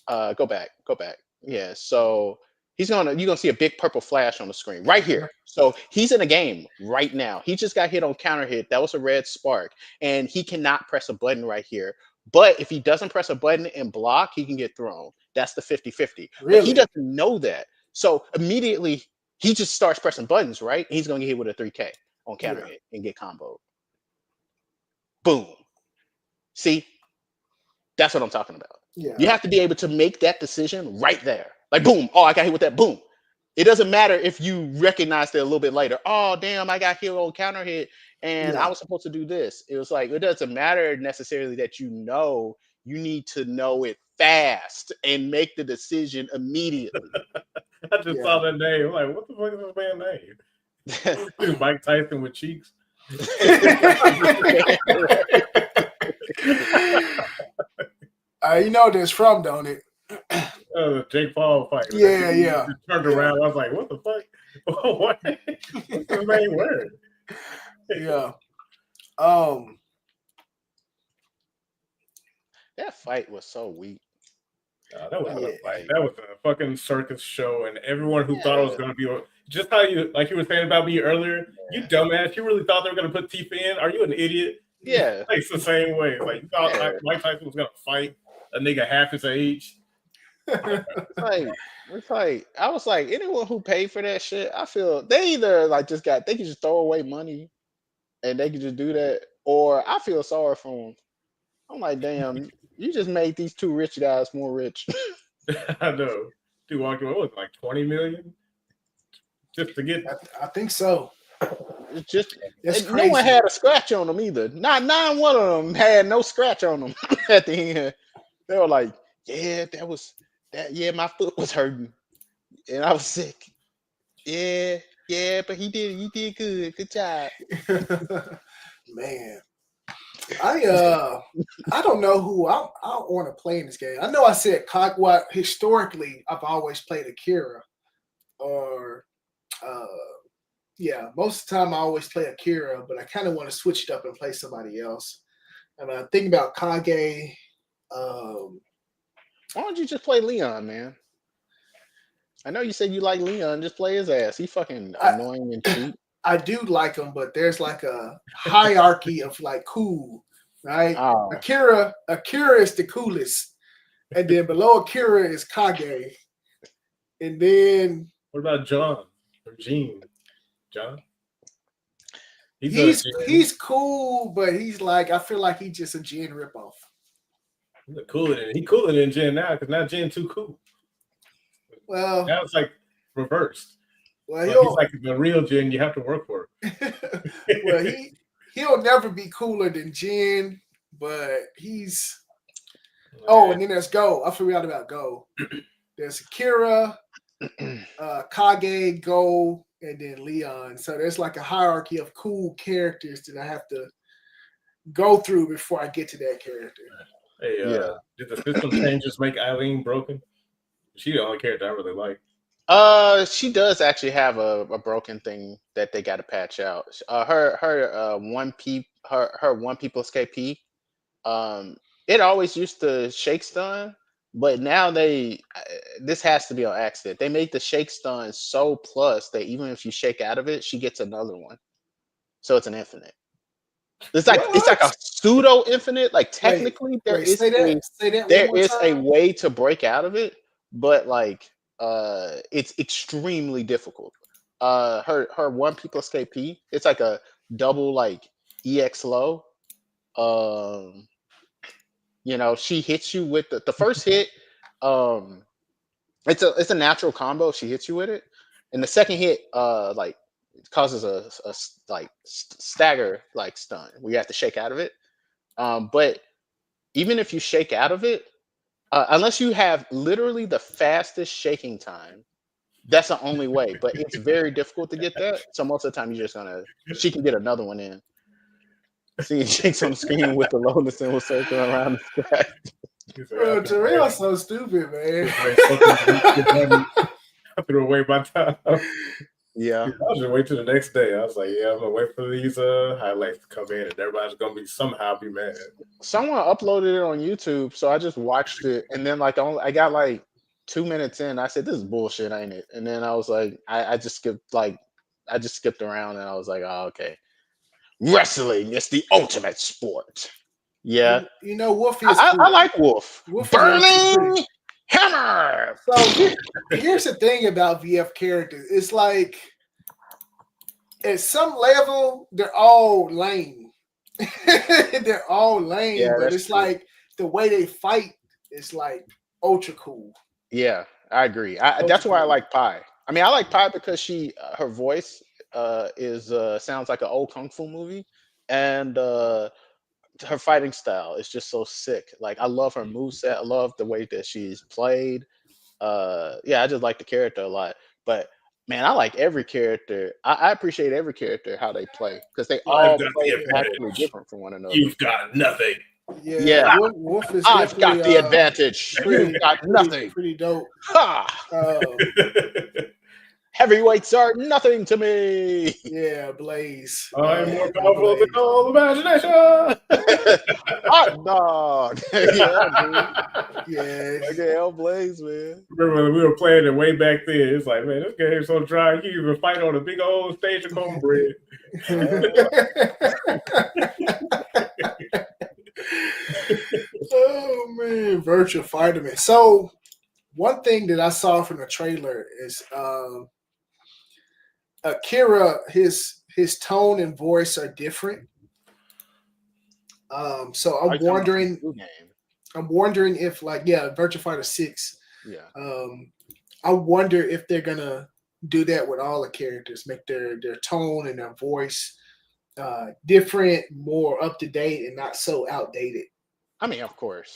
go back, go back. Yeah, so you're gonna see a big purple flash on the screen right here. So he's in a game right now. He just got hit on counter hit. That was a red spark, and he cannot press a button right here. But if he doesn't press a button and block, he can get thrown. That's the 50-50. But he
really.
doesn't know that. So immediately he just starts pressing buttons, right? He's gonna get hit with a 3K on counter
Yeah,
hit and get comboed. Boom. See, that's what I'm talking about. You
yeah,
have to be able to make that decision right there. Like, boom. Oh, I got hit with that. Boom. It doesn't matter if you recognize it a little bit later. Oh, damn, I got hit on counter hit and I
yeah,
was supposed to do this. It was like, it doesn't matter necessarily that you know, you need to know it fast and make the decision immediately.
I just
yeah.
saw that name. I'm like, what the fuck is this man's name? This Mike Tyson with cheeks.
You know this from, don't it?
The Jake Paul fight.
Yeah, yeah,
Just turned
yeah,
around. I was like, what the fuck? What? What's his main word?
yeah.
That fight was so weak.
That wasn't
Yeah,
a fight. That was a fucking circus show, and everyone who thought it was
Yeah.
going to be just how you, like you were saying about me earlier, you dumbass, you really thought they were going to put Tifa in? Are you an idiot?
Yeah.
It's the same way. Like you thought
Yeah.
Mike Tyson was going to fight a nigga half his age.
It's like I was like, anyone who paid for that shit, I feel they either like they can just throw away money and they can just do that, or I feel sorry for them. I'm like, damn, you just made these two rich guys more rich.
I know. Dude walked away with like 20 million just to get.
I think so.
It's just
That's
and no one
crazy.
had a scratch on them either. Not one of them had no scratch on them at the end. They were like, yeah, that was that. Yeah, my foot was hurting and I was sick. Yeah, but you did good. Good job.
Man, I don't know who I want to play in this game. I know I said what historically I've always played Akira, or yeah, most of the time I always play Akira, but I kind of want to switch it up and play somebody else. And I think about Kage.
Why don't you just play Leon, man? I know you said you like Leon. Just play his ass. He fucking annoying and cheap.
I do like him, but there's like a hierarchy of like cool, right?
Oh.
Akira is the coolest, and then below Akira is Kage, and then
What about John or Gene? John?
He's cool, but he's like, I feel like he's just a Jin ripoff.
He's cooler than Jin now because now Jin too cool.
Well,
now it's like reversed.
Well,
he's like the real Jin. You have to work for it.
Well, he'll never be cooler than Jin, but he's. Oh, and then there's Go. I forgot about Go. There's Akira, Kage, Go, and then Leon. So there's like a hierarchy of cool characters that I have to go through before I get to that character.
Hey,
Yeah.
did the system changes make Eileen broken? She the only character I really like.
She does actually have a broken thing that they got to patch out. Her one P plus KP. Um, it always used to shake stun, but now this has to be on accident. They made the shake stun so plus that even if you shake out of it, she gets another one, so it's an infinite. It's like a
What?
pseudo infinite. Like
Wait,
technically,
wait. Say that. Say that one
there
more
is a
time.
way to break out of it, but like it's extremely difficult. Her one P plus KP, it's like a double like EX low. Um, she hits you with the first hit. Um, it's a natural combo. If she hits you with it, and the second hit, like it causes like stagger like stun where you have to shake out of it. But even if you shake out of it, unless you have literally the fastest shaking time, that's the only way. But it's very difficult to get that. So most of the time, she can get another one in. See, Jake's on the screen with the lotus symbol circle around the sky.
Bro, Terrell's so stupid, man.
I threw away my time.
Yeah.
I was just wait till the next day. I was like, yeah, I'm gonna wait for these highlights to come in, and everybody's gonna somehow be mad.
Someone uploaded it on YouTube, so I just watched it, and then I got like 2 minutes in. I said, "This is bullshit, ain't it?" And then I was like, I just skipped around, and I was like, "Oh, okay." Wrestling is the ultimate sport. Yeah,
Wolfie is cool.
I like Wolf.
Wolf is actually pretty.
Burning hammer.
So here's the thing about VF characters. It's like at some level they're all lame. They're all lame,
Yeah,
but
that's
it's
true.
like the way they fight is like ultra cool.
Yeah, I agree. That's why I like Pi. I mean, I like Pi because her voice is sounds like an old kung fu movie, and her fighting style is just so sick. Like I love her moveset. I love the way that she's played. Yeah, I just like the character a lot. But man, I like every character. I appreciate every character how they play because they all play actually different from one another.
You've got nothing.
Yeah.
Wolf is
I've
definitely
got the advantage. You've got nothing.
Pretty dope.
Ha! Heavyweights are nothing to me.
Yeah, Blaze.
I'm more powerful than all imagination.
Hot dog. Yeah, dude.
Yeah.
Like hell, Blaze, man.
Remember when we were playing it way back then? It's like, man, this game's so dry. You even fight on a big old stage of cornbread.
Oh man, Virtual Fighterman. So one thing that I saw from the trailer is Akira, his tone and voice are different. So I'm wondering if Virtua Fighter 6.
Yeah.
I wonder if they're gonna do that with all the characters, make their tone and their voice different, more up to date, and not so outdated.
I mean, of course.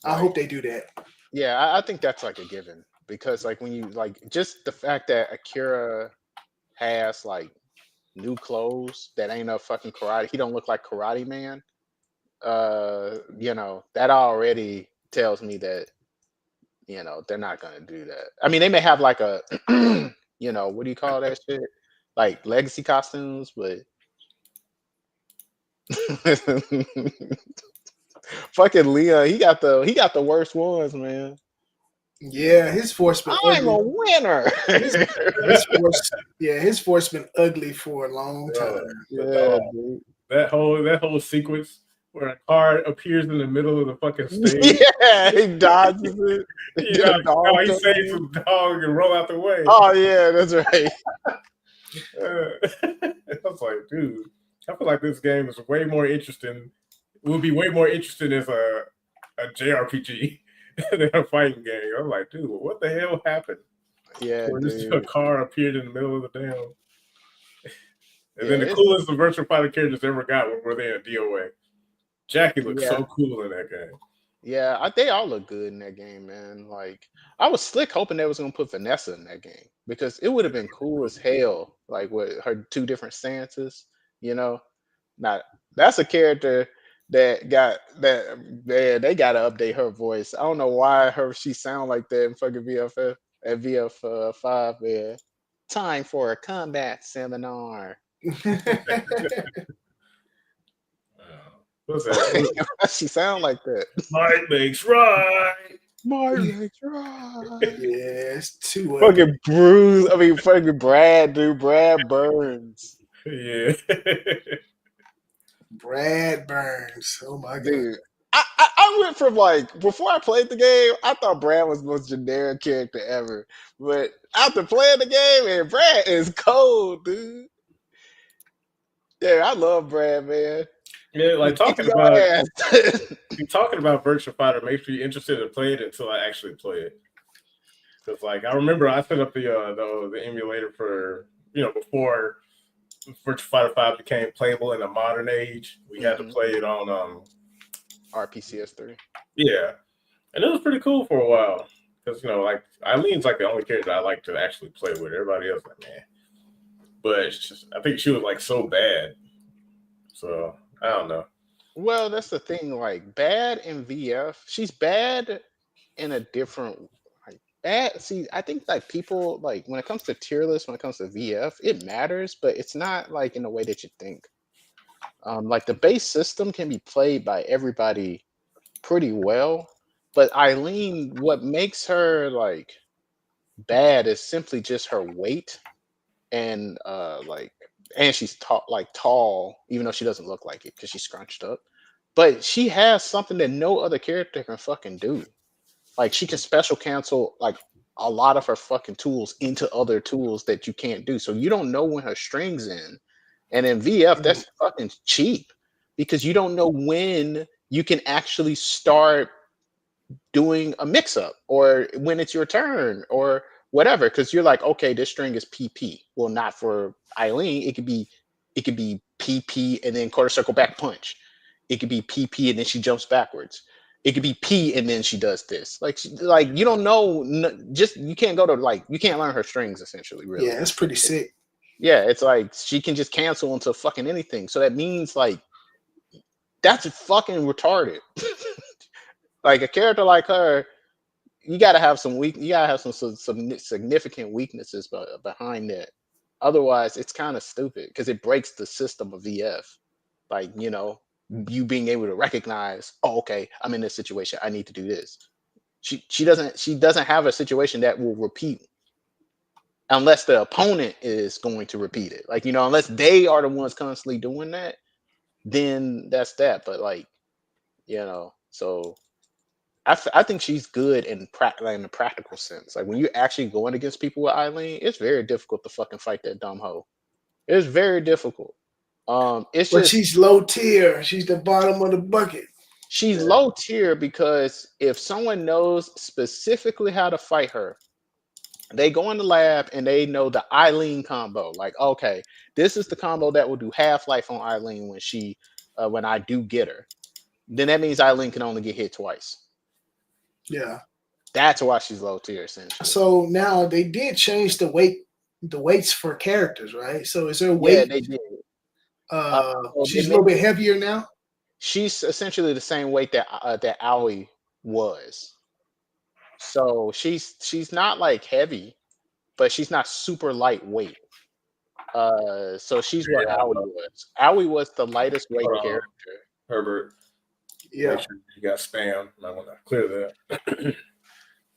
I hope they do that.
Yeah, I think that's like a given because like when you like just the fact that Akira has like new clothes that ain't a fucking karate, he don't look like Karate Man. That already tells me that they're not gonna do that. I mean, they may have like a what do you call that shit? Like legacy costumes, but fucking Leon, he got the worst ones, man.
Yeah, his voice been
I'm a winner.
his voice been ugly for a long time.
Yeah, dude.
That whole sequence where a car appears in the middle of the fucking stage.
Yeah, he dodges it.
Yeah, he saves the dog and roll out the way.
Oh yeah, that's right.
I was like, dude, I feel like this game is way more interesting. It would be way more interesting as a JRPG than a fighting game. I'm like, dude, what the hell happened?
Yeah,
where just a car appeared in the middle of the damn. And then the
it's
coolest the virtual fighter characters ever got were they in DOA. Jackie looks so cool in that game.
Yeah, they all look good in that game, man. Like I was slick hoping they was gonna put Vanessa in that game because it would have been cool as hell. Like with her two different stances, Now that's a character that got that man. They gotta update her voice. I don't know why she sound like that in fucking VFF at VF5, man. Time for a combat seminar.
What's that?
She sound like that.
Might makes right.
Might makes right.
Yeah, it's too
Fucking Bruce. I mean, fucking Brad, dude. Brad Burns.
Yeah.
Brad Burns. Oh my god.
Dude. I went from like before I played the game, I thought Brad was the most generic character ever. But after playing the game, man, Brad is cold, dude. Yeah, I love Brad, man.
Yeah, like talking about Virtua Fighter makes me interested in playing it until I actually play it. Because like I remember I set up the emulator for before Virtua Fighter 5 became playable in the modern age. We had to play it on
RPCS3.
Yeah, and it was pretty cool for a while because like Eileen's like the only character I like to actually play with. Everybody else like man, but it's just, I think she was like so bad. So I don't know.
Well, that's the thing. Like bad in VF, she's bad in a different like bad. See, I think like people like when it comes to tier lists, when it comes to VF, it matters, but it's not like in the way that you think. Like the base system can be played by everybody pretty well, but Eileen, what makes her like bad is simply just her weight and and she's tall, even though she doesn't look like it because she's scrunched up. But she has something that no other character can fucking do. Like she can special cancel like a lot of her fucking tools into other tools that you can't do. So you don't know when her string's in. And in VF, that's fucking cheap because you don't know when you can actually start doing a mix-up or when it's your turn or whatever. Because you're like, okay, this string is PP. Well, not for Eileen. It could be PP and then quarter circle back punch. It could be PP and then she jumps backwards. It could be P and then she does this. Like you don't know. You can't go to you can't learn her strings essentially. Really,
yeah, it's pretty sick.
Yeah, it's like she can just cancel into fucking anything. So that means like that's fucking retarded. Like a character like her, you gotta have some significant weaknesses behind that. Otherwise, it's kind of stupid because it breaks the system of VF. Like you being able to recognize, oh, okay, I'm in this situation. I need to do this. She doesn't have a situation that will repeat unless the opponent is going to repeat it. Like unless they are the ones constantly doing that, then that's that. But so I think she's good in the practical sense. Like when you're actually going against people with Eileen, it's very difficult to fucking fight that dumb hoe. It's very difficult.
She's low tier. She's the bottom of the bucket.
She's low tier because if someone knows specifically how to fight her, they go in the lab and they know the Eileen combo. Like, okay, this is the combo that will do Half-Life on Eileen when I do get her. Then that means Eileen can only get hit twice.
Yeah.
That's why she's low tier, essentially.
So now they did change the weights for characters, right? So is there a weight?
Yeah, they did.
She's a little bit heavier now.
She's essentially the same weight that Aoi was. So she's not like heavy, but she's not super lightweight. So she's what Aoi was. Aoi was the lightest weight character.
Herbert.
Yeah.
Make sure you got spam. I want to clear that.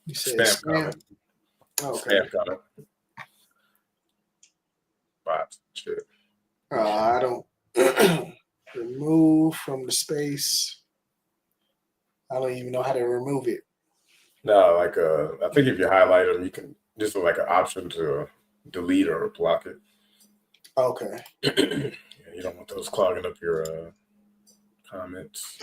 You said
spam.
Comment. Oh, okay.
Spam comment. Bots. Shit.
I don't remove from the space. I don't even know how to remove it.
No, like I think if you highlight them, you can just like an option to delete or block it.
Okay.
Yeah, you don't want those clogging up your comments.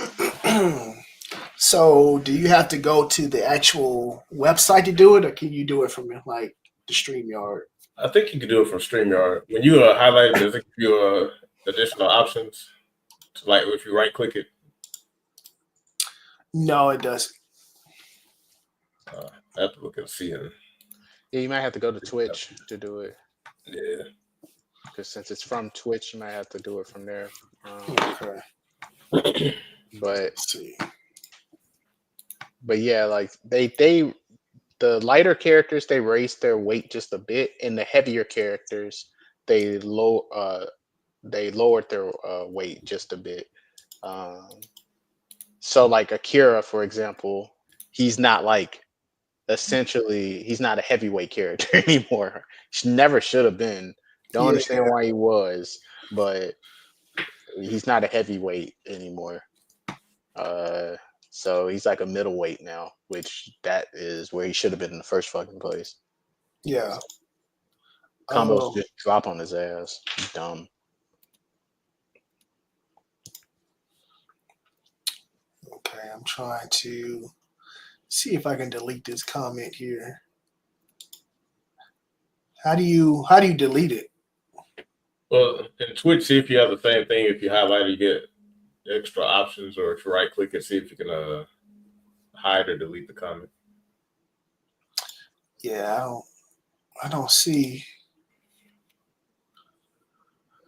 So, do you have to go to the actual website to do it, or can you do it from like the StreamYard?
I think you can do it from StreamYard. When you highlight it, does it give you additional options? Like if you right click it?
No, it doesn't.
I have to look and see it.
Yeah, you might have to go to Twitch to do it.
Yeah.
Because since it's from Twitch, you might have to do it from there.
Okay.
But
Let's see.
but yeah, like they the lighter characters they raised their weight just a bit, and the heavier characters they lowered their weight just a bit. Um, so like Akira, for example, he's not like he's not a heavyweight character anymore. She never should have been. Don't understand
Yeah.
why he was, but he's not a heavyweight anymore. So he's like a middleweight now, which that is where he should have been in the first fucking place.
Yeah.
Combos just drop on his ass. Dumb.
Okay, I'm trying to see if I can delete this comment here. How do you delete it?
Well, in Twitch, see if you have the same thing. If you highlight, you get extra options, or if you right click and see if you can hide or delete the comment.
Yeah, I don't see.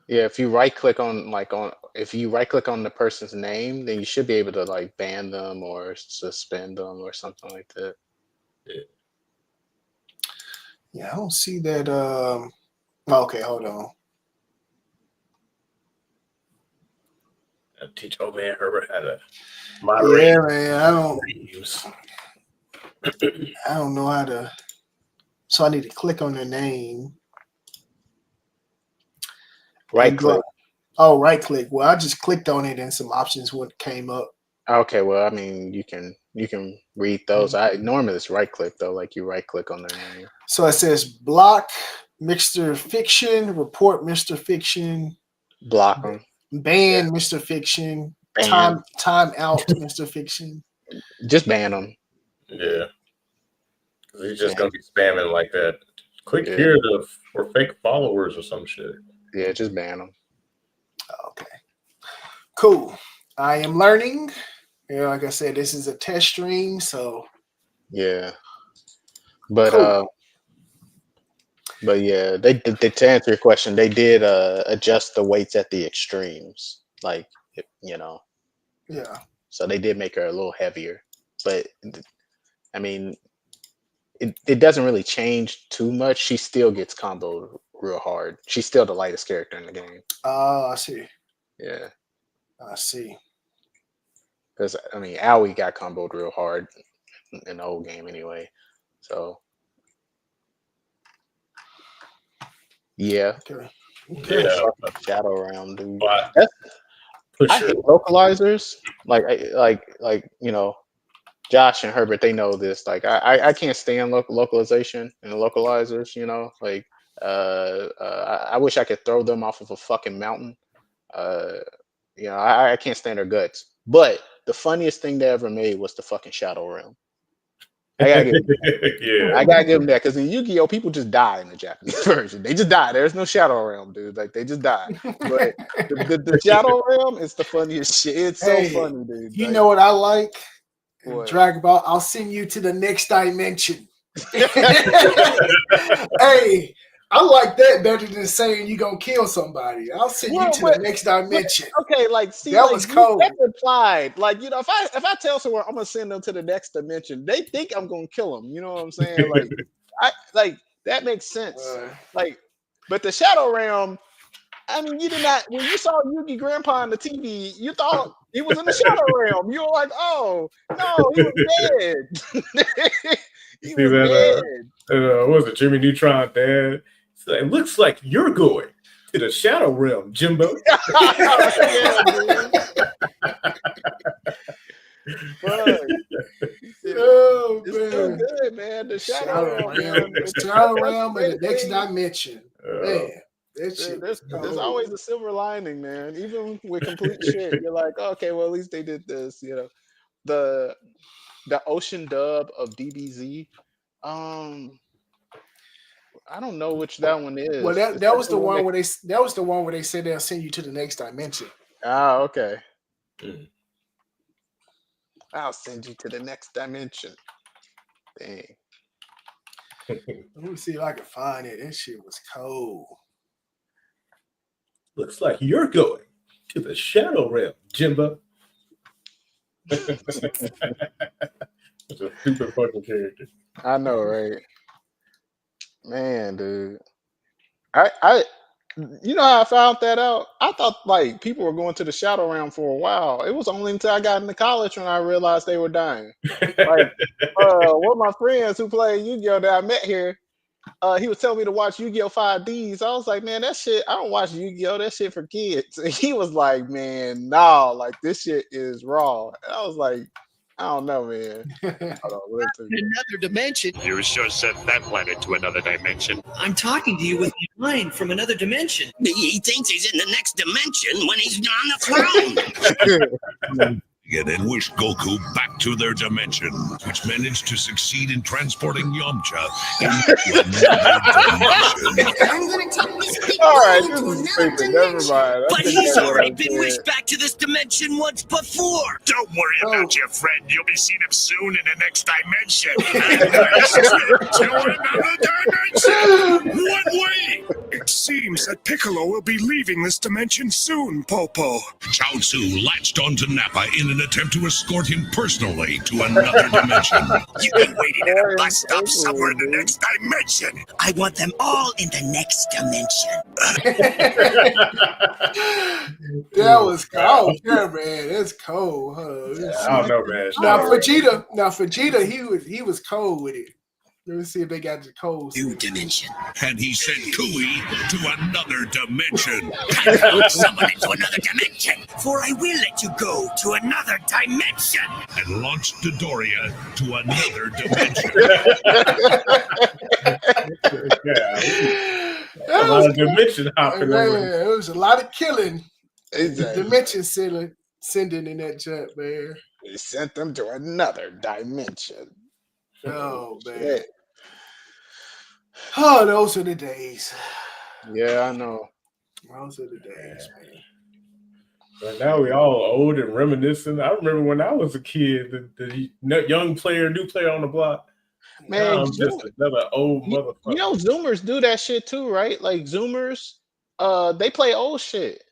Yeah, if you right click on the person's name, then you should be able to like ban them or suspend them or something like that.
Yeah, I don't see that. Okay, hold on.
I'll teach old man Herbert how to moderate.
Yeah, man, I don't know how to. So I need to click on their name.
Right click.
Right click. Well, I just clicked on it and some options came up.
Okay, well, I mean, you can read those. Normally it's right click though, like you right click on their name.
So it says block Mr. Fiction, report Mr. Fiction,
block them,
ban Mr. Fiction, time out Mr. Fiction.
Just ban them.
Yeah, he's just gonna be spamming like that. Click here for fake followers or some shit.
Yeah, just ban them.
Okay, cool. I am learning. Like I said, this is a test stream, so
yeah. But
cool.
But yeah, they to answer your question, they did adjust the weights at the extremes, like
Yeah.
So they did make her a little heavier, but I mean, it doesn't really change too much. She still gets comboed real hard. She's still the lightest character in the game.
I see.
Yeah,
I see.
Because I mean, Aoi got comboed real hard in the old game anyway. So yeah.
Okay.
Yeah.
Shadow Realm, dude.
But
I hate localizers. Josh and Herbert, they know this. Like, I can't stand localization and localizers. I wish I could throw them off of a fucking mountain. I can't stand their guts. But the funniest thing they ever made was the fucking Shadow Realm. I gotta give them that, because in Yu-Gi-Oh, people just die in the Japanese version. They just die. There's no Shadow Realm, dude. Like, they just die. But the Shadow Realm is the funniest shit. It's so funny, dude.
You know what I like?
What?
Dragon Ball. I'll send you to the next dimension. Hey, I like that better than saying you gonna kill somebody. I'll send you to the next dimension.
Okay, like, see,
that was cold.
That's implied. Like, if I tell someone I'm gonna send them to the next dimension, they think I'm gonna kill them. You know what I'm saying? Like, that makes sense. But the Shadow Realm, I mean, you did not. When you saw Yugi Grandpa on the TV, you thought he was in the Shadow Realm. You were like, oh no, he was dead.
He was dead. What was it, Jimmy Neutron dad? So it looks like you're going to the Shadow Realm, Jimbo.
Oh,
it's still good, man. The Shadow Realm,
Shadow Realm and the next dimension. Man,
there's always a silver lining, man. Even with complete shit, you're like, okay, well, at least they did this. The ocean dub of DBZ. I don't know which that one is.
Well, that was the one where they said they'll send you to the next dimension.
Ah, okay. I'll send you to the next dimension. Dang.
Let me see if I can find it. That shit was cold.
Looks like you're going to the Shadow Realm, Jimbo. It's a stupid fucking character.
I know, right? Man, dude. I you know how I found that out? I thought like people were going to the shadow realm for a while. It was only until I got into college when I realized they were dying. Like one of my friends who played Yu-Gi-Oh! That I met here, he was telling me to watch Yu-Gi-Oh! 5Ds. I was like, man, that shit, I don't watch Yu-Gi-Oh! That shit for kids. And he was like, man, nah, like this shit is raw. And I was like, I don't know, man. Hold on, let's see.
Another dimension.
You sure sent that planet to another dimension.
I'm talking to you with my mind from another dimension.
He thinks he's in the next dimension when he's on the throne.
And wish Goku back to their dimension, which managed to succeed in transporting Yamcha into another dimension.
I'm gonna take this big
All right,
man
this
to
is
another
stupid. Never
dimension.
mind.
But he's already been wished back to this dimension once before.
Don't worry about your friend. You'll be seeing him soon in the next dimension. To another dimension. One way. It seems that Piccolo will be leaving this dimension soon, Popo. Chaozu latched onto Nappa in an attempt to escort him personally to another dimension.
You've been waiting at a bus stop somewhere in the next dimension. I want them all in the next dimension.
That was cold. Yeah, man. That's cold.
I don't know, man.
Now Vegeta, he was cold with it. Let me see if they got the cold.
New dimension.
And he sent Kui to another dimension.
Someone into another dimension, for I will let you go to another dimension.
And launched Dodoria to another dimension.
A lot of dimension hopping.
Man, it was a lot of killing.
Exactly.
Dimension sending in that jet, man.
He sent them to another dimension.
Oh man. Yeah. Oh, those are the days.
Yeah, I know.
Those are the days, man.
But now we all old and reminiscing. I remember when I was a kid, the young player, new player on the block.
Man,
just another old motherfucker.
You know, Zoomers do that shit too, right? Like Zoomers, they play old shit.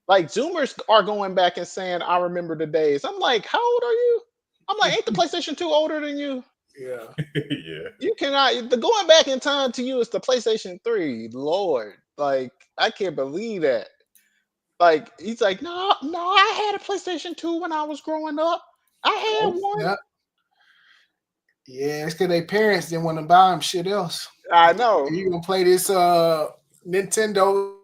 Like Zoomers are going back and saying, "I remember the days." I'm like, how old are you? I'm like, ain't the PlayStation 2 older than you?
Yeah.
Yeah. You cannot. The going back in time to you is the PlayStation 3. Lord, like I can't believe that. Like he's like, no, I had a PlayStation 2 when I was growing up. I had one.
Yeah. Yeah, it's because their parents didn't want to buy them shit else.
I know.
You gonna play this Nintendo?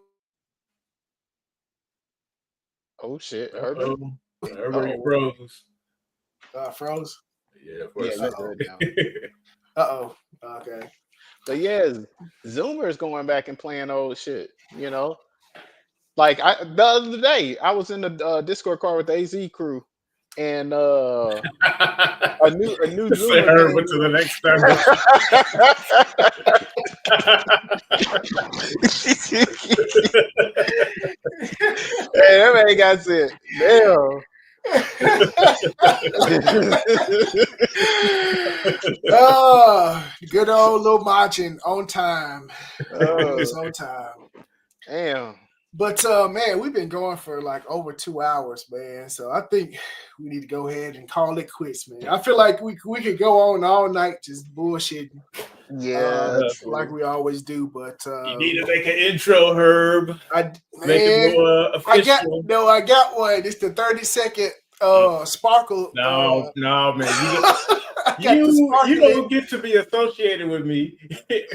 Oh shit, Herbert.
Herbert froze.
Froze.
Yeah.
Okay.
But yeah, Zoomers going back and playing old shit. You know, like the other day I was in the Discord call with the AZ crew, and a new Zoomer
Herbert to the next time.
Hey, that man got it. Damn.
Good old little marching on time.
It's
on time.
Damn.
But man, we've been going for like over 2 hours, man. So I think we need to go ahead and call it quits, man. I feel like we could go on all night just bullshitting.
Yeah,
like we always do. But
you need to make an intro, Herb.
Make
it more official.
I got one. It's the 30-second sparkle.
No, man. You don't get to be associated with me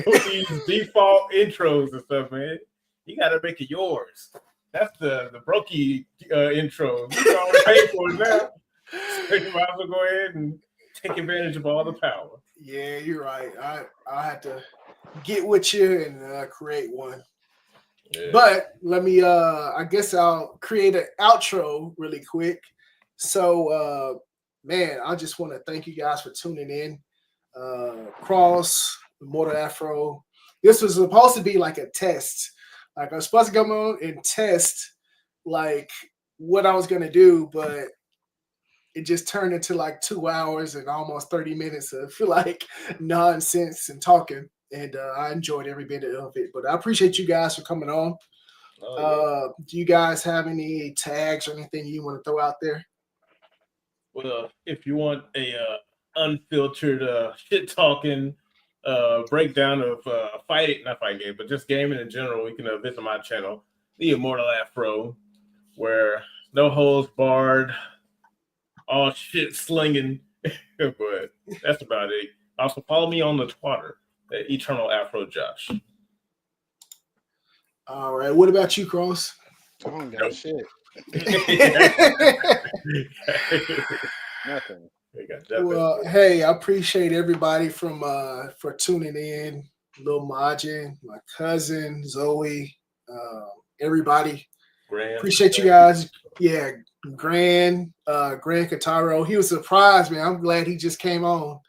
with these default intros and stuff, man. You got to make it yours. That's the Brokey intro. You can always pay for it now. So you might as well go ahead and take advantage of all the power.
Yeah, you're right. I have to get with you and create one. Yeah. But let me. I guess I'll create an outro really quick. So, man, I just want to thank you guys for tuning in. Cross, Mortal Afro. This was supposed to be like a test. Like I was supposed to come on and test like what I was gonna do, but it just turned into like 2 hours and almost 30 minutes of like nonsense and talking. And I enjoyed every bit of it. But I appreciate you guys for coming on. Do you guys have any tags or anything you want to throw out there?
Well, if you want a unfiltered shit talking breakdown of not fighting game, but just gaming in general, you can visit my channel, The Immortal Afro, where no holds barred, all shit slinging. But that's about it. Also, follow me on the Twitter, Eternal Afro Josh.
All right. What about you, Cross?
I don't got shit. Nothing.
Well, hey, I appreciate everybody for tuning in. Lil Majin, my cousin Zoe, everybody.
Grand.
Appreciate you guys. Yeah, Grand Kataro. He was surprised, man. I'm glad he just came on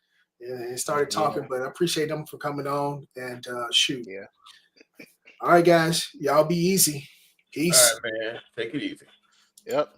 and started talking. But I appreciate them for coming on and shoot.
Yeah.
All right, guys. Y'all be easy. Peace.
All right, man. Take it easy.
Yep.